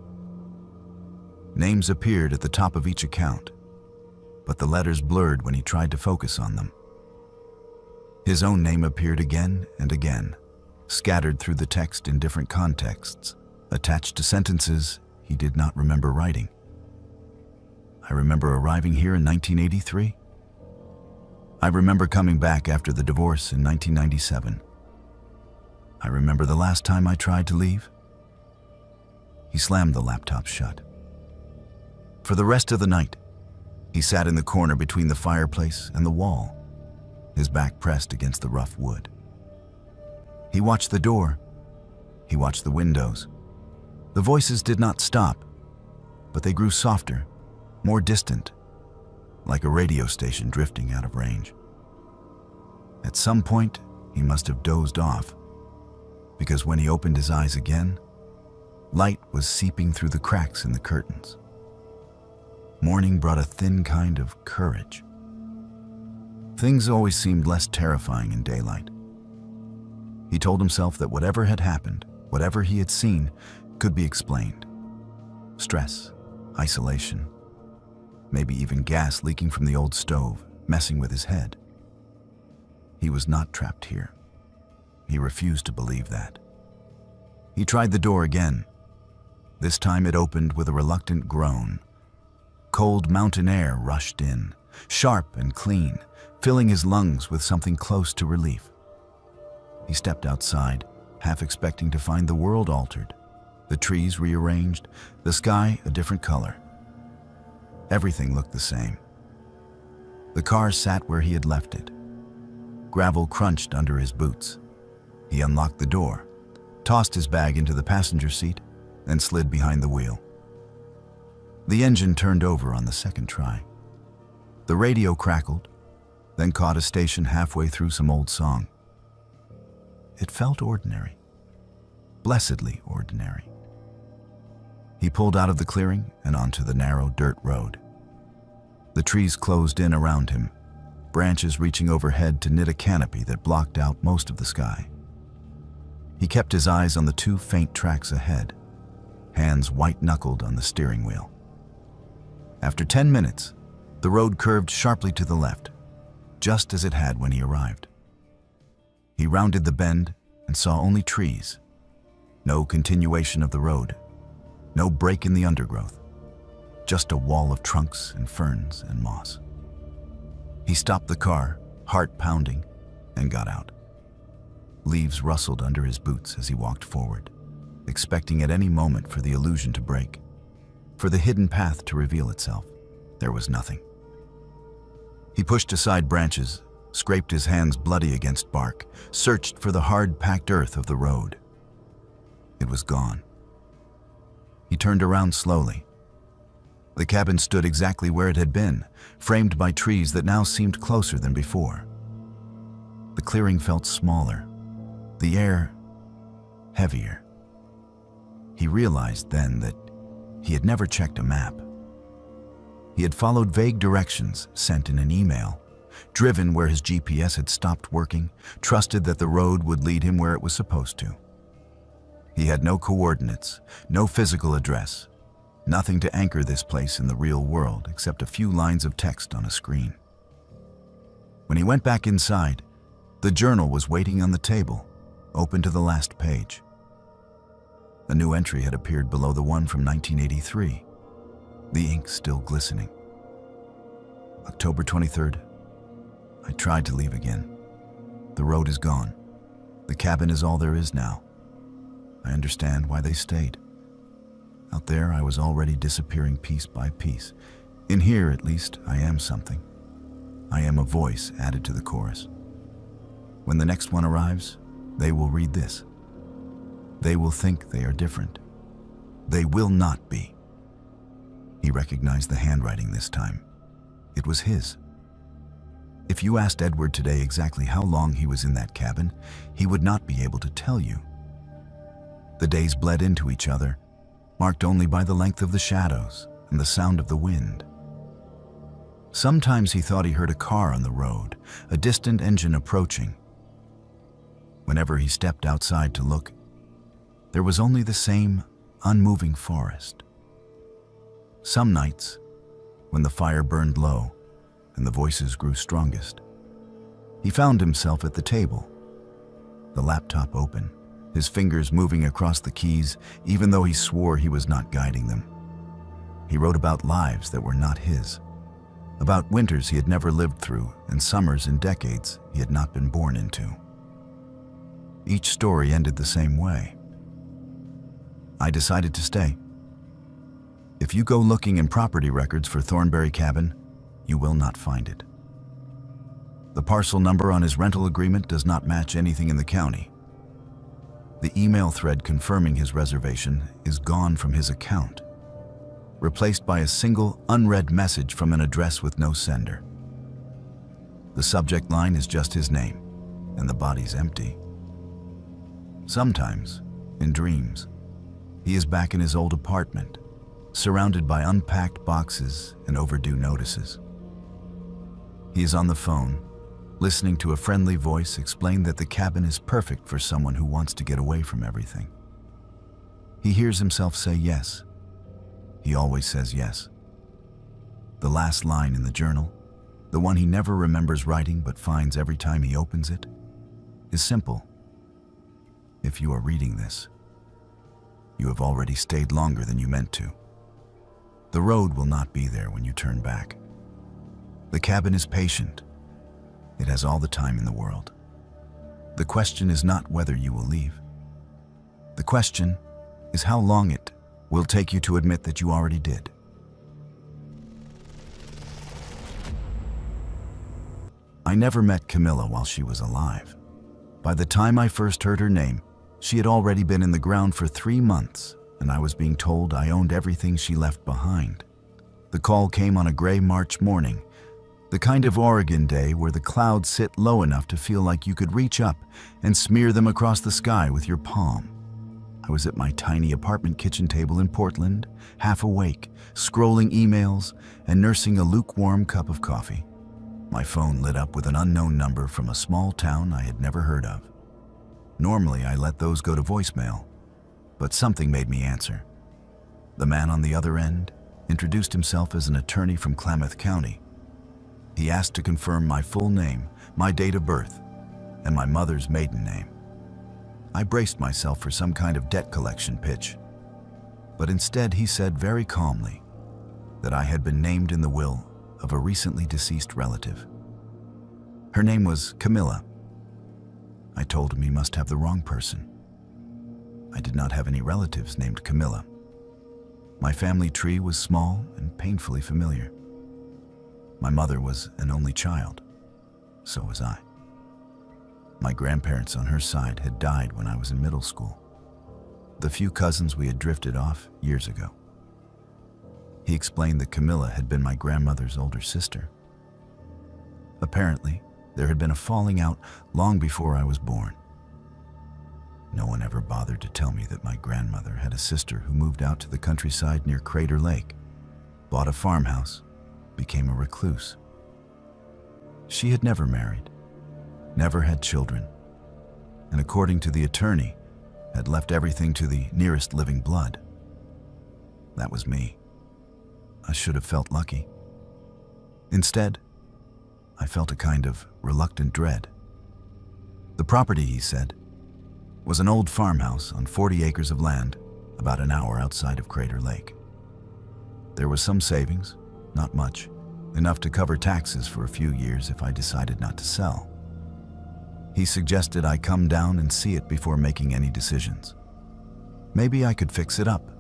Names appeared at the top of each account, but the letters blurred when he tried to focus on them. His own name appeared again and again, scattered through the text in different contexts, attached to sentences he did not remember writing. I remember arriving here in 1983. I remember coming back after the divorce in 1997. I remember the last time I tried to leave. He slammed the laptop shut. For the rest of the night, he sat in the corner between the fireplace and the wall, his back pressed against the rough wood. He watched the door. He watched the windows. The voices did not stop, but they grew softer, more distant, like a radio station drifting out of range. At some point, he must have dozed off, because when he opened his eyes again, light was seeping through the cracks in the curtains. Morning brought a thin kind of courage. Things always seemed less terrifying in daylight. He told himself that whatever had happened, whatever he had seen, could be explained. Stress, isolation, maybe even gas leaking from the old stove, messing with his head. He was not trapped here. He refused to believe that. He tried the door again. This time it opened with a reluctant groan. Cold mountain air rushed in, sharp and clean, filling his lungs with something close to relief. He stepped outside, half expecting to find the world altered, the trees rearranged, the sky a different color. Everything looked the same. The car sat where he had left it. Gravel crunched under his boots. He unlocked the door, tossed his bag into the passenger seat, and slid behind the wheel. The engine turned over on the second try. The radio crackled, then caught a station halfway through some old song. It felt ordinary, blessedly ordinary. He pulled out of the clearing and onto the narrow dirt road. The trees closed in around him, branches reaching overhead to knit a canopy that blocked out most of the sky. He kept his eyes on the two faint tracks ahead, hands white-knuckled on the steering wheel. After 10 minutes, the road curved sharply to the left, just as it had when he arrived. He rounded the bend and saw only trees. No continuation of the road, no break in the undergrowth, just a wall of trunks and ferns and moss. He stopped the car, heart pounding, and got out. Leaves rustled under his boots as he walked forward, expecting at any moment for the illusion to break, for the hidden path to reveal itself. There was nothing. He pushed aside branches, scraped his hands bloody against bark, searched for the hard-packed earth of the road. It was gone. He turned around slowly. The cabin stood exactly where it had been, framed by trees that now seemed closer than before. The clearing felt smaller, the air heavier. He realized then that he had never checked a map. He had followed vague directions sent in an email, driven where his GPS had stopped working, trusted that the road would lead him where it was supposed to. He had no coordinates, no physical address, nothing to anchor this place in the real world except a few lines of text on a screen. When he went back inside, the journal was waiting on the table, open to the last page. A new entry had appeared below the one from 1983, the ink still glistening. October 23rd. I tried to leave again. The road is gone. The cabin is all there is now. I understand why they stayed. Out there, I was already disappearing piece by piece. In here, at least, I am something. I am a voice added to the chorus. When the next one arrives, they will read this. They will think they are different. They will not be. He recognized the handwriting this time. It was his. If you asked Edward today exactly how long he was in that cabin, he would not be able to tell you. The days bled into each other, marked only by the length of the shadows and the sound of the wind. Sometimes he thought he heard a car on the road, a distant engine approaching. Whenever he stepped outside to look, there was only the same unmoving forest. Some nights, when the fire burned low and the voices grew strongest, he found himself at the table, the laptop open, his fingers moving across the keys, even though he swore he was not guiding them. He wrote about lives that were not his, about winters he had never lived through and summers in decades he had not been born into. Each story ended the same way. I decided to stay. If you go looking in property records for Thornberry Cabin, you will not find it. The parcel number on his rental agreement does not match anything in the county. The email thread confirming his reservation is gone from his account, replaced by a single unread message from an address with no sender. The subject line is just his name, and the body's empty. Sometimes, in dreams, he is back in his old apartment, surrounded by unpacked boxes and overdue notices. He is on the phone, listening to a friendly voice explain that the cabin is perfect for someone who wants to get away from everything. He hears himself say yes. He always says yes. The last line in the journal, the one he never remembers writing but finds every time he opens it, is simple. If you are reading this, you have already stayed longer than you meant to. The road will not be there when you turn back. The cabin is patient. It has all the time in the world. The question is not whether you will leave. The question is how long it will take you to admit that you already did. I never met Camilla while she was alive. By the time I first heard her name, she had already been in the ground for 3 months, and I was being told I owned everything she left behind. The call came on a gray March morning, the kind of Oregon day where the clouds sit low enough to feel like you could reach up and smear them across the sky with your palm. I was at my tiny apartment kitchen table in Portland, half awake, scrolling emails and nursing a lukewarm cup of coffee. My phone lit up with an unknown number from a small town I had never heard of. Normally, I let those go to voicemail, but something made me answer. The man on the other end introduced himself as an attorney from Klamath County. He asked to confirm my full name, my date of birth, and my mother's maiden name. I braced myself for some kind of debt collection pitch, but instead he said very calmly that I had been named in the will of a recently deceased relative. Her name was Camilla. I told him he must have the wrong person. I did not have any relatives named Camilla. My family tree was small and painfully familiar. My mother was an only child. So was I. My grandparents on her side had died when I was in middle school. The few cousins we had drifted off years ago. He explained that Camilla had been my grandmother's older sister. Apparently, there had been a falling out long before I was born. No one ever bothered to tell me that my grandmother had a sister who moved out to the countryside near Crater Lake, bought a farmhouse, became a recluse. She had never married, never had children, and according to the attorney, had left everything to the nearest living blood. That was me. I should have felt lucky. Instead, I felt a kind of reluctant dread. The property, he said, was an old farmhouse on 40 acres of land about an hour outside of Crater Lake. There was some savings, not much, enough to cover taxes for a few years if I decided not to sell. He suggested I come down and see it before making any decisions. Maybe I could fix it up,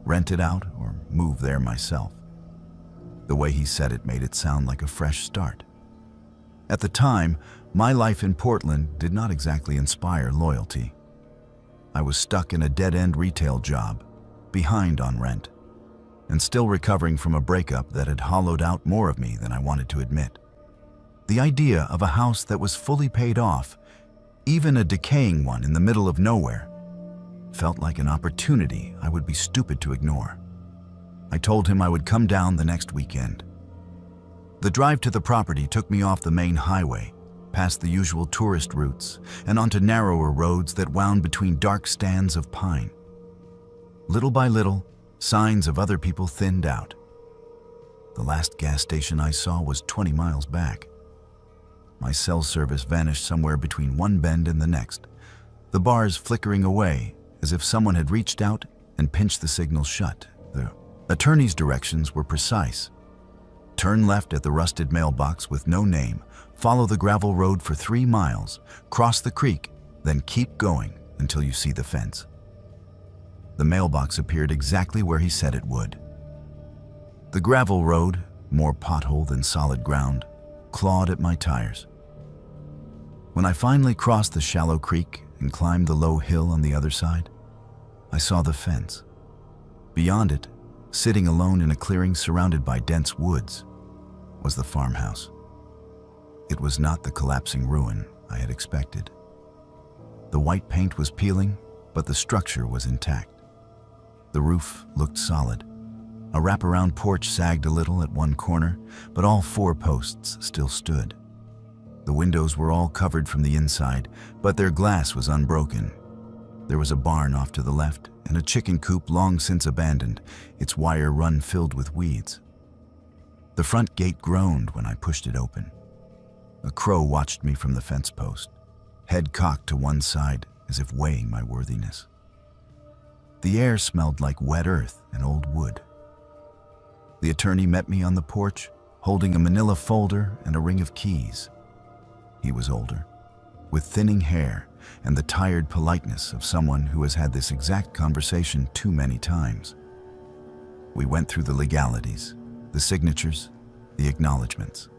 rent it out, or move there myself. The way he said it made it sound like a fresh start. At the time, my life in Portland did not exactly inspire loyalty. I was stuck in a dead-end retail job, behind on rent, and still recovering from a breakup that had hollowed out more of me than I wanted to admit. The idea of a house that was fully paid off, even a decaying one in the middle of nowhere, felt like an opportunity I would be stupid to ignore. I told him I would come down the next weekend. The drive to the property took me off the main highway, past the usual tourist routes, and onto narrower roads that wound between dark stands of pine. Little by little, signs of other people thinned out. The last gas station I saw was 20 miles back. My cell service vanished somewhere between one bend and the next, the bars flickering away as if someone had reached out and pinched the signal shut. The attorney's directions were precise. Turn left at the rusted mailbox with no name, follow the gravel road for 3 miles, cross the creek, then keep going until you see the fence. The mailbox appeared exactly where he said it would. The gravel road, more pothole than solid ground, clawed at my tires. When I finally crossed the shallow creek and climbed the low hill on the other side, I saw the fence. Beyond it, sitting alone in a clearing surrounded by dense woods, was the farmhouse. It was not the collapsing ruin I had expected. The white paint was peeling, but the structure was intact. The roof looked solid. A wraparound porch sagged a little at one corner, but all 4 posts still stood. The windows were all covered from the inside, but their glass was unbroken. There was a barn off to the left and a chicken coop long since abandoned, its wire run filled with weeds. The front gate groaned when I pushed it open. A crow watched me from the fence post, head cocked to one side as if weighing my worthiness. The air smelled like wet earth and old wood. The attorney met me on the porch, holding a manila folder and a ring of keys. He was older, with thinning hair and the tired politeness of someone who has had this exact conversation too many times. We went through the legalities, the signatures, the acknowledgments.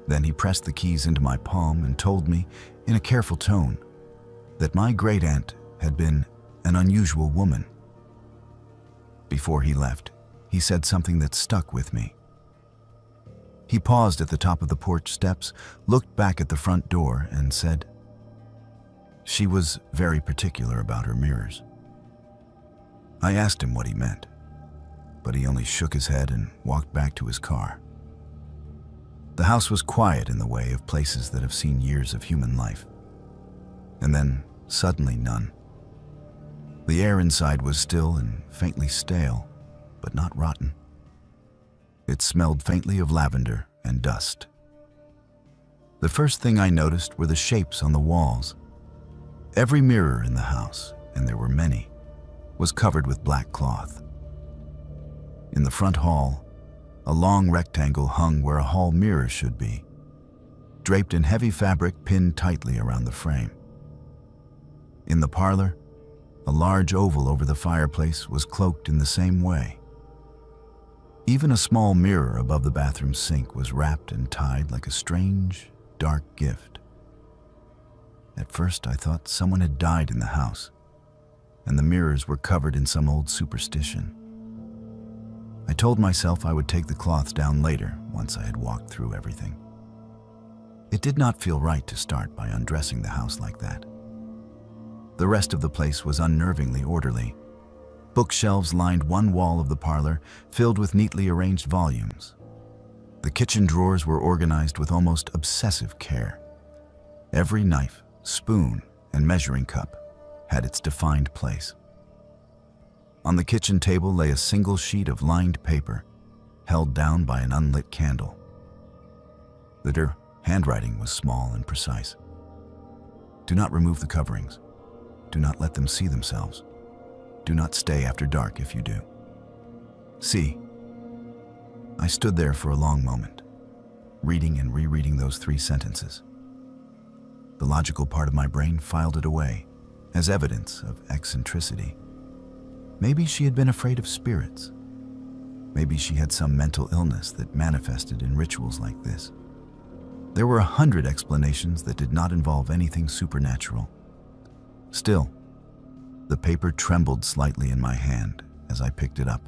Then he pressed the keys into my palm and told me, in a careful tone, that my great-aunt had been an unusual woman. Before he left, he said something that stuck with me. He paused at the top of the porch steps, looked back at the front door, and said, "She was very particular about her mirrors." I asked him what he meant, but he only shook his head and walked back to his car. The house was quiet in the way of places that have seen years of human life. And then, suddenly, none. The air inside was still and faintly stale, but not rotten. It smelled faintly of lavender and dust. The first thing I noticed were the shapes on the walls. Every mirror in the house, and there were many, was covered with black cloth. In the front hall, a long rectangle hung where a hall mirror should be, draped in heavy fabric pinned tightly around the frame. In the parlor, a large oval over the fireplace was cloaked in the same way. Even a small mirror above the bathroom sink was wrapped and tied like a strange, dark gift. At first, I thought someone had died in the house, and the mirrors were covered in some old superstition. I told myself I would take the cloths down later once I had walked through everything. It did not feel right to start by undressing the house like that. The rest of the place was unnervingly orderly. Bookshelves lined one wall of the parlor, filled with neatly arranged volumes. The kitchen drawers were organized with almost obsessive care. Every knife, spoon, and measuring cup had its defined place. On the kitchen table lay a single sheet of lined paper, held down by an unlit candle. The handwriting was small and precise. "Do not remove the coverings. Do not let them see themselves. Do not stay after dark if you do. See." I stood there for a long moment, reading and rereading those 3 sentences. The logical part of my brain filed it away as evidence of eccentricity. Maybe she had been afraid of spirits. Maybe she had some mental illness that manifested in rituals like this. There were 100 explanations that did not involve anything supernatural. Still, the paper trembled slightly in my hand as I picked it up.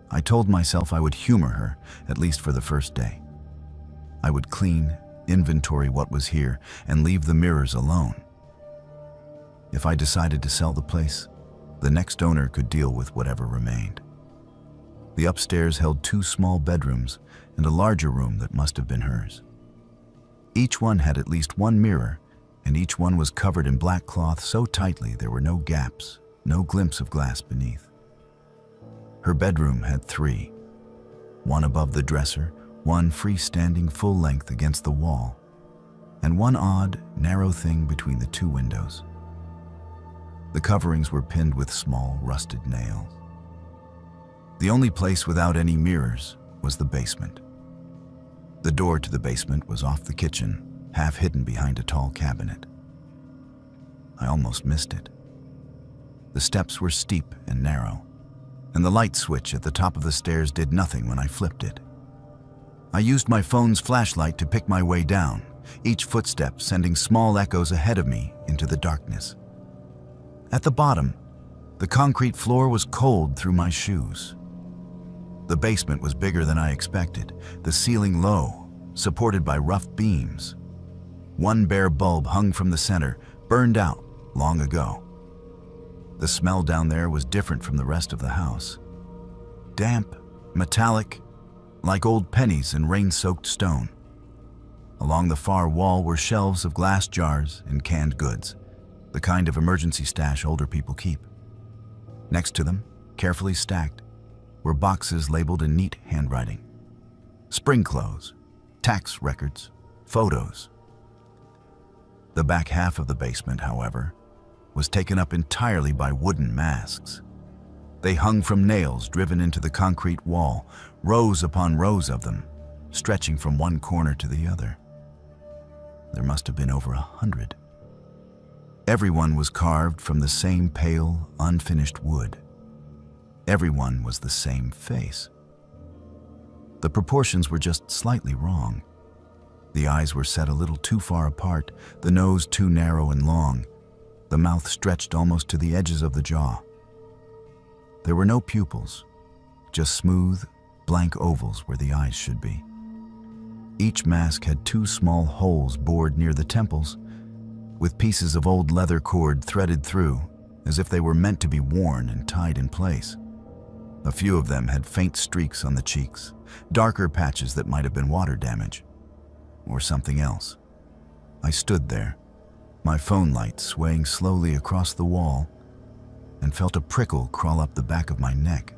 I told myself I would humor her, at least for the first day. I would clean, inventory what was here, and leave the mirrors alone. If I decided to sell the place, the next owner could deal with whatever remained. The upstairs held 2 small bedrooms and a larger room that must have been hers. Each one had at least 1 mirror, and each one was covered in black cloth so tightly there were no gaps, no glimpse of glass beneath. Her bedroom had 3, one above the dresser, one freestanding full length against the wall, and one odd, narrow thing between the 2 windows. The coverings were pinned with small, rusted nails. The only place without any mirrors was the basement. The door to the basement was off the kitchen, half hidden behind a tall cabinet. I almost missed it. The steps were steep and narrow, and the light switch at the top of the stairs did nothing when I flipped it. I used my phone's flashlight to pick my way down, each footstep sending small echoes ahead of me into the darkness. At the bottom, the concrete floor was cold through my shoes. The basement was bigger than I expected, the ceiling low, supported by rough beams. One bare bulb hung from the center, burned out long ago. The smell down there was different from the rest of the house. Damp, metallic, like old pennies and rain-soaked stone. Along the far wall were shelves of glass jars and canned goods, the kind of emergency stash older people keep. Next to them, carefully stacked, were boxes labeled in neat handwriting. Spring clothes, tax records, photos. The back half of the basement, however, was taken up entirely by wooden masks. They hung from nails driven into the concrete wall, rows upon rows of them, stretching from one corner to the other. There must have been over 100. Everyone was carved from the same pale, unfinished wood. Everyone was the same face. The proportions were just slightly wrong. The eyes were set a little too far apart, the nose too narrow and long, the mouth stretched almost to the edges of the jaw. There were no pupils, just smooth, blank ovals where the eyes should be. Each mask had 2 small holes bored near the temples, with pieces of old leather cord threaded through, as if they were meant to be worn and tied in place. A few of them had faint streaks on the cheeks, darker patches that might have been water damage, or something else. I stood there, my phone light swaying slowly across the wall, and felt a prickle crawl up the back of my neck.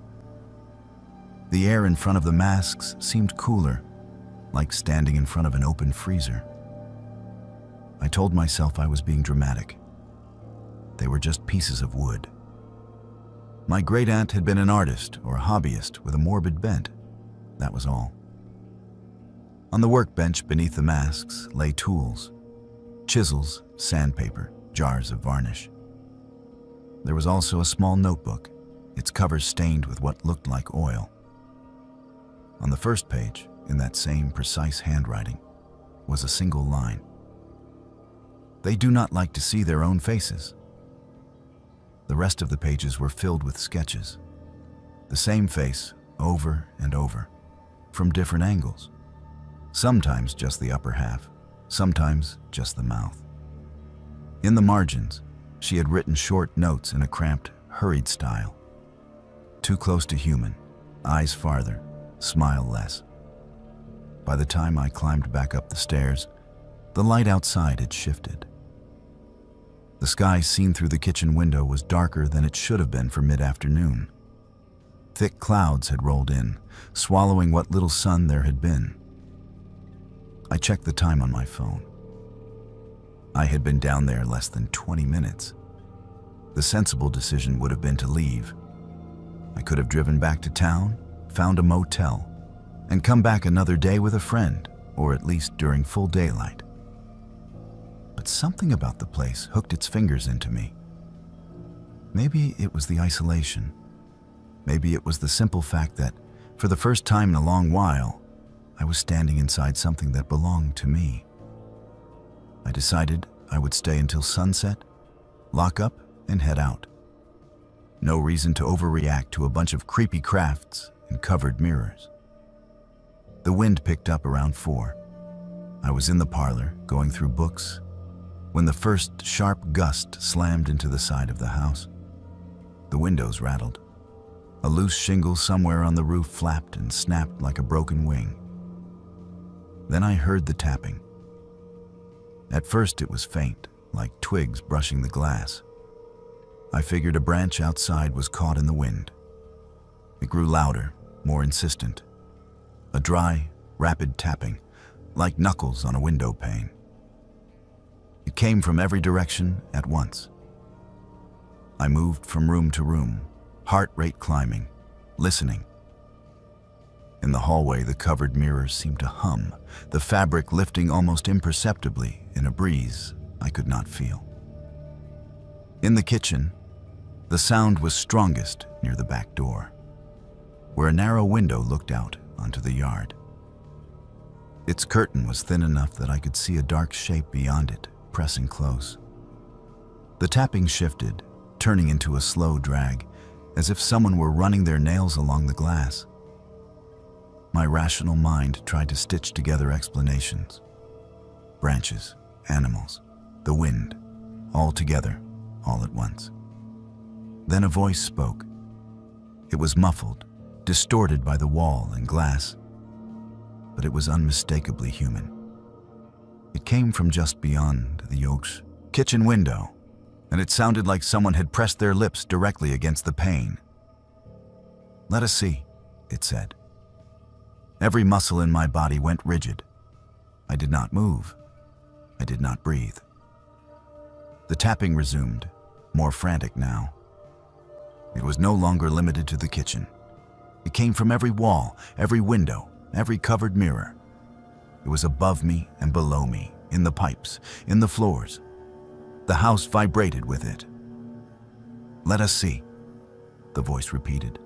The air in front of the masks seemed cooler, like standing in front of an open freezer. I told myself I was being dramatic. They were just pieces of wood. My great-aunt had been an artist or a hobbyist with a morbid bent. That was all. On the workbench beneath the masks lay tools, chisels, sandpaper, jars of varnish. There was also a small notebook, its cover stained with what looked like oil. On the first page, in that same precise handwriting, was a single line. They do not like to see their own faces. The rest of the pages were filled with sketches. The same face over and over, from different angles. Sometimes just the upper half, sometimes just the mouth. In the margins, she had written short notes in a cramped, hurried style. Too close to human, eyes farther, smile less. By the time I climbed back up the stairs, the light outside had shifted. The sky seen through the kitchen window was darker than it should have been for mid-afternoon. Thick clouds had rolled in, swallowing what little sun there had been. I checked the time on my phone. I had been down there less than 20 minutes. The sensible decision would have been to leave. I could have driven back to town, found a motel, and come back another day with a friend, or at least during full daylight. But something about the place hooked its fingers into me. Maybe it was the isolation. Maybe it was the simple fact that, for the first time in a long while, I was standing inside something that belonged to me. I decided I would stay until sunset, lock up, and head out. No reason to overreact to a bunch of creepy crafts and covered mirrors. The wind picked up around 4. I was in the parlor, going through books, when the first sharp gust slammed into the side of the house. The windows rattled. A loose shingle somewhere on the roof flapped and snapped like a broken wing. Then I heard the tapping. At first it was faint, like twigs brushing the glass. I figured a branch outside was caught in the wind. It grew louder, more insistent. A dry, rapid tapping, like knuckles on a window pane. It came from every direction at once. I moved from room to room, heart rate climbing, listening. In the hallway, the covered mirrors seemed to hum, the fabric lifting almost imperceptibly in a breeze I could not feel. In the kitchen, the sound was strongest near the back door, where a narrow window looked out onto the yard. Its curtain was thin enough that I could see a dark shape beyond it, pressing close. The tapping shifted, turning into a slow drag, as if someone were running their nails along the glass. My rational mind tried to stitch together explanations. Branches, animals, the wind, all together, all at once. Then a voice spoke. It was muffled, distorted by the wall and glass, but it was unmistakably human. It came from just beyond the Yoke's kitchen window, and it sounded like someone had pressed their lips directly against the pane. "Let us see," it said. Every muscle in my body went rigid. I did not move. I did not breathe. The tapping resumed, more frantic now. It was no longer limited to the kitchen. It came from every wall, every window, every covered mirror. It was above me and below me, in the pipes, in the floors. The house vibrated with it. "Let us see," the voice repeated.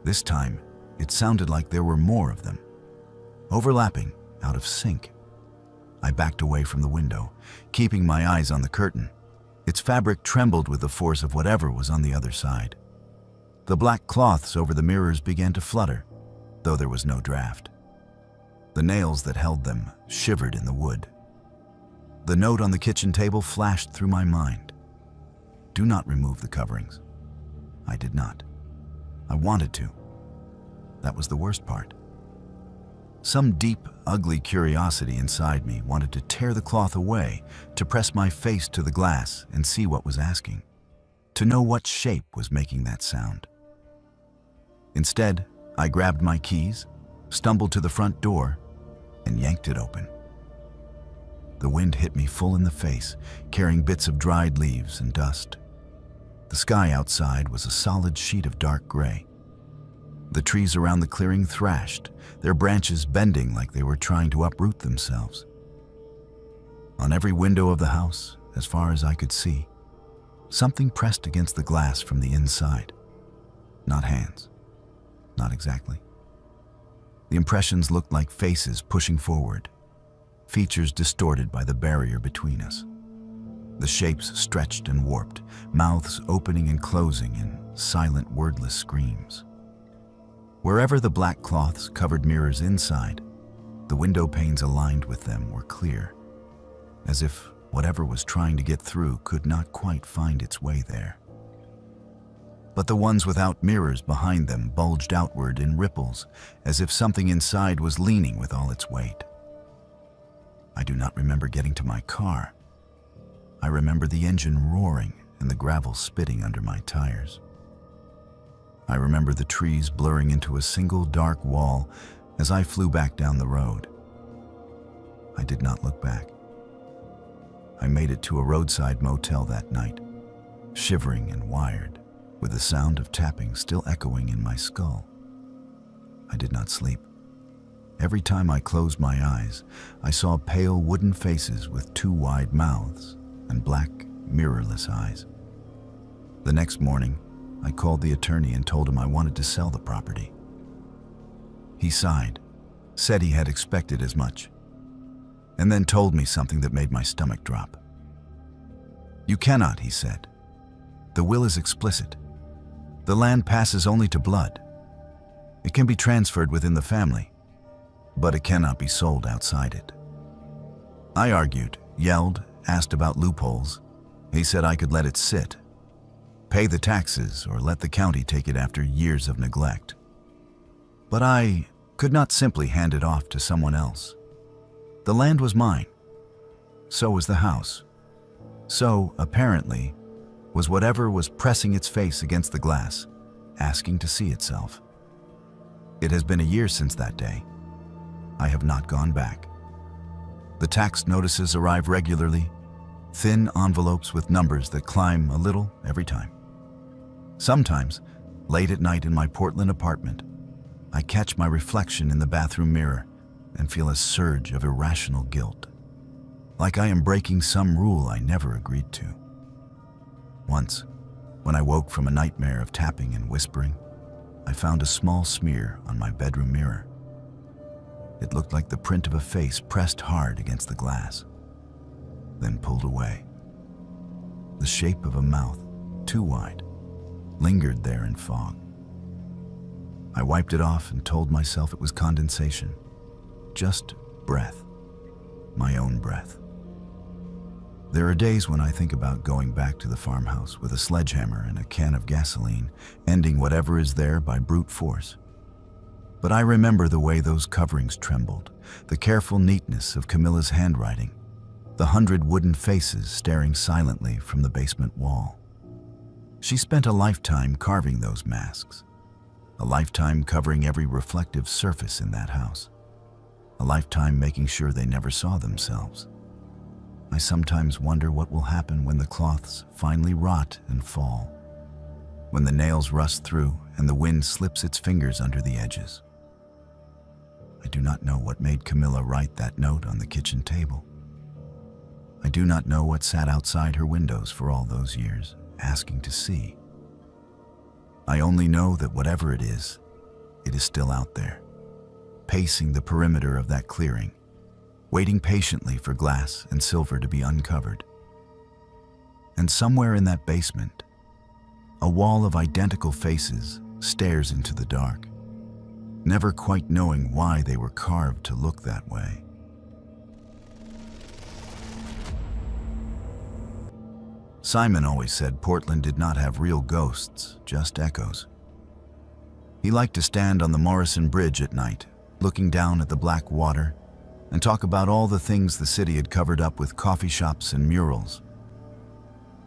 This time, it sounded like there were more of them, overlapping, out of sync. I backed away from the window, keeping my eyes on the curtain. Its fabric trembled with the force of whatever was on the other side. The black cloths over the mirrors began to flutter, though there was no draft. The nails that held them shivered in the wood. The note on the kitchen table flashed through my mind. "Do not remove the coverings." I did not. I wanted to. That was the worst part. Some deep, ugly curiosity inside me wanted to tear the cloth away, to press my face to the glass and see what was asking, to know what shape was making that sound. Instead, I grabbed my keys, stumbled to the front door, and yanked it open. The wind hit me full in the face, carrying bits of dried leaves and dust. The sky outside was a solid sheet of dark gray. The trees around the clearing thrashed, their branches bending like they were trying to uproot themselves. On every window of the house, as far as I could see, something pressed against the glass from the inside. Not hands. Not exactly. The impressions looked like faces pushing forward, features distorted by the barrier between us. The shapes stretched and warped, mouths opening and closing in silent, wordless screams. Wherever the black cloths covered mirrors inside, the window panes aligned with them were clear, as if whatever was trying to get through could not quite find its way there. But the ones without mirrors behind them bulged outward in ripples, as if something inside was leaning with all its weight. I do not remember getting to my car. I remember the engine roaring and the gravel spitting under my tires. I remember the trees blurring into a single dark wall as I flew back down the road. I did not look back. I made it to a roadside motel that night, shivering and wired, with the sound of tapping still echoing in my skull. I did not sleep. Every time I closed my eyes, I saw pale wooden faces with two wide mouths and black, mirrorless eyes. The next morning, I called the attorney and told him I wanted to sell the property. He sighed, said he had expected as much, and then told me something that made my stomach drop. "You cannot," he said. "The will is explicit. The land passes only to blood. It can be transferred within the family, but it cannot be sold outside it." I argued, yelled, asked about loopholes, he said I could let it sit, pay the taxes, or let the county take it after years of neglect. But I could not simply hand it off to someone else. The land was mine. So was the house. So, apparently, was whatever was pressing its face against the glass, asking to see itself. It has been a year since that day. I have not gone back. The tax notices arrive regularly, thin envelopes with numbers that climb a little every time. Sometimes, late at night in my Portland apartment, I catch my reflection in the bathroom mirror and feel a surge of irrational guilt, like I am breaking some rule I never agreed to. Once, when I woke from a nightmare of tapping and whispering, I found a small smear on my bedroom mirror. It looked like the print of a face pressed hard against the glass, then pulled away. The shape of a mouth, too wide, lingered there in fog. I wiped it off and told myself it was condensation, just breath, my own breath. There are days when I think about going back to the farmhouse with a sledgehammer and a can of gasoline, ending whatever is there by brute force. But I remember the way those coverings trembled, the careful neatness of Camilla's handwriting, the 100 wooden faces staring silently from the basement wall. She spent a lifetime carving those masks, a lifetime covering every reflective surface in that house, a lifetime making sure they never saw themselves. I sometimes wonder what will happen when the cloths finally rot and fall, when the nails rust through and the wind slips its fingers under the edges. I do not know what made Camilla write that note on the kitchen table. I do not know what sat outside her windows for all those years, asking to see. I only know that whatever it is still out there, pacing the perimeter of that clearing, waiting patiently for glass and silver to be uncovered. And somewhere in that basement, a wall of identical faces stares into the dark, never quite knowing why they were carved to look that way. Simon always said Portland did not have real ghosts, just echoes. He liked to stand on the Morrison Bridge at night, looking down at the black water, and talk about all the things the city had covered up with coffee shops and murals.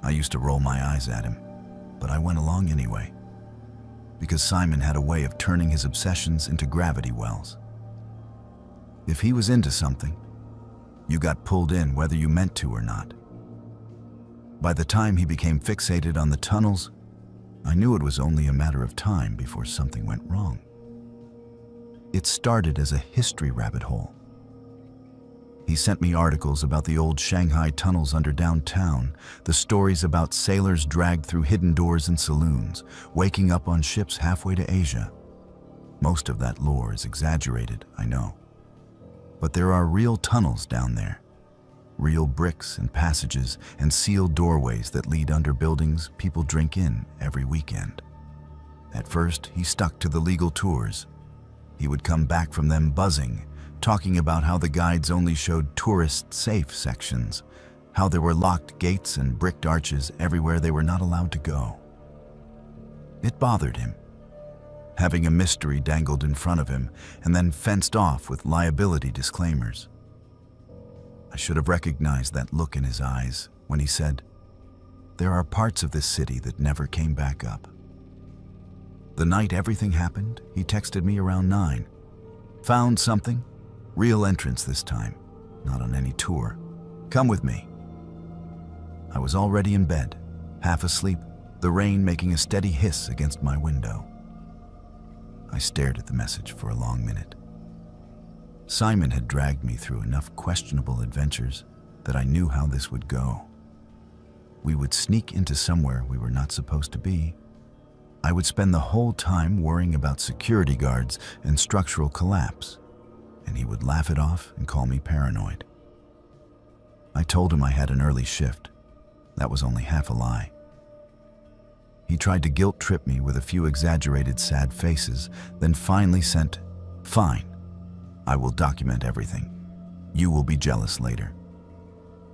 I used to roll my eyes at him, but I went along anyway, because Simon had a way of turning his obsessions into gravity wells. If he was into something, you got pulled in whether you meant to or not. By the time he became fixated on the tunnels, I knew it was only a matter of time before something went wrong. It started as a history rabbit hole. He sent me articles about the old Shanghai tunnels under downtown, the stories about sailors dragged through hidden doors in saloons, waking up on ships halfway to Asia. Most of that lore is exaggerated, I know. But there are real tunnels down there. Real bricks and passages and sealed doorways that lead under buildings people drink in every weekend. At first, he stuck to the legal tours. He would come back from them buzzing, talking about how the guides only showed tourist-safe sections, how there were locked gates and bricked arches everywhere they were not allowed to go. It bothered him, having a mystery dangled in front of him and then fenced off with liability disclaimers. I should have recognized that look in his eyes when he said, "There are parts of this city that never came back up." The night everything happened, he texted me around 9. "Found something? Real entrance this time, not on any tour. Come with me." I was already in bed, half asleep, the rain making a steady hiss against my window. I stared at the message for a long minute. Simon had dragged me through enough questionable adventures that I knew how this would go. We would sneak into somewhere we were not supposed to be. I would spend the whole time worrying about security guards and structural collapse, and he would laugh it off and call me paranoid. I told him I had an early shift. That was only half a lie. He tried to guilt-trip me with a few exaggerated sad faces, then finally sent, "Fine. I will document everything. You will be jealous later."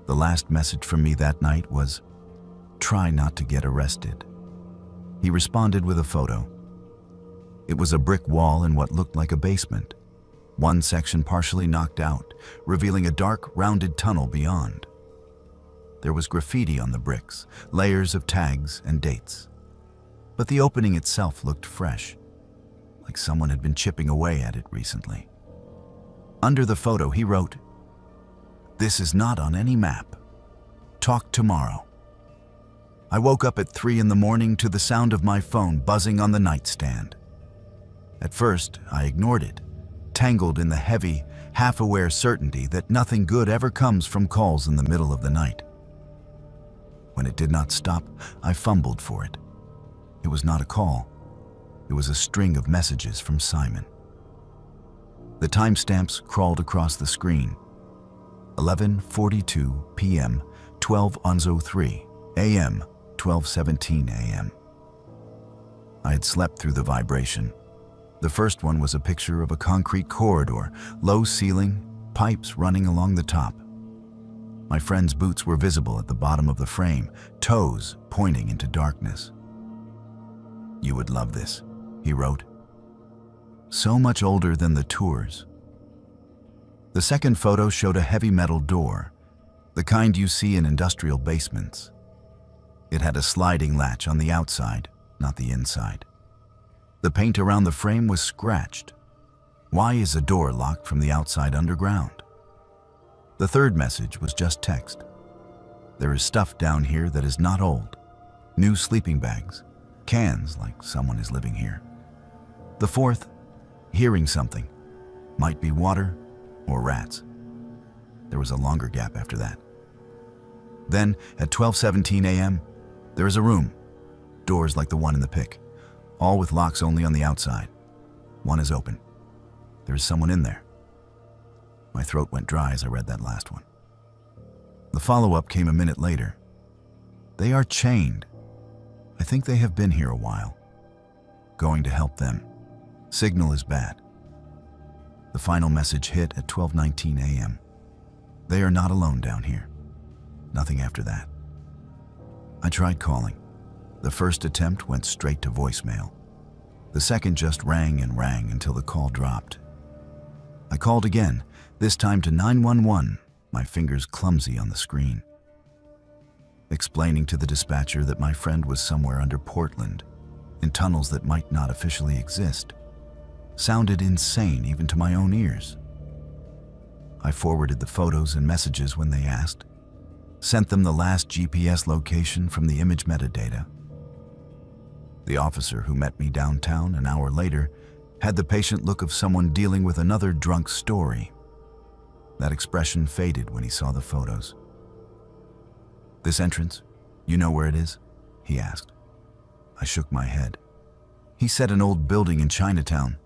The last message from me that night was, "Try not to get arrested." He responded with a photo. It was a brick wall in what looked like a basement, one section partially knocked out, revealing a dark, rounded tunnel beyond. There was graffiti on the bricks, layers of tags and dates. But the opening itself looked fresh, like someone had been chipping away at it recently. Under the photo, he wrote, "This is not on any map. Talk tomorrow." I woke up at 3 a.m. to the sound of my phone buzzing on the nightstand. At first, I ignored it, tangled in the heavy, half-aware certainty that nothing good ever comes from calls in the middle of the night. When it did not stop, I fumbled for it. It was not a call. It was a string of messages from Simon. The timestamps crawled across the screen. 11:42 p.m., 12:03 a.m., 12:17 a.m. I had slept through the vibration. The first one was a picture of a concrete corridor, low ceiling, pipes running along the top. My friend's boots were visible at the bottom of the frame, toes pointing into darkness. "You would love this," he wrote. So much older than the tours. The second photo showed a heavy metal door, the kind you see in industrial basements. It had a sliding latch on the outside, not the inside. The paint around the frame was scratched. Why is a door locked from the outside underground? The third message was just text. "There is stuff down here that is not old. New sleeping bags, cans like someone is living here." The fourth, "Hearing something. Might be water or rats." There was a longer gap after that. Then, at 12:17 a.m., "There is a room. Doors like the one in the pic. All with locks only on the outside. One is open. There is someone in there." My throat went dry as I read that last one. The follow-up came a minute later. "They are chained. I think they have been here a while. Going to help them. Signal is bad." The final message hit at 12:19 a.m. "They are not alone down here." Nothing after that. I tried calling. The first attempt went straight to voicemail. The second just rang and rang until the call dropped. I called again, this time to 911, my fingers clumsy on the screen. Explaining to the dispatcher that my friend was somewhere under Portland, in tunnels that might not officially exist, sounded insane even to my own ears. I forwarded the photos and messages when they asked, sent them the last GPS location from the image metadata. The officer who met me downtown an hour later had the patient look of someone dealing with another drunk story. That expression faded when he saw the photos. "This entrance, you know where it is?" he asked. I shook my head. He said an old building in Chinatown.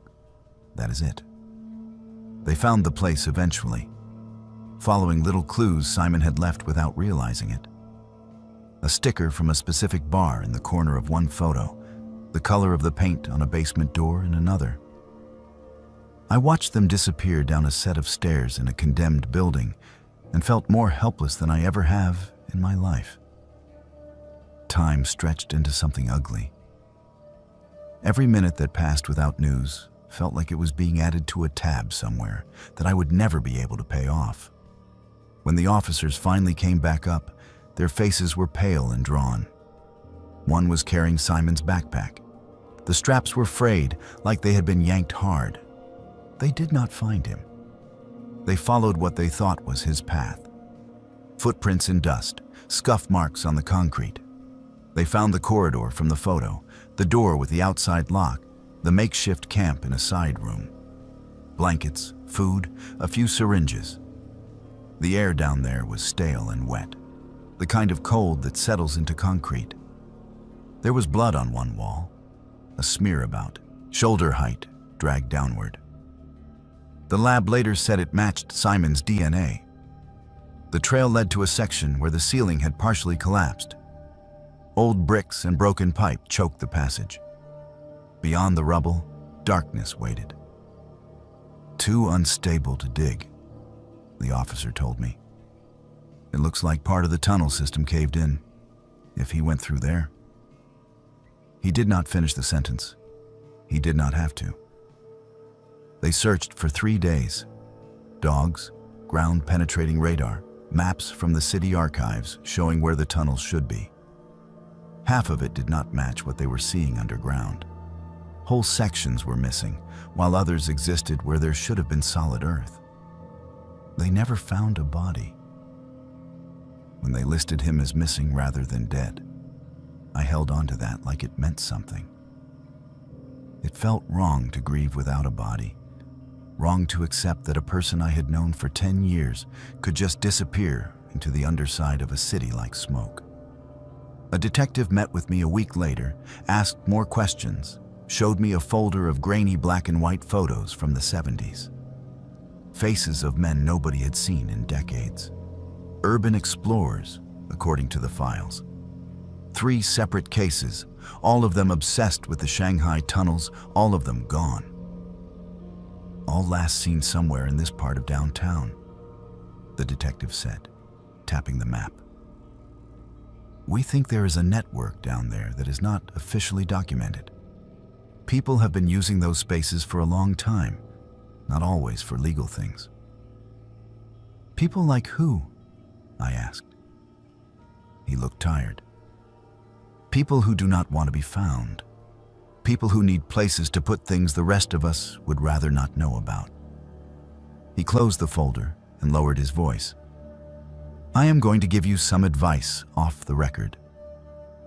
That is it. They found the place eventually, following little clues Simon had left without realizing it. A sticker from a specific bar in the corner of one photo, the color of the paint on a basement door in another. I watched them disappear down a set of stairs in a condemned building and felt more helpless than I ever have in my life. Time stretched into something ugly. Every minute that passed without news felt like it was being added to a tab somewhere that I would never be able to pay off. When the officers finally came back up, their faces were pale and drawn. One was carrying Simon's backpack. The straps were frayed, like they had been yanked hard. They did not find him. They followed what they thought was his path. Footprints in dust, scuff marks on the concrete. They found the corridor from the photo, the door with the outside lock, the makeshift camp in a side room. Blankets, food, a few syringes. The air down there was stale and wet, the kind of cold that settles into concrete. There was blood on one wall, a smear about, shoulder height, dragged downward. The lab later said it matched Simon's DNA. The trail led to a section where the ceiling had partially collapsed. Old bricks and broken pipe choked the passage. Beyond the rubble, darkness waited. "Too unstable to dig," the officer told me. It looks like part of the tunnel system caved in. If he went through there. He did not finish the sentence. He did not have to. They searched for 3 days. Dogs, ground-penetrating radar, maps from the city archives showing where the tunnels should be. Half of it did not match what they were seeing underground. Whole sections were missing, while others existed where there should have been solid earth. They never found a body. When they listed him as missing rather than dead, I held on to that like it meant something. It felt wrong to grieve without a body, wrong to accept that a person I had known for 10 years could just disappear into the underside of a city like smoke. A detective met with me a week later, asked more questions, showed me a folder of grainy black and white photos from the 70s. Faces of men nobody had seen in decades. Urban explorers, according to the files. 3 separate cases, all of them obsessed with the Shanghai tunnels, all of them gone. All last seen somewhere in this part of downtown, the detective said, tapping the map. We think there is a network down there that is not officially documented. People have been using those spaces for a long time, not always for legal things. People like who? I asked. He looked tired. People who do not want to be found. People who need places to put things the rest of us would rather not know about. He closed the folder and lowered his voice. I am going to give you some advice off the record.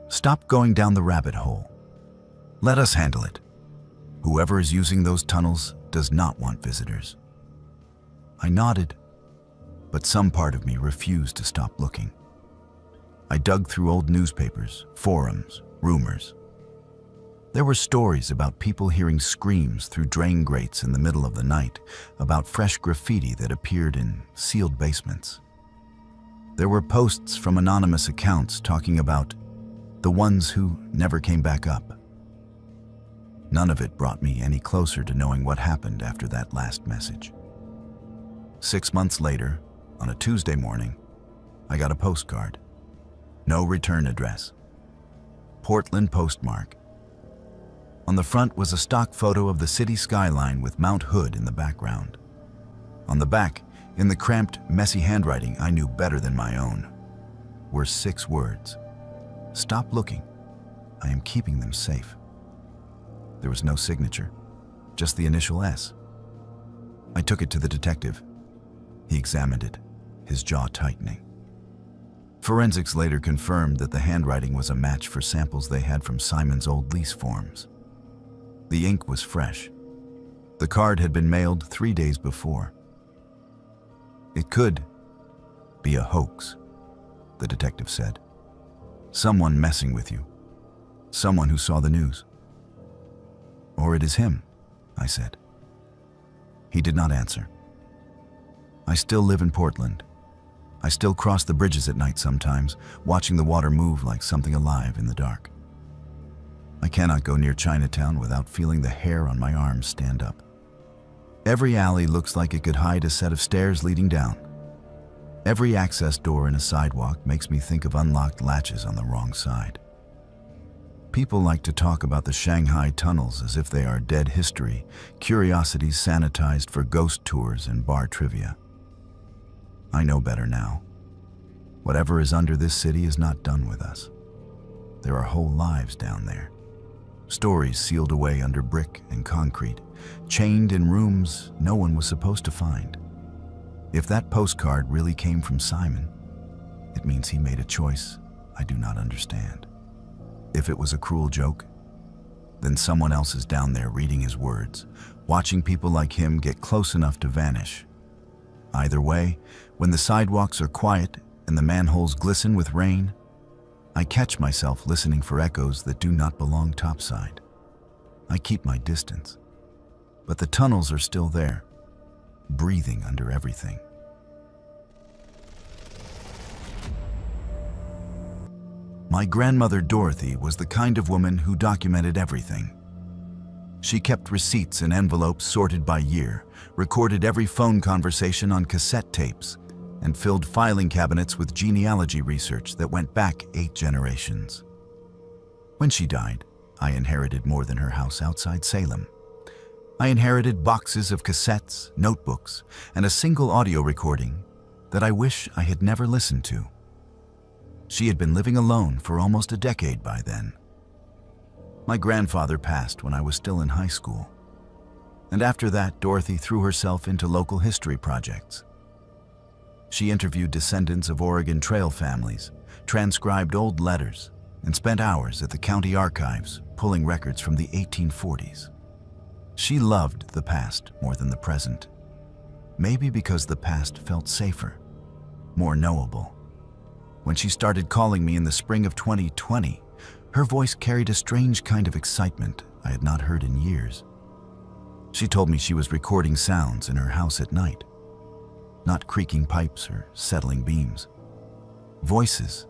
Stop going down the rabbit hole. Let us handle it. Whoever is using those tunnels does not want visitors. I nodded, but some part of me refused to stop looking. I dug through old newspapers, forums, rumors. There were stories about people hearing screams through drain grates in the middle of the night, about fresh graffiti that appeared in sealed basements. There were posts from anonymous accounts talking about the ones who never came back up. None of it brought me any closer to knowing what happened after that last message. 6 months later, on a Tuesday morning, I got a postcard. No return address. Portland postmark. On the front was a stock photo of the city skyline with Mount Hood in the background. On the back, in the cramped, messy handwriting I knew better than my own, were 6 words. Stop looking. I am keeping them safe. There was no signature, just the initial S. I took it to the detective. He examined it, his jaw tightening. Forensics later confirmed that the handwriting was a match for samples they had from Simon's old lease forms. The ink was fresh. The card had been mailed 3 days before. It could be a hoax, the detective said. Someone messing with you. Someone who saw the news. Or it is him, I said. He did not answer. I still live in Portland. I still cross the bridges at night sometimes, watching the water move like something alive in the dark. I cannot go near Chinatown without feeling the hair on my arms stand up. Every alley looks like it could hide a set of stairs leading down. Every access door in a sidewalk makes me think of unlocked latches on the wrong side. People like to talk about the Shanghai tunnels as if they are dead history, curiosities sanitized for ghost tours and bar trivia. I know better now. Whatever is under this city is not done with us. There are whole lives down there. Stories sealed away under brick and concrete, chained in rooms no one was supposed to find. If that postcard really came from Simon, it means he made a choice I do not understand. If it was a cruel joke, then someone else is down there reading his words, watching people like him get close enough to vanish. Either way, when the sidewalks are quiet and the manholes glisten with rain, I catch myself listening for echoes that do not belong topside. I keep my distance, but the tunnels are still there, breathing under everything. My grandmother Dorothy was the kind of woman who documented everything. She kept receipts in envelopes sorted by year, recorded every phone conversation on cassette tapes, and filled filing cabinets with genealogy research that went back 8 generations. When she died, I inherited more than her house outside Salem. I inherited boxes of cassettes, notebooks, and a single audio recording that I wish I had never listened to. She had been living alone for almost a decade by then. My grandfather passed when I was still in high school. And after that, Dorothy threw herself into local history projects. She interviewed descendants of Oregon Trail families, transcribed old letters, and spent hours at the county archives pulling records from the 1840s. She loved the past more than the present, maybe because the past felt safer, more knowable. When she started calling me in the spring of 2020, her voice carried a strange kind of excitement I had not heard in years. She told me she was recording sounds in her house at night, not creaking pipes or settling beams. Voices.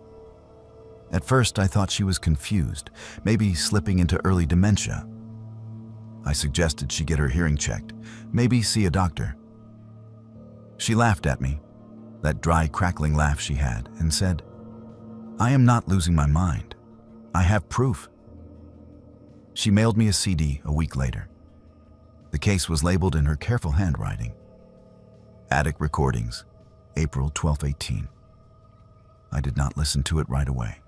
At first, I thought she was confused, maybe slipping into early dementia. I suggested she get her hearing checked, maybe see a doctor. She laughed at me, that dry, crackling laugh she had, and said, "I am not losing my mind. I have proof." She mailed me a CD a week later. The case was labeled in her careful handwriting. Attic Recordings, April 12/18. I did not listen to it right away.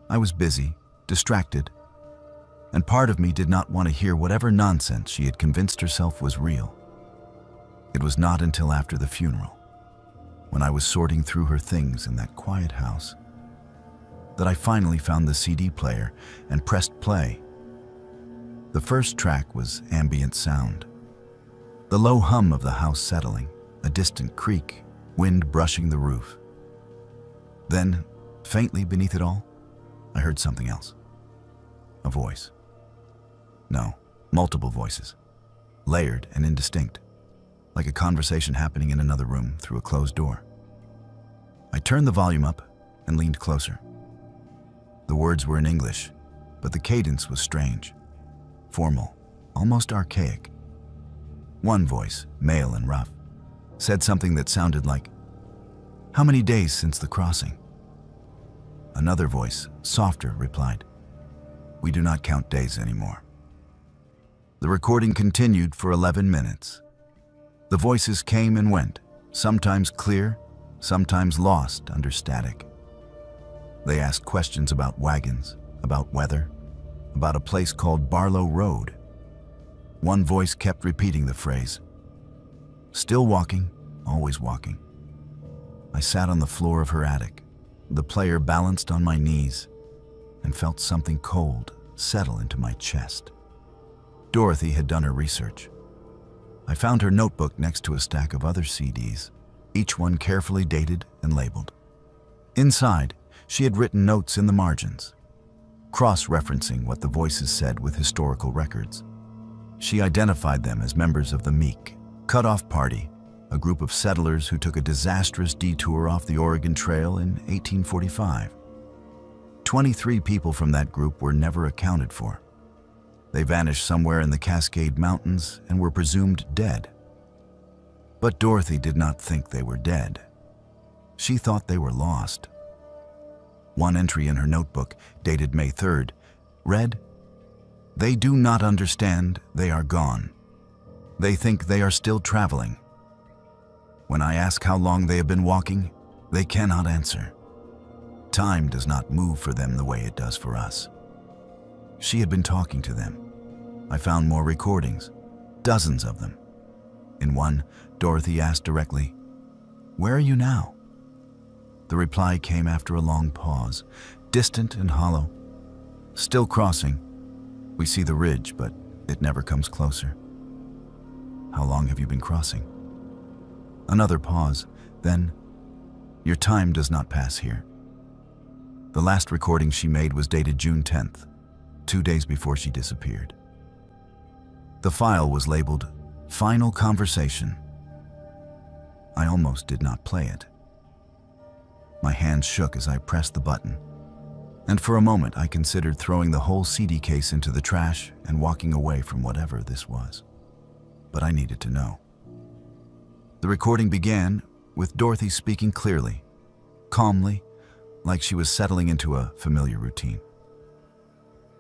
I was busy, distracted, and part of me did not want to hear whatever nonsense she had convinced herself was real. It was not until after the funeral, when I was sorting through her things in that quiet house, that I finally found the CD player and pressed play. The first track was ambient sound, the low hum of the house settling, a distant creak, wind brushing the roof. Then, faintly beneath it all, I heard something else. A voice. No, multiple voices, layered and indistinct, like a conversation happening in another room through a closed door. I turned the volume up and leaned closer. The words were in English, but the cadence was strange, formal, almost archaic. One voice, male and rough, said something that sounded like, "How many days since the crossing?" Another voice, softer, replied, "We do not count days anymore." The recording continued for 11 minutes. The voices came and went, sometimes clear, sometimes lost under static. They asked questions about wagons, about weather, about a place called Barlow Road. One voice kept repeating the phrase, "Still walking, always walking." I sat on the floor of her attic, the player balanced on my knees, and felt something cold settle into my chest. Dorothy had done her research. I found her notebook next to a stack of other CDs, each one carefully dated and labeled. Inside, she had written notes in the margins, cross-referencing what the voices said with historical records. She identified them as members of the Meek, Cut-Off Party, a group of settlers who took a disastrous detour off the Oregon Trail in 1845. 23 people from that group were never accounted for. They vanished somewhere in the Cascade Mountains and were presumed dead. But Dorothy did not think they were dead. She thought they were lost. One entry in her notebook, dated May 3rd, read, "They do not understand they are gone. They think they are still traveling. When I ask how long they have been walking, they cannot answer. Time does not move for them the way it does for us." She had been talking to them. I found more recordings, dozens of them. In one, Dorothy asked directly, "Where are you now?" The reply came after a long pause, distant and hollow. "Still crossing. We see the ridge, but it never comes closer." "How long have you been crossing?" Another pause, then, "Your time does not pass here." The last recording she made was dated June 10th, 2 days before she disappeared. The file was labeled "Final Conversation." I almost did not play it. My hands shook as I pressed the button, and for a moment I considered throwing the whole CD case into the trash and walking away from whatever this was. But I needed to know. The recording began with Dorothy speaking clearly, calmly, like she was settling into a familiar routine.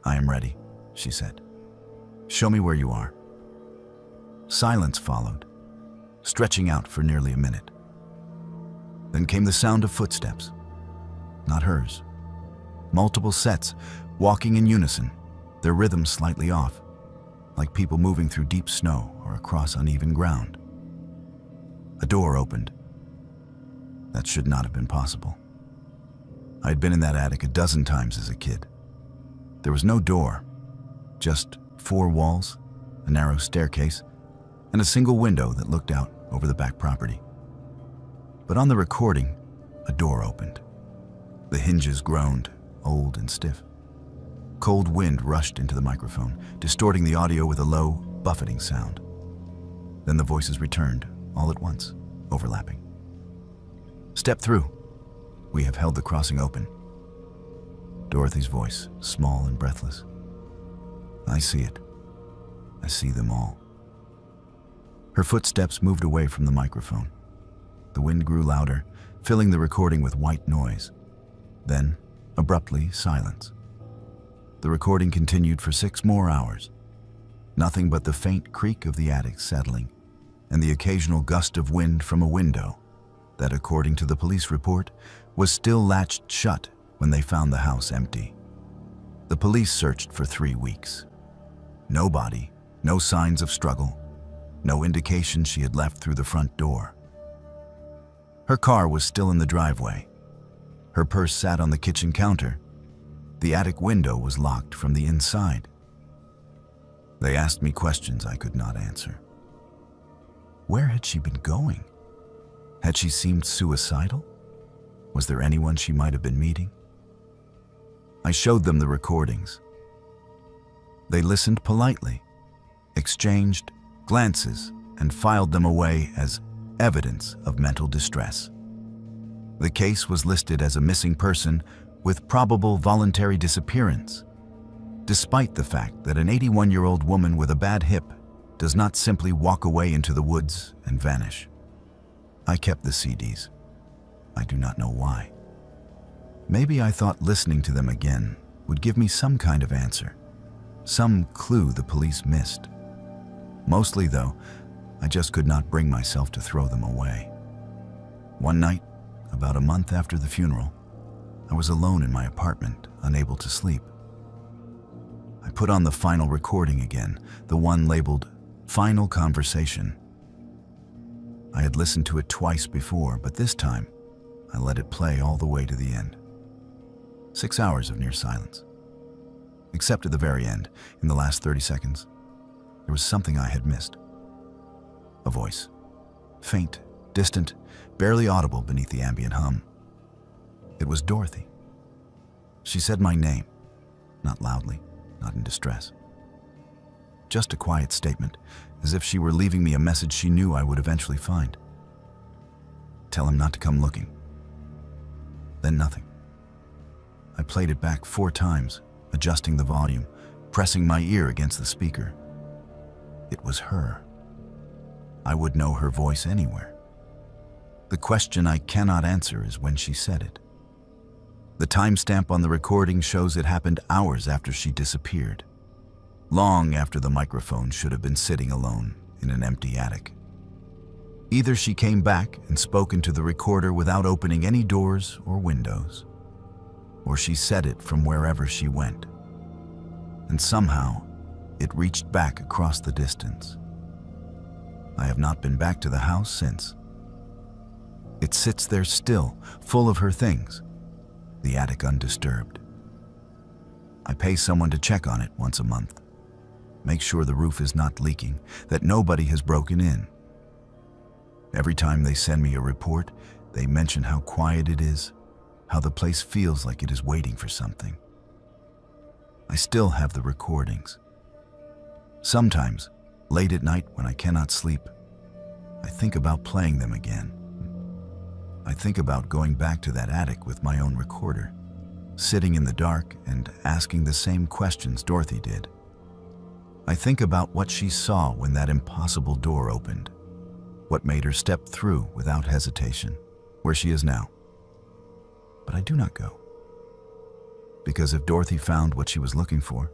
"I am ready," she said. "Show me where you are." Silence followed, stretching out for nearly a minute. Then came the sound of footsteps. Not hers. Multiple sets, walking in unison, their rhythm slightly off, like people moving through deep snow or across uneven ground. A door opened. That should not have been possible. I had been in that attic a dozen times as a kid. There was no door, just 4 walls, a narrow staircase, and a single window that looked out over the back property. But on the recording, a door opened. The hinges groaned, old and stiff. Cold wind rushed into the microphone, distorting the audio with a low, buffeting sound. Then the voices returned, all at once, overlapping. "Step through. We have held the crossing open." Dorothy's voice, small and breathless. "I see it. I see them all." Her footsteps moved away from the microphone. The wind grew louder, filling the recording with white noise. Then, abruptly, silence. The recording continued for 6 more hours. Nothing but the faint creak of the attic settling, and the occasional gust of wind from a window that, according to the police report, was still latched shut when they found the house empty. The police searched for 3 weeks. No body, no signs of struggle, no indication she had left through the front door. Her car was still in the driveway. Her purse sat on the kitchen counter. The attic window was locked from the inside. They asked me questions I could not answer. Where had she been going? Had she seemed suicidal? Was there anyone she might have been meeting? I showed them the recordings. They listened politely, exchanged glances, and filed them away as evidence of mental distress. The case was listed as a missing person with probable voluntary disappearance, despite the fact that an 81-year-old woman with a bad hip does not simply walk away into the woods and vanish. I kept the CDs. I do not know why. Maybe I thought listening to them again would give me some kind of answer, some clue the police missed. Mostly, though, I just could not bring myself to throw them away. One night, about a month after the funeral, I was alone in my apartment, unable to sleep. I put on the final recording again, the one labeled Final Conversation. I had listened to it twice before, but this time, I let it play all the way to the end. 6 hours of near silence. Except at the very end, in the last 30 seconds, there was something I had missed. A voice. Faint, distant, barely audible beneath the ambient hum. It was Dorothy. She said my name, not loudly, not in distress. Just a quiet statement, as if she were leaving me a message she knew I would eventually find. Tell him not to come looking. Then nothing. I played it back 4 times, adjusting the volume, pressing my ear against the speaker. It was her. I would know her voice anywhere. The question I cannot answer is when she said it. The timestamp on the recording shows it happened hours after she disappeared, long after the microphone should have been sitting alone in an empty attic. Either she came back and spoke into the recorder without opening any doors or windows, or she said it from wherever she went, and somehow it reached back across the distance. I have not been back to the house since. It sits there still, full of her things, the attic undisturbed. I pay someone to check on it once a month, make sure the roof is not leaking, that nobody has broken in. Every time they send me a report, they mention how quiet it is, how the place feels like it is waiting for something. I still have the recordings. Sometimes, late at night when I cannot sleep, I think about playing them again. I think about going back to that attic with my own recorder, sitting in the dark and asking the same questions Dorothy did. I think about what she saw when that impossible door opened, what made her step through without hesitation, where she is now. But I do not go. Because if Dorothy found what she was looking for,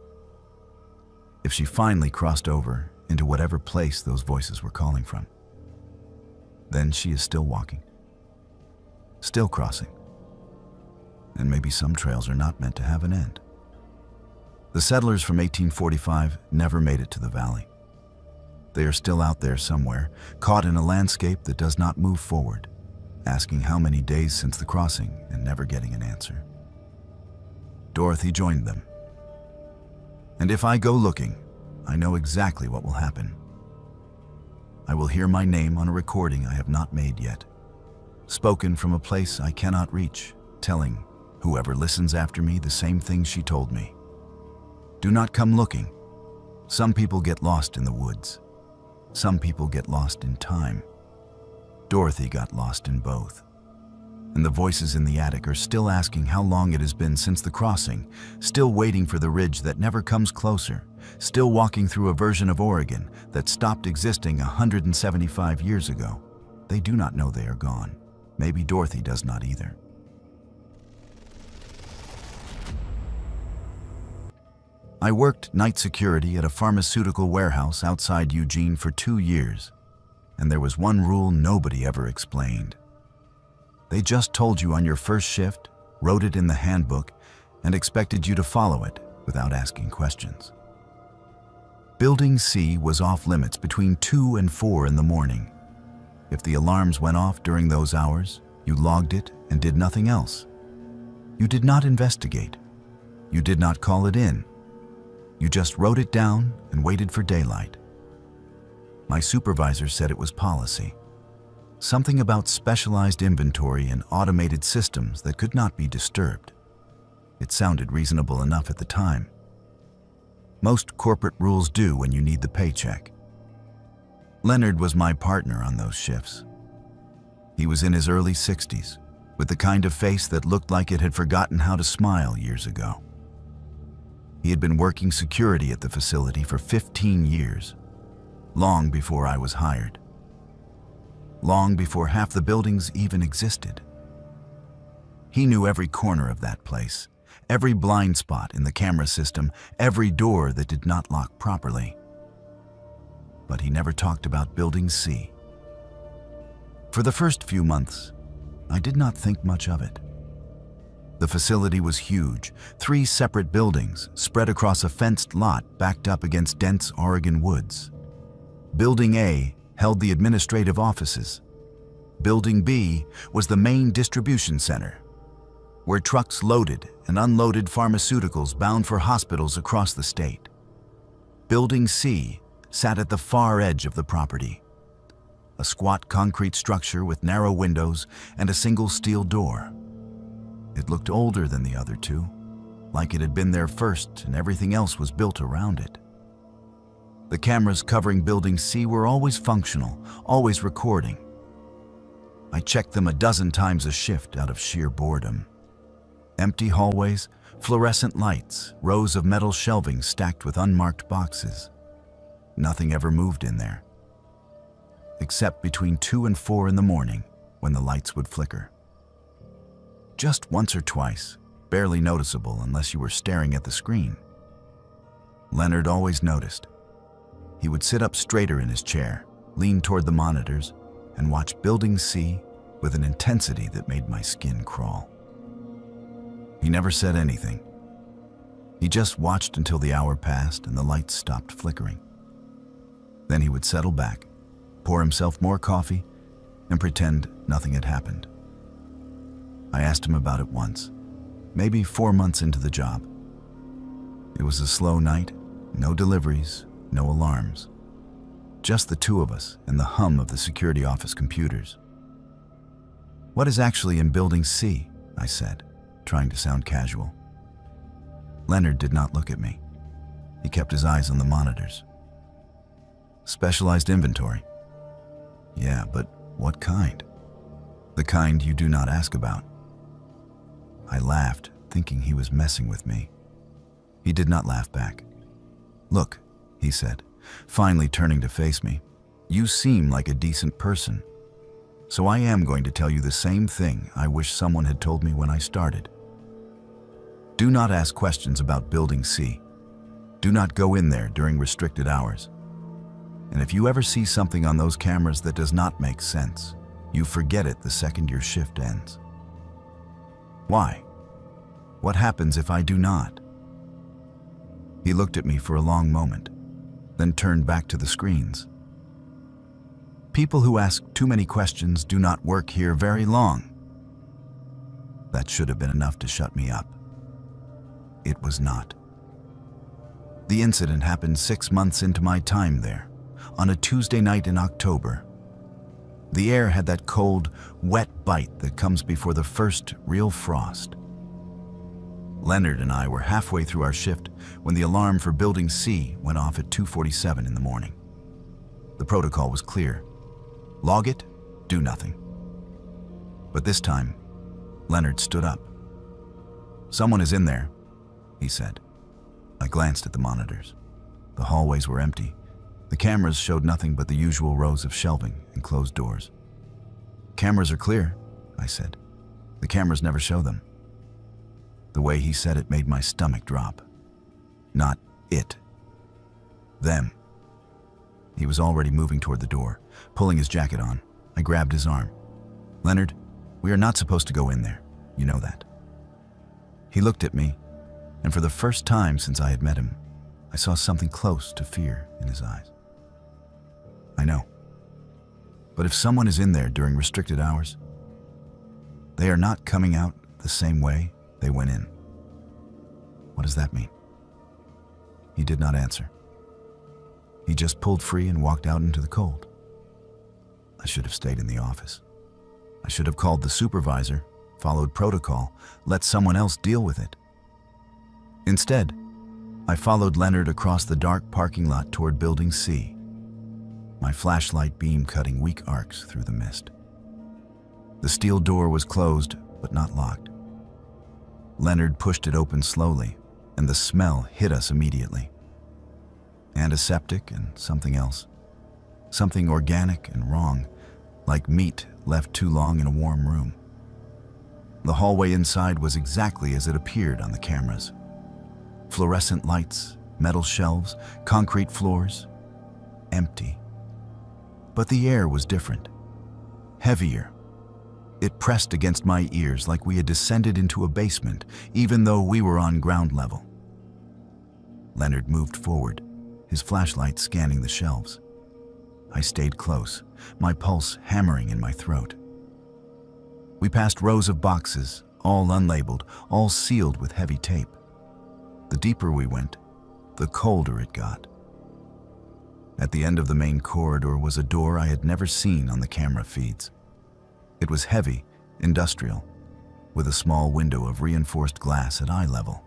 if she finally crossed over into whatever place those voices were calling from, then she is still walking, still crossing. And maybe some trails are not meant to have an end. The settlers from 1845 never made it to the valley. They are still out there somewhere, caught in a landscape that does not move forward, asking how many days since the crossing and never getting an answer. Dorothy joined them. And if I go looking, I know exactly what will happen. I will hear my name on a recording I have not made yet, spoken from a place I cannot reach, telling whoever listens after me the same thing she told me. Do not come looking. Some people get lost in the woods. Some people get lost in time. Dorothy got lost in both. And the voices in the attic are still asking how long it has been since the crossing, still waiting for the ridge that never comes closer, still walking through a version of Oregon that stopped existing 175 years ago. They do not know they are gone. Maybe Dorothy does not either. I worked night security at a pharmaceutical warehouse outside Eugene for 2 years, and there was one rule nobody ever explained. They just told you on your first shift, wrote it in the handbook, and expected you to follow it without asking questions. Building C was off limits between 2 and 4 in the morning. If the alarms went off during those hours, you logged it and did nothing else. You did not investigate. You did not call it in. You just wrote it down and waited for daylight. My supervisor said it was policy. Something about specialized inventory and automated systems that could not be disturbed. It sounded reasonable enough at the time. Most corporate rules do when you need the paycheck. Leonard was my partner on those shifts. He was in his early 60s, with the kind of face that looked like it had forgotten how to smile years ago. He had been working security at the facility for 15 years, long before I was hired. Long before half the buildings even existed. He knew every corner of that place, every blind spot in the camera system, every door that did not lock properly. But he never talked about Building C. For the first few months, I did not think much of it. The facility was huge, 3 separate buildings spread across a fenced lot backed up against dense Oregon woods. Building A held the administrative offices. Building B was the main distribution center, where trucks loaded and unloaded pharmaceuticals bound for hospitals across the state. Building C sat at the far edge of the property, a squat concrete structure with narrow windows and a single steel door. It looked older than the other two, like it had been there first and everything else was built around it. The cameras covering Building C were always functional, always recording. I checked them a dozen times a shift out of sheer boredom. Empty hallways, fluorescent lights, rows of metal shelving stacked with unmarked boxes. Nothing ever moved in there, except between 2 and 4 in the morning when the lights would flicker. Just once or twice, barely noticeable unless you were staring at the screen. Leonard always noticed. He would sit up straighter in his chair, lean toward the monitors, and watch Building C with an intensity that made my skin crawl. He never said anything. He just watched until the hour passed and the lights stopped flickering. Then he would settle back, pour himself more coffee, and pretend nothing had happened. I asked him about it once, maybe 4 months into the job. It was a slow night, no deliveries, no alarms. Just the 2 of us and the hum of the security office computers. "What is actually in Building C?" I said, trying to sound casual. Leonard did not look at me. He kept his eyes on the monitors. "Specialized inventory." "Yeah, but what kind?" "The kind you do not ask about." I laughed, thinking he was messing with me. He did not laugh back. "Look," he said, finally turning to face me. You seem like a decent person, so I am going to tell you the same thing I wish someone had told me when I started. Do not ask questions about Building C. Do not go in there during restricted hours. And if you ever see something on those cameras that does not make sense, you forget it the second your shift ends. Why? What happens if I do not? He looked at me for a long moment, then turned back to the screens. People who ask too many questions do not work here very long. That should have been enough to shut me up. It was not. The incident happened 6 months into my time there, on a Tuesday night in October. The air had that cold, wet bite that comes before the first real frost. Leonard and I were halfway through our shift when the alarm for Building C went off at 2:47 in the morning. The protocol was clear. Log it, do nothing. But this time, Leonard stood up. "Someone is in there," he said. I glanced at the monitors. The hallways were empty. The cameras showed nothing but the usual rows of shelving and closed doors. "Cameras are clear," I said. "The cameras never show them." The way he said it made my stomach drop. Not it. Them. He was already moving toward the door, pulling his jacket on. I grabbed his arm. "Leonard, we are not supposed to go in there. You know that." He looked at me, and for the first time since I had met him, I saw something close to fear in his eyes. "I know. But if someone is in there during restricted hours, they are not coming out the same way they went in." "What does that mean?" He did not answer. He just pulled free and walked out into the cold. I should have stayed in the office. I should have called the supervisor, followed protocol, let someone else deal with it. Instead, I followed Leonard across the dark parking lot toward Building C, my flashlight beam cutting weak arcs through the mist. The steel door was closed, but not locked. Leonard pushed it open slowly, and the smell hit us immediately. Antiseptic and something else. Something organic and wrong, like meat left too long in a warm room. The hallway inside was exactly as it appeared on the cameras. Fluorescent lights, metal shelves, concrete floors. Empty. But the air was different. Heavier. It pressed against my ears like we had descended into a basement, even though we were on ground level. Leonard moved forward, his flashlight scanning the shelves. I stayed close, my pulse hammering in my throat. We passed rows of boxes, all unlabeled, all sealed with heavy tape. The deeper we went, the colder it got. At the end of the main corridor was a door I had never seen on the camera feeds. It was heavy, industrial, with a small window of reinforced glass at eye level.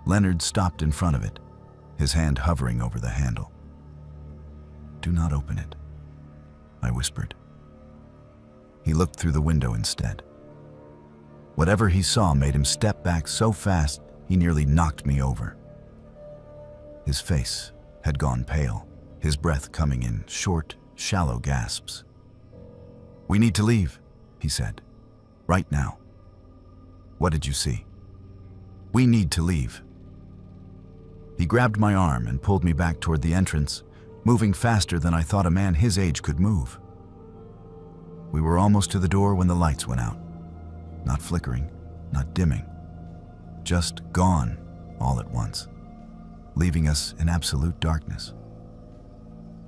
Leonard stopped in front of it, his hand hovering over the handle. "Do not open it," I whispered. He looked through the window instead. Whatever he saw made him step back so fast he nearly knocked me over. His face had gone pale, his breath coming in short, shallow gasps. "We need to leave," he said. "Right now." "What did you see?" "We need to leave." He grabbed my arm and pulled me back toward the entrance, moving faster than I thought a man his age could move. We were almost to the door when the lights went out. Not flickering, not dimming. Just gone all at once, leaving us in absolute darkness.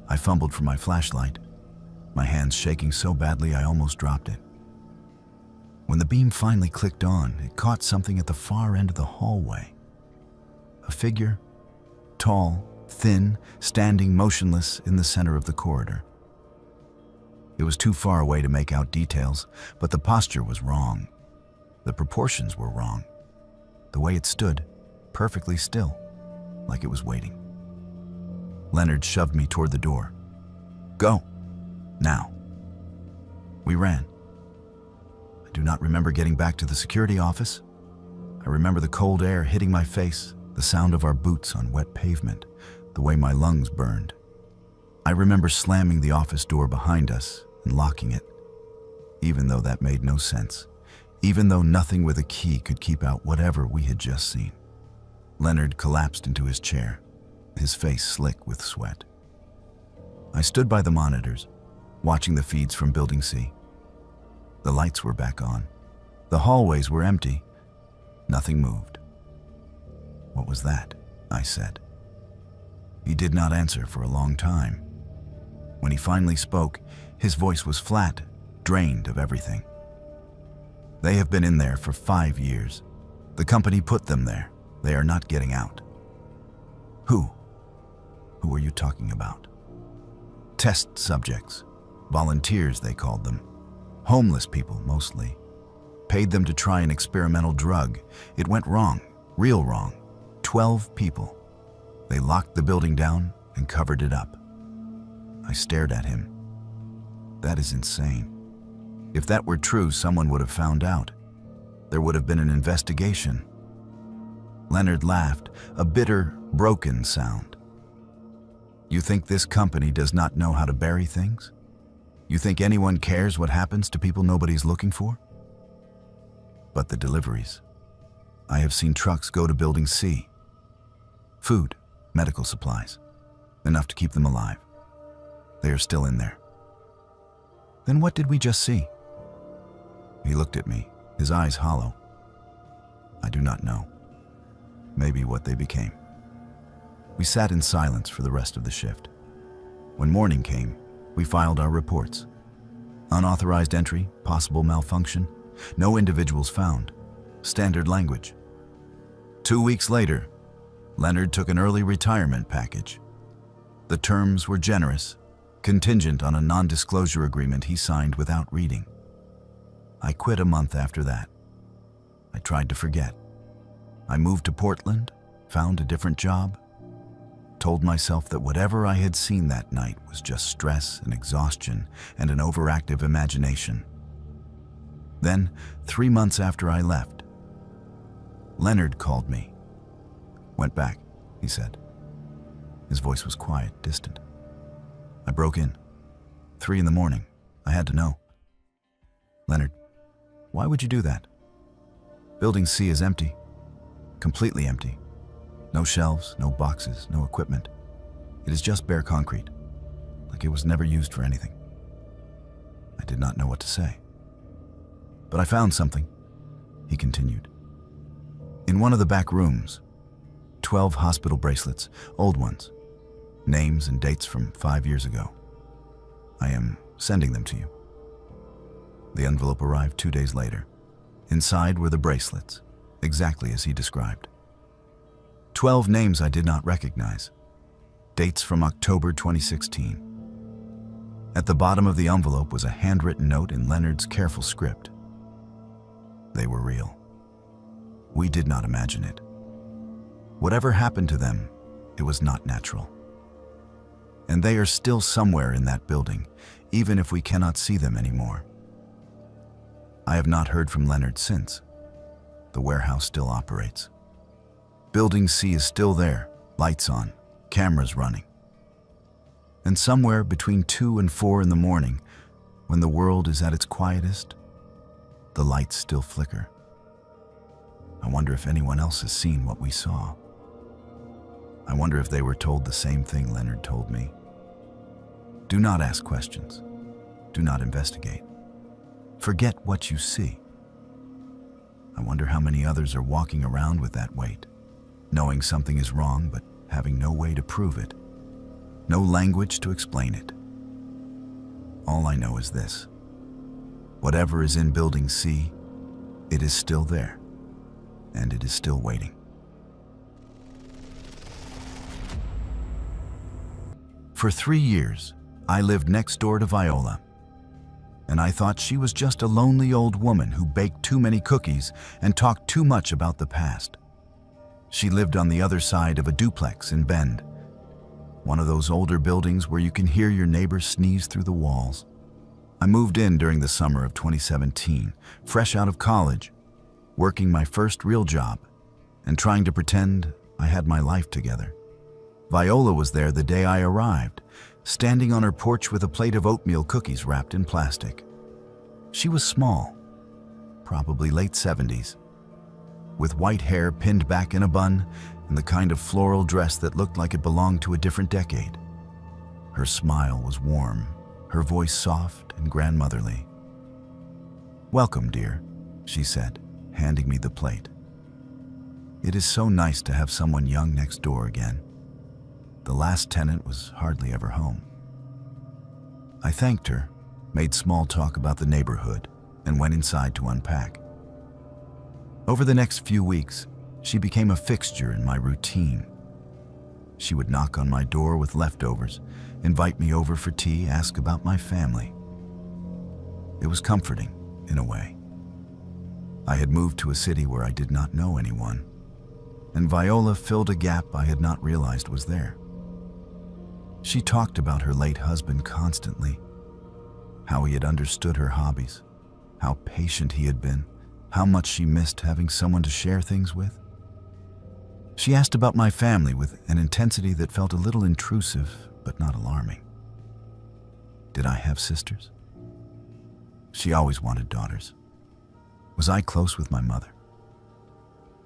I fumbled for my flashlight, my hands shaking so badly I almost dropped it. When the beam finally clicked on, it caught something at the far end of the hallway. A figure, tall, thin, standing motionless in the center of the corridor. It was too far away to make out details, but the posture was wrong. The proportions were wrong. The way it stood, perfectly still, like it was waiting. Leonard shoved me toward the door. "Go. Now." We ran. I do not remember getting back to the security office. I remember the cold air hitting my face, the sound of our boots on wet pavement, the way my lungs burned. I remember slamming the office door behind us and locking it, even though that made no sense, even though nothing with a key could keep out whatever we had just seen. Leonard collapsed into his chair, his face slick with sweat. I stood by the monitors, watching the feeds from Building C. The lights were back on. The hallways were empty. Nothing moved. "What was that?" I said. He did not answer for a long time. When he finally spoke, his voice was flat, drained of everything. "They have been in there for 5 years. The company put them there. They are not getting out." "Who? Who are you talking about?" "Test subjects. Volunteers, they called them. Homeless people, mostly. Paid them to try an experimental drug. It went wrong, real wrong. 12 people. They locked the building down and covered it up." I stared at him. "That is insane. If that were true, someone would have found out. There would have been an investigation." Leonard laughed, a bitter, broken sound. "You think this company does not know how to bury things? You think anyone cares what happens to people nobody's looking for? But the deliveries. I have seen trucks go to Building C. Food, medical supplies, enough to keep them alive. They are still in there." "Then what did we just see?" He looked at me, his eyes hollow. "I do not know. Maybe what they became." We sat in silence for the rest of the shift. When morning came, we filed our reports. Unauthorized entry, possible malfunction, no individuals found. Standard language. 2 weeks later, Leonard took an early retirement package. The terms were generous, contingent on a non-disclosure agreement he signed without reading. I quit a month after that. I tried to forget. I moved to Portland, found a different job, told myself that whatever I had seen that night was just stress and exhaustion and an overactive imagination. Then, 3 months after I left, Leonard called me. "Went back," he said. His voice was quiet, distant. "I broke in. 3 in the morning. I had to know." "Leonard, why would you do that? Building C is empty. Completely empty. No shelves, no boxes, no equipment. It is just bare concrete, like it was never used for anything." I did not know what to say. "But I found something," he continued. "In one of the back rooms, 12 hospital bracelets, old ones, names and dates from 5 years ago. I am sending them to you." The envelope arrived 2 days later. Inside were the bracelets, exactly as he described. 12 names I did not recognize. Dates from October 2016. At the bottom of the envelope was a handwritten note in Leonard's careful script. They were real. We did not imagine it. Whatever happened to them, it was not natural. And they are still somewhere in that building, even if we cannot see them anymore. I have not heard from Leonard since. The warehouse still operates. Building C is still there, lights on, cameras running. And somewhere between 2 and 4 in the morning, when the world is at its quietest, the lights still flicker. I wonder if anyone else has seen what we saw. I wonder if they were told the same thing Leonard told me. Do not ask questions. Do not investigate. Forget what you see. I wonder how many others are walking around with that weight, knowing something is wrong but having no way to prove it, no language to explain it. All I know is this: whatever is in Building C, it is still there, and it is still waiting. For 3 years, I lived next door to Viola, and I thought she was just a lonely old woman who baked too many cookies and talked too much about the past. She lived on the other side of a duplex in Bend, one of those older buildings where you can hear your neighbors sneeze through the walls. I moved in during the summer of 2017, fresh out of college, working my first real job and trying to pretend I had my life together. Viola was there the day I arrived, standing on her porch with a plate of oatmeal cookies wrapped in plastic. She was small, probably late 70s, with white hair pinned back in a bun and the kind of floral dress that looked like it belonged to a different decade. Her smile was warm, her voice soft and grandmotherly. "Welcome, dear," she said, handing me the plate. "It is so nice to have someone young next door again. The last tenant was hardly ever home." I thanked her, made small talk about the neighborhood, and went inside to unpack. Over the next few weeks, she became a fixture in my routine. She would knock on my door with leftovers, invite me over for tea, ask about my family. It was comforting, in a way. I had moved to a city where I did not know anyone, and Viola filled a gap I had not realized was there. She talked about her late husband constantly, how he had understood her hobbies, how patient he had been, how much she missed having someone to share things with. She asked about my family with an intensity that felt a little intrusive, but not alarming. Did I have sisters? She always wanted daughters. Was I close with my mother?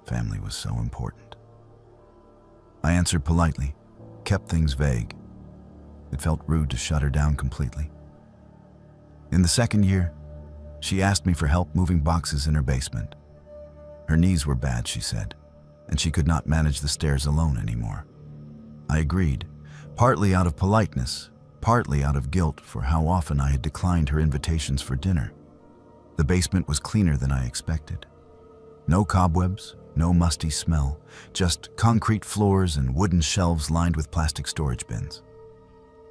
Family was so important. I answered politely, kept things vague. It felt rude to shut her down completely. In the second year, she asked me for help moving boxes in her basement. Her knees were bad, she said, and she could not manage the stairs alone anymore. I agreed, partly out of politeness, partly out of guilt for how often I had declined her invitations for dinner. The basement was cleaner than I expected. No cobwebs, no musty smell, just concrete floors and wooden shelves lined with plastic storage bins.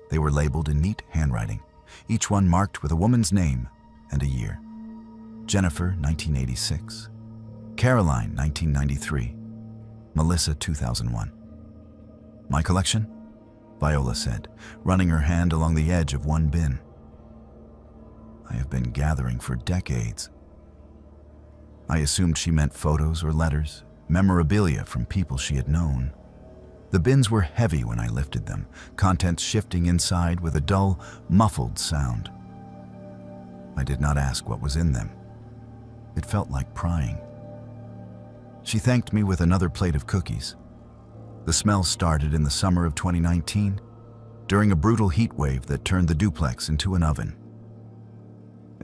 They were labeled in neat handwriting, each one marked with a woman's name and a year. Jennifer, 1986. Caroline, 1993. Melissa, 2001. "My collection?" Viola said, running her hand along the edge of one bin. "I have been gathering for decades." I assumed she meant photos or letters, memorabilia from people she had known. The bins were heavy when I lifted them, contents shifting inside with a dull, muffled sound. I did not ask what was in them. It felt like prying. She thanked me with another plate of cookies. The smell started in the summer of 2019, during a brutal heat wave that turned the duplex into an oven.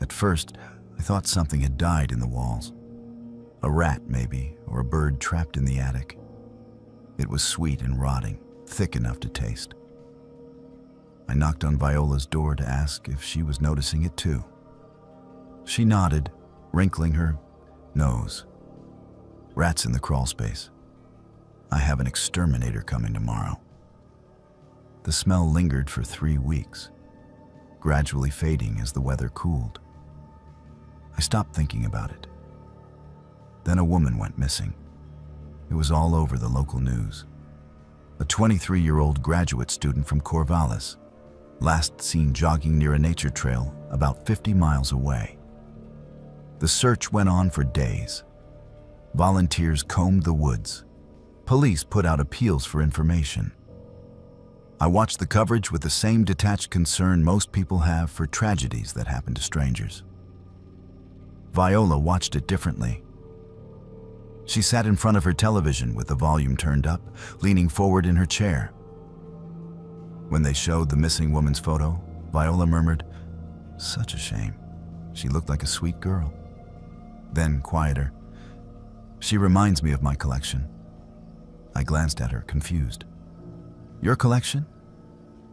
At first, I thought something had died in the walls. A rat, maybe, or a bird trapped in the attic. It was sweet and rotting, thick enough to taste. I knocked on Viola's door to ask if she was noticing it too. She nodded, wrinkling her nose. "Rats in the crawl space. I have an exterminator coming tomorrow." The smell lingered for 3 weeks, gradually fading as the weather cooled. I stopped thinking about it. Then a woman went missing. It was all over the local news. A 23-year-old graduate student from Corvallis, last seen jogging near a nature trail about 50 miles away. The search went on for days. Volunteers combed the woods. Police put out appeals for information. I watched the coverage with the same detached concern most people have for tragedies that happen to strangers. Viola watched it differently. She sat in front of her television with the volume turned up, leaning forward in her chair. When they showed the missing woman's photo, Viola murmured, "Such a shame. She looked like a sweet girl." Then, quieter, "She reminds me of my collection." I glanced at her, confused. "Your collection?"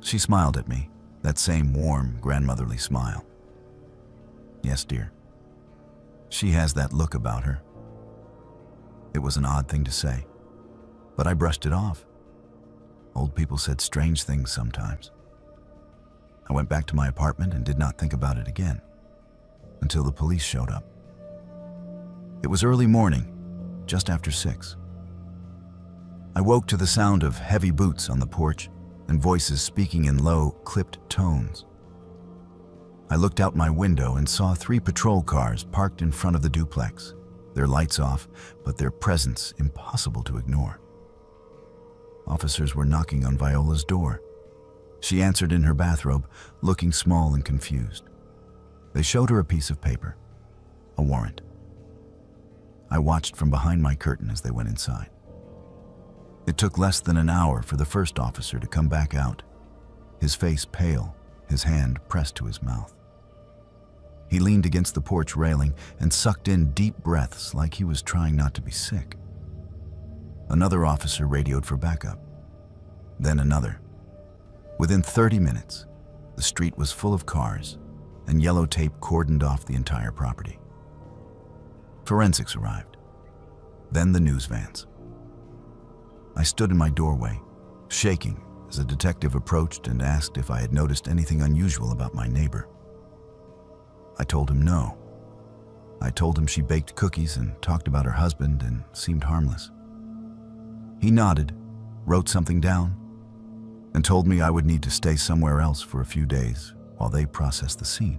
She smiled at me, that same warm, grandmotherly smile. "Yes, dear." She has that look about her. It was an odd thing to say, but I brushed it off. Old people said strange things sometimes. I went back to my apartment and did not think about it again, until the police showed up. It was early morning, just after 6. I woke to the sound of heavy boots on the porch and voices speaking in low, clipped tones. I looked out my window and saw 3 patrol cars parked in front of the duplex, their lights off, but their presence impossible to ignore. Officers were knocking on Viola's door. She answered in her bathrobe, looking small and confused. They showed her a piece of paper, a warrant. I watched from behind my curtain as they went inside. It took less than an hour for the first officer to come back out, his face pale, his hand pressed to his mouth. He leaned against the porch railing and sucked in deep breaths like he was trying not to be sick. Another officer radioed for backup. Then another. Within 30 minutes, the street was full of cars, and yellow tape cordoned off the entire property. Forensics arrived. Then the news vans. I stood in my doorway, shaking as a detective approached and asked if I had noticed anything unusual about my neighbor. I told him no. I told him she baked cookies and talked about her husband and seemed harmless. He nodded, wrote something down, and told me I would need to stay somewhere else for a few days while they processed the scene.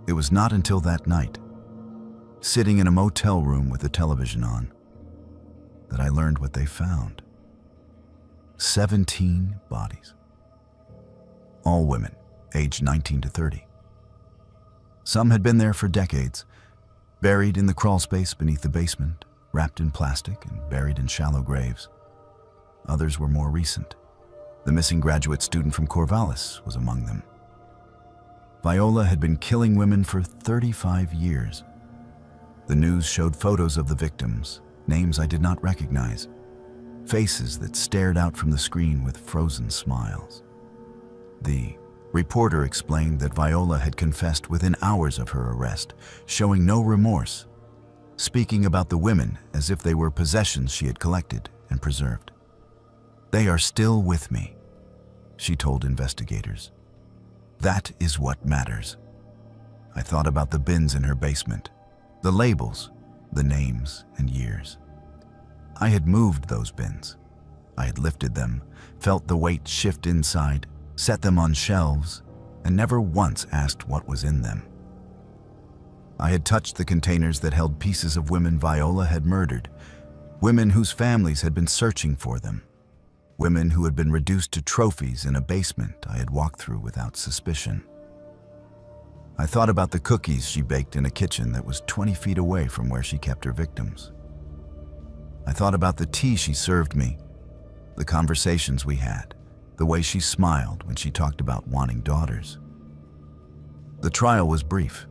It was not until that night, sitting in a motel room with the television on, that I learned what they found. 17 bodies. All women, aged 19 to 30. Some had been there for decades, buried in the crawl space beneath the basement, wrapped in plastic and buried in shallow graves. Others were more recent. The missing graduate student from Corvallis was among them. Viola had been killing women for 35 years. The news showed photos of the victims, names I did not recognize, faces that stared out from the screen with frozen smiles. The reporter explained that Viola had confessed within hours of her arrest, showing no remorse, speaking about the women as if they were possessions she had collected and preserved. "They are still with me," she told investigators. "That is what matters." I thought about the bins in her basement, the labels, the names and years. I had moved those bins. I had lifted them, felt the weight shift inside, set them on shelves, and never once asked what was in them. I had touched the containers that held pieces of women Viola had murdered, women whose families had been searching for them, women who had been reduced to trophies in a basement I had walked through without suspicion. I thought about the cookies she baked in a kitchen that was 20 feet away from where she kept her victims. I thought about the tea she served me, the conversations we had, the way she smiled when she talked about wanting daughters. The trial was brief.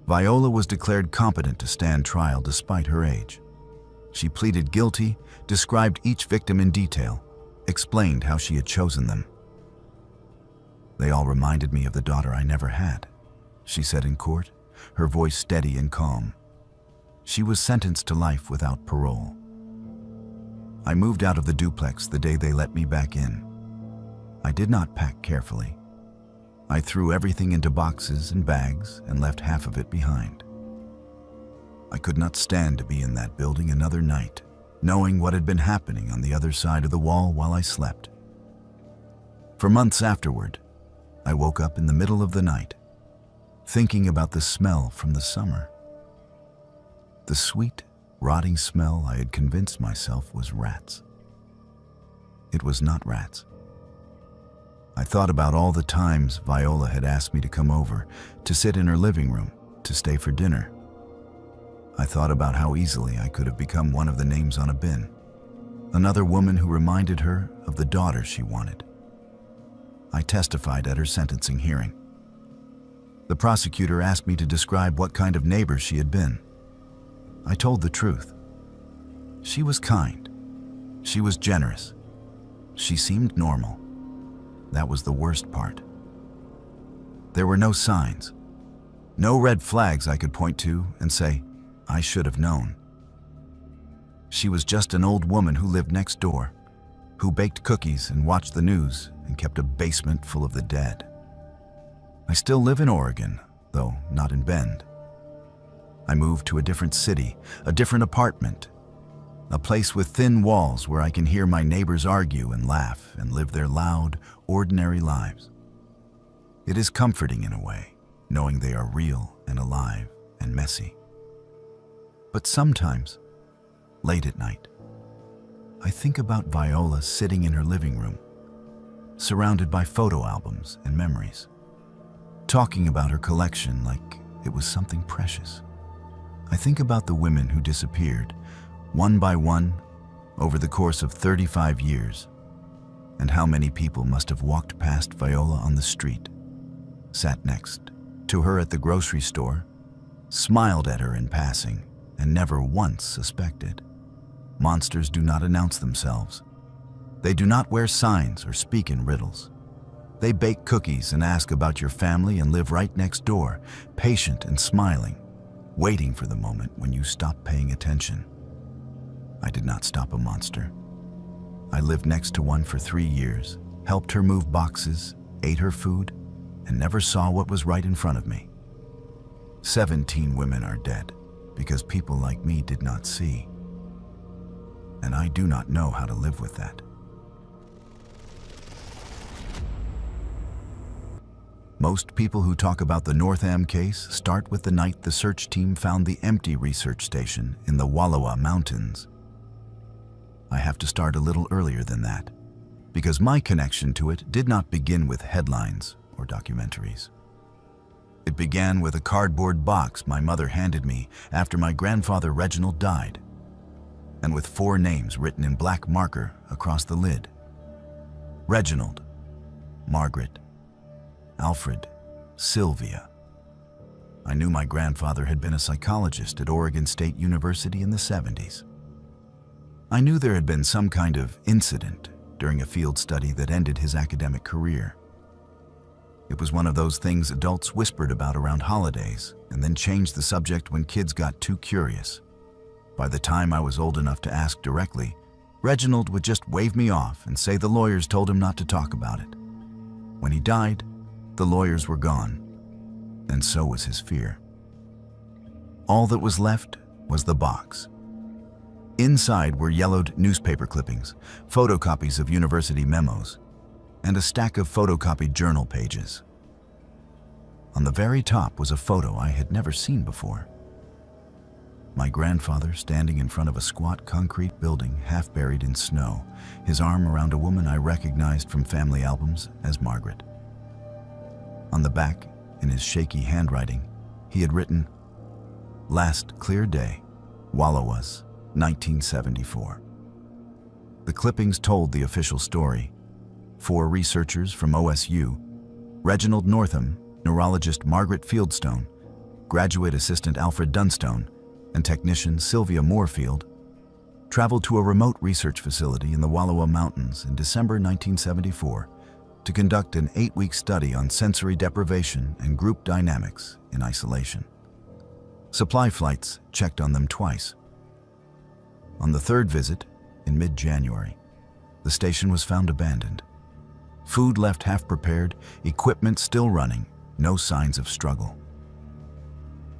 Viola was declared competent to stand trial despite her age. She pleaded guilty, described each victim in detail, explained how she had chosen them. "They all reminded me of the daughter I never had," she said in court, her voice steady and calm. She was sentenced to life without parole. I moved out of the duplex the day they let me back in. I did not pack carefully. I threw everything into boxes and bags and left half of it behind. I could not stand to be in that building another night, knowing what had been happening on the other side of the wall while I slept. For months afterward, I woke up in the middle of the night, thinking about the smell from the summer. The sweet, rotting smell I had convinced myself was rats. It was not rats. I thought about all the times Viola had asked me to come over, to sit in her living room, to stay for dinner. I thought about how easily I could have become one of the names on a bin, another woman who reminded her of the daughter she wanted. I testified at her sentencing hearing. The prosecutor asked me to describe what kind of neighbor she had been. I told the truth. She was kind. She was generous. She seemed normal. That was the worst part. There were no signs, no red flags I could point to and say, I should have known. She was just an old woman who lived next door, who baked cookies and watched the news and kept a basement full of the dead. I still live in Oregon, though not in Bend. I moved to a different city, a different apartment, a place with thin walls where I can hear my neighbors argue and laugh and live their loud, ordinary lives. It is comforting in a way, knowing they are real and alive and messy. But sometimes, late at night, I think about Viola sitting in her living room, surrounded by photo albums and memories, talking about her collection like it was something precious. I think about the women who disappeared, one by one, over the course of 35 years, and how many people must have walked past Viola on the street, sat next to her at the grocery store, smiled at her in passing, and never once suspected. Monsters do not announce themselves. They do not wear signs or speak in riddles. They bake cookies and ask about your family and live right next door, patient and smiling, waiting for the moment when you stop paying attention. I did not stop a monster. I lived next to one for 3 years, helped her move boxes, ate her food, and never saw what was right in front of me. 17 women are dead because people like me did not see. And I do not know how to live with that. Most people who talk about the Northam case start with the night the search team found the empty research station in the Wallowa Mountains. I have to start a little earlier than that, because my connection to it did not begin with headlines or documentaries. It began with a cardboard box my mother handed me after my grandfather Reginald died, and with 4 names written in black marker across the lid. Reginald, Margaret, Alfred, Sylvia. I knew my grandfather had been a psychologist at Oregon State University in the 70s. I knew there had been some kind of incident during a field study that ended his academic career. It was one of those things adults whispered about around holidays and then changed the subject when kids got too curious. By the time I was old enough to ask directly, Reginald would just wave me off and say the lawyers told him not to talk about it. When he died, the lawyers were gone, and so was his fear. All that was left was the box. Inside were yellowed newspaper clippings, photocopies of university memos, and a stack of photocopied journal pages. On the very top was a photo I had never seen before. My grandfather standing in front of a squat concrete building half buried in snow, his arm around a woman I recognized from family albums as Margaret. On the back, in his shaky handwriting, he had written, "Last clear day, Wallowas, 1974. The clippings told the official story. 4 researchers from OSU, Reginald Northam, neurologist Margaret Fieldstone, graduate assistant Alfred Dunstone, and technician Sylvia Moorfield, traveled to a remote research facility in the Wallowa Mountains in December 1974 to conduct an 8-week study on sensory deprivation and group dynamics in isolation. Supply flights checked on them twice. On the 3rd visit, in mid-January, the station was found abandoned. Food left half prepared, equipment still running, no signs of struggle.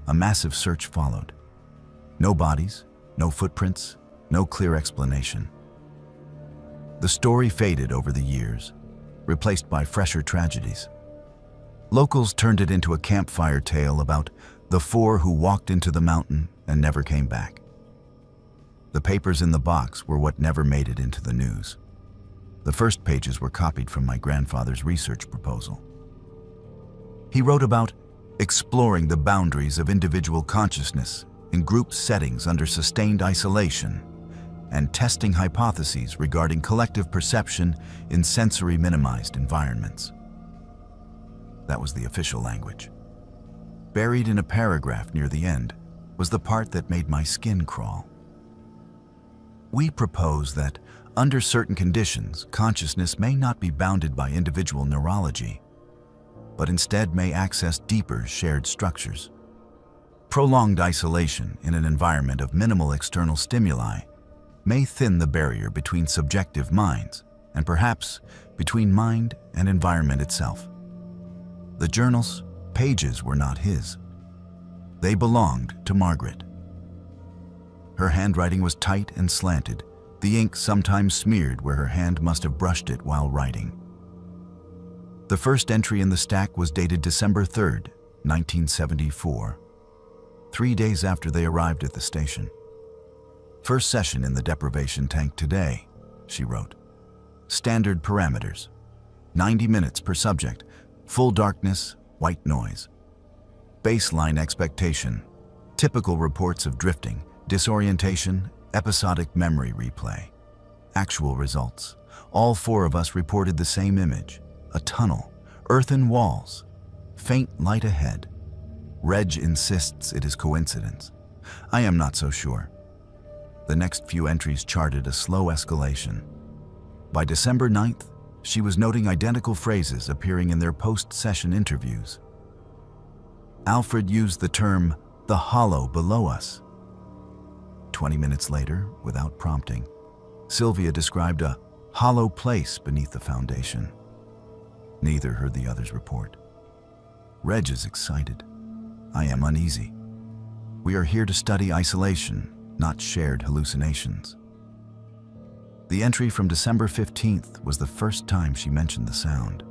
A massive search followed. No bodies, no footprints, no clear explanation. The story faded over the years, replaced by fresher tragedies. Locals turned it into a campfire tale about the 4 who walked into the mountain and never came back. The papers in the box were what never made it into the news. The first pages were copied from my grandfather's research proposal. He wrote about exploring the boundaries of individual consciousness in group settings under sustained isolation and testing hypotheses regarding collective perception in sensory-minimized environments. That was the official language. Buried in a paragraph near the end was the part that made my skin crawl. We propose that, under certain conditions, consciousness may not be bounded by individual neurology, but instead may access deeper shared structures. Prolonged isolation in an environment of minimal external stimuli may thin the barrier between subjective minds and perhaps between mind and environment itself. The journal's pages were not his. They belonged to Margaret. Her handwriting was tight and slanted, the ink sometimes smeared where her hand must have brushed it while writing. The first entry in the stack was dated December 3rd, 1974, 3 days after they arrived at the station. "First session in the deprivation tank today," she wrote. "Standard parameters. 90 minutes per subject. Full darkness, white noise. Baseline expectation. Typical reports of drifting, disorientation, episodic memory replay. Actual results. All 4 of us reported the same image. A tunnel, earthen walls, faint light ahead. Reg insists it is coincidence. I am not so sure. The next few entries charted a slow escalation. By December 9th, she was noting identical phrases appearing in their post-session interviews. Alfred used the term, the hollow below us. 20 minutes later, without prompting, Sylvia described a hollow place beneath the foundation. Neither heard the other's report. Reg is excited. I am uneasy. We are here to study isolation, not shared hallucinations. The entry from December 15th was the first time she mentioned the sound.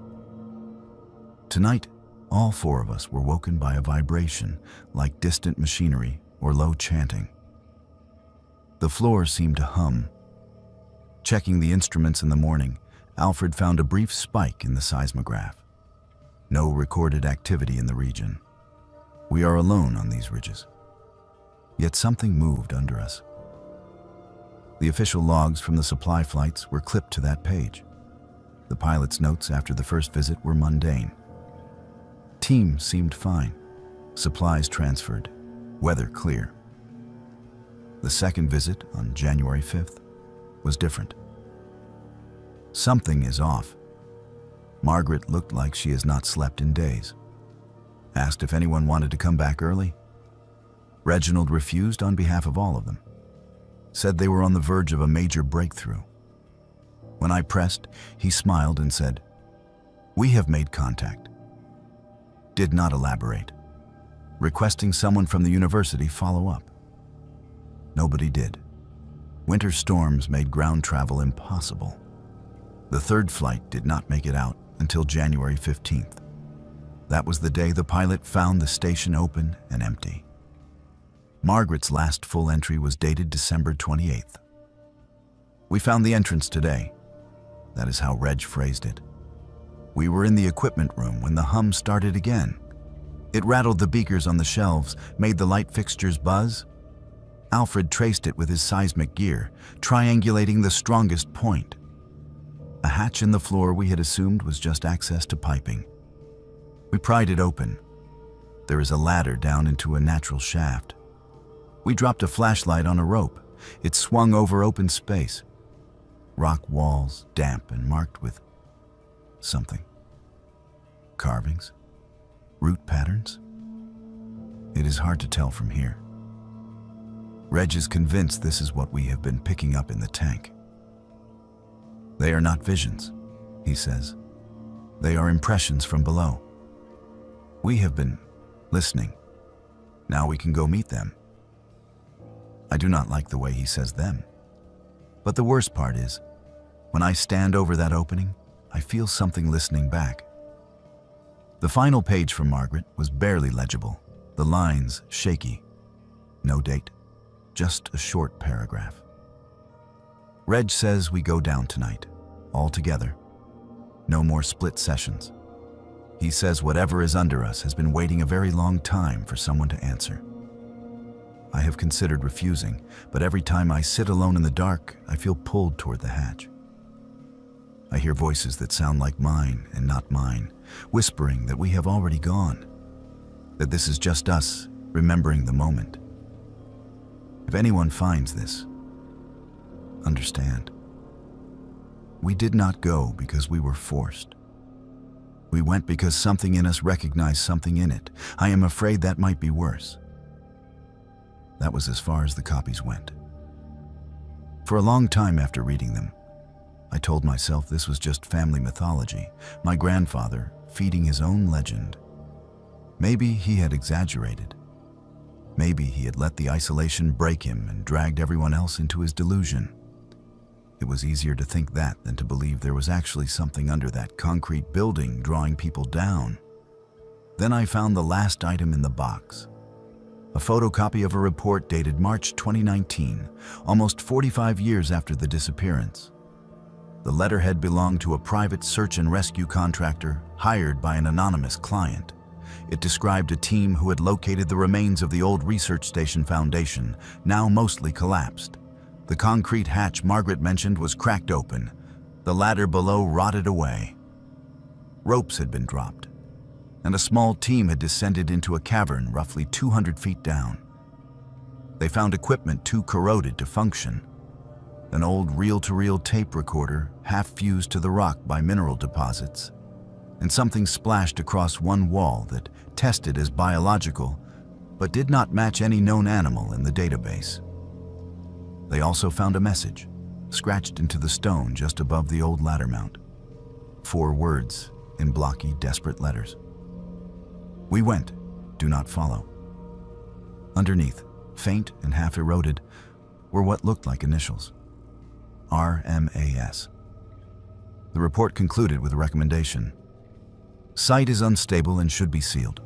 Tonight, all 4 of us were woken by a vibration, like distant machinery or low chanting. The floor seemed to hum. Checking the instruments in the morning, Alfred found a brief spike in the seismograph. No recorded activity in the region. We are alone on these ridges. Yet something moved under us. The official logs from the supply flights were clipped to that page. The pilot's notes after the first visit were mundane. Team seemed fine. Supplies transferred. Weather clear. The second visit, on January 5th, was different. Something is off. Margaret looked like she has not slept in days. Asked if anyone wanted to come back early. Reginald refused on behalf of all of them. Said they were on the verge of a major breakthrough. When I pressed, he smiled and said, "We have made contact." Did not elaborate. Requesting someone from the university follow up. Nobody did. Winter storms made ground travel impossible. The third flight did not make it out until January 15th. That was the day the pilot found the station open and empty. Margaret's last full entry was dated December 28th. We found the entrance today. That is how Reg phrased it. We were in the equipment room when the hum started again. It rattled the beakers on the shelves, made the light fixtures buzz. Alfred traced it with his seismic gear, triangulating the strongest point. A hatch in the floor we had assumed was just access to piping. We pried it open. There is a ladder down into a natural shaft. We dropped a flashlight on a rope. It swung over open space. Rock walls, damp and marked with something. Carvings? Root patterns? It is hard to tell from here. Reg is convinced this is what we have been picking up in the tank. They are not visions, he says. They are impressions from below. We have been listening. Now we can go meet them. I do not like the way he says them. But the worst part is, when I stand over that opening, I feel something listening back. The final page from Margaret was barely legible, the lines shaky. No date, just a short paragraph. Reg says we go down tonight, all together. No more split sessions. He says whatever is under us has been waiting a very long time for someone to answer. I have considered refusing, but every time I sit alone in the dark, I feel pulled toward the hatch. I hear voices that sound like mine and not mine, whispering that we have already gone, that this is just us remembering the moment. If anyone finds this, understand. We did not go because we were forced. We went because something in us recognized something in it. I am afraid that might be worse. That was as far as the copies went. For a long time after reading them, I told myself this was just family mythology, my grandfather feeding his own legend. Maybe he had exaggerated. Maybe he had let the isolation break him and dragged everyone else into his delusion. It was easier to think that than to believe there was actually something under that concrete building drawing people down. Then I found the last item in the box. A photocopy of a report dated March 2019, almost 45 years after the disappearance. The letterhead belonged to a private search and rescue contractor hired by an anonymous client. It described a team who had located the remains of the old research station foundation, now mostly collapsed. The concrete hatch Margaret mentioned was cracked open. The ladder below rotted away. Ropes had been dropped, and a small team had descended into a cavern roughly 200 feet down. They found equipment too corroded to function. An old reel-to-reel tape recorder half fused to the rock by mineral deposits, and something splashed across one wall that tested as biological but did not match any known animal in the database. They also found a message, scratched into the stone just above the old ladder mount. 4 words in blocky, desperate letters. We went, do not follow. Underneath, faint and half eroded, were what looked like initials. RMAS. The report concluded with a recommendation. Site is unstable and should be sealed.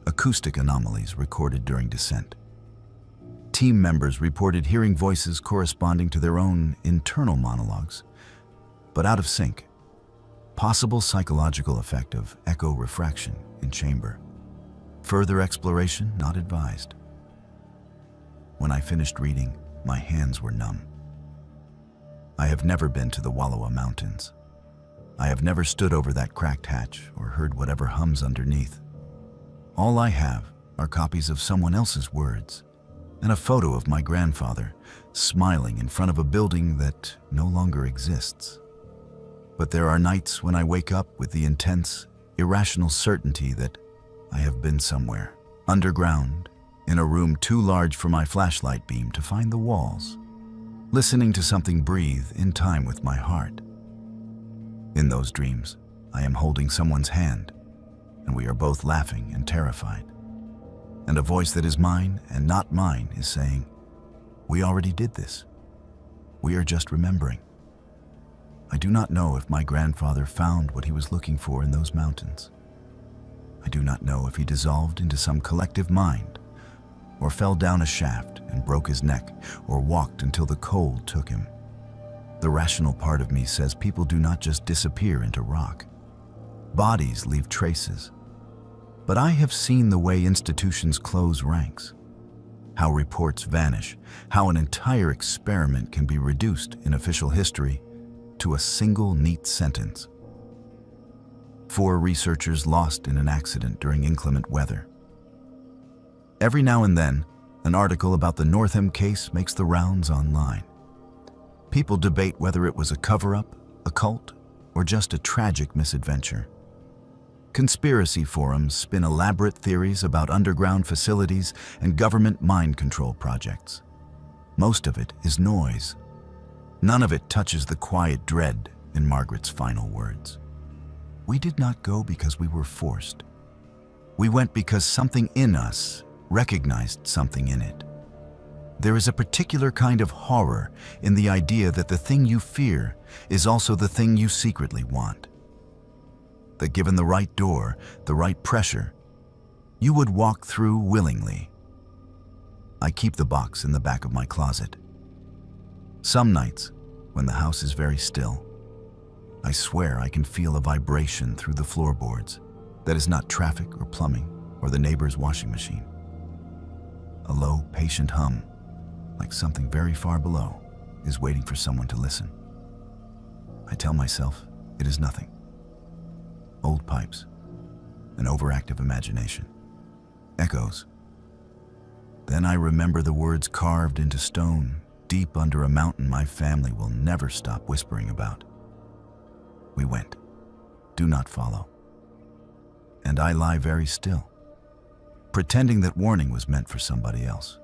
Acoustic anomalies recorded during descent. Team members reported hearing voices corresponding to their own internal monologues, but out of sync. Possible psychological effect of echo refraction in chamber. Further exploration not advised. When I finished reading, my hands were numb. I have never been to the Wallowa Mountains. I have never stood over that cracked hatch or heard whatever hums underneath. All I have are copies of someone else's words and a photo of my grandfather smiling in front of a building that no longer exists. But there are nights when I wake up with the intense, irrational certainty that I have been somewhere, underground, in a room too large for my flashlight beam to find the walls, listening to something breathe in time with my heart. In those dreams, I am holding someone's hand, and we are both laughing and terrified. And a voice that is mine and not mine is saying, "We already did this. We are just remembering." I do not know if my grandfather found what he was looking for in those mountains. I do not know if he dissolved into some collective mind, or fell down a shaft and broke his neck, or walked until the cold took him. The rational part of me says people do not just disappear into rock. Bodies leave traces. But I have seen the way institutions close ranks, how reports vanish, how an entire experiment can be reduced in official history to a single neat sentence. 4 researchers lost in an accident during inclement weather. Every now and then, an article about the Northam case makes the rounds online. People debate whether it was a cover-up, a cult, or just a tragic misadventure. Conspiracy forums spin elaborate theories about underground facilities and government mind control projects. Most of it is noise. None of it touches the quiet dread in Margaret's final words. We did not go because we were forced. We went because something in us recognized something in it. There is a particular kind of horror in the idea that the thing you fear is also the thing you secretly want. That given the right door, the right pressure, you would walk through willingly. I keep the box in the back of my closet. Some nights, when the house is very still, I swear I can feel a vibration through the floorboards that is not traffic or plumbing or the neighbor's washing machine. A low, patient hum, like something very far below, is waiting for someone to listen. I tell myself it is nothing. Old pipes, an overactive imagination, echoes. Then I remember the words carved into stone deep under a mountain my family will never stop whispering about. We went. Do not follow. And I lie very still, pretending that warning was meant for somebody else.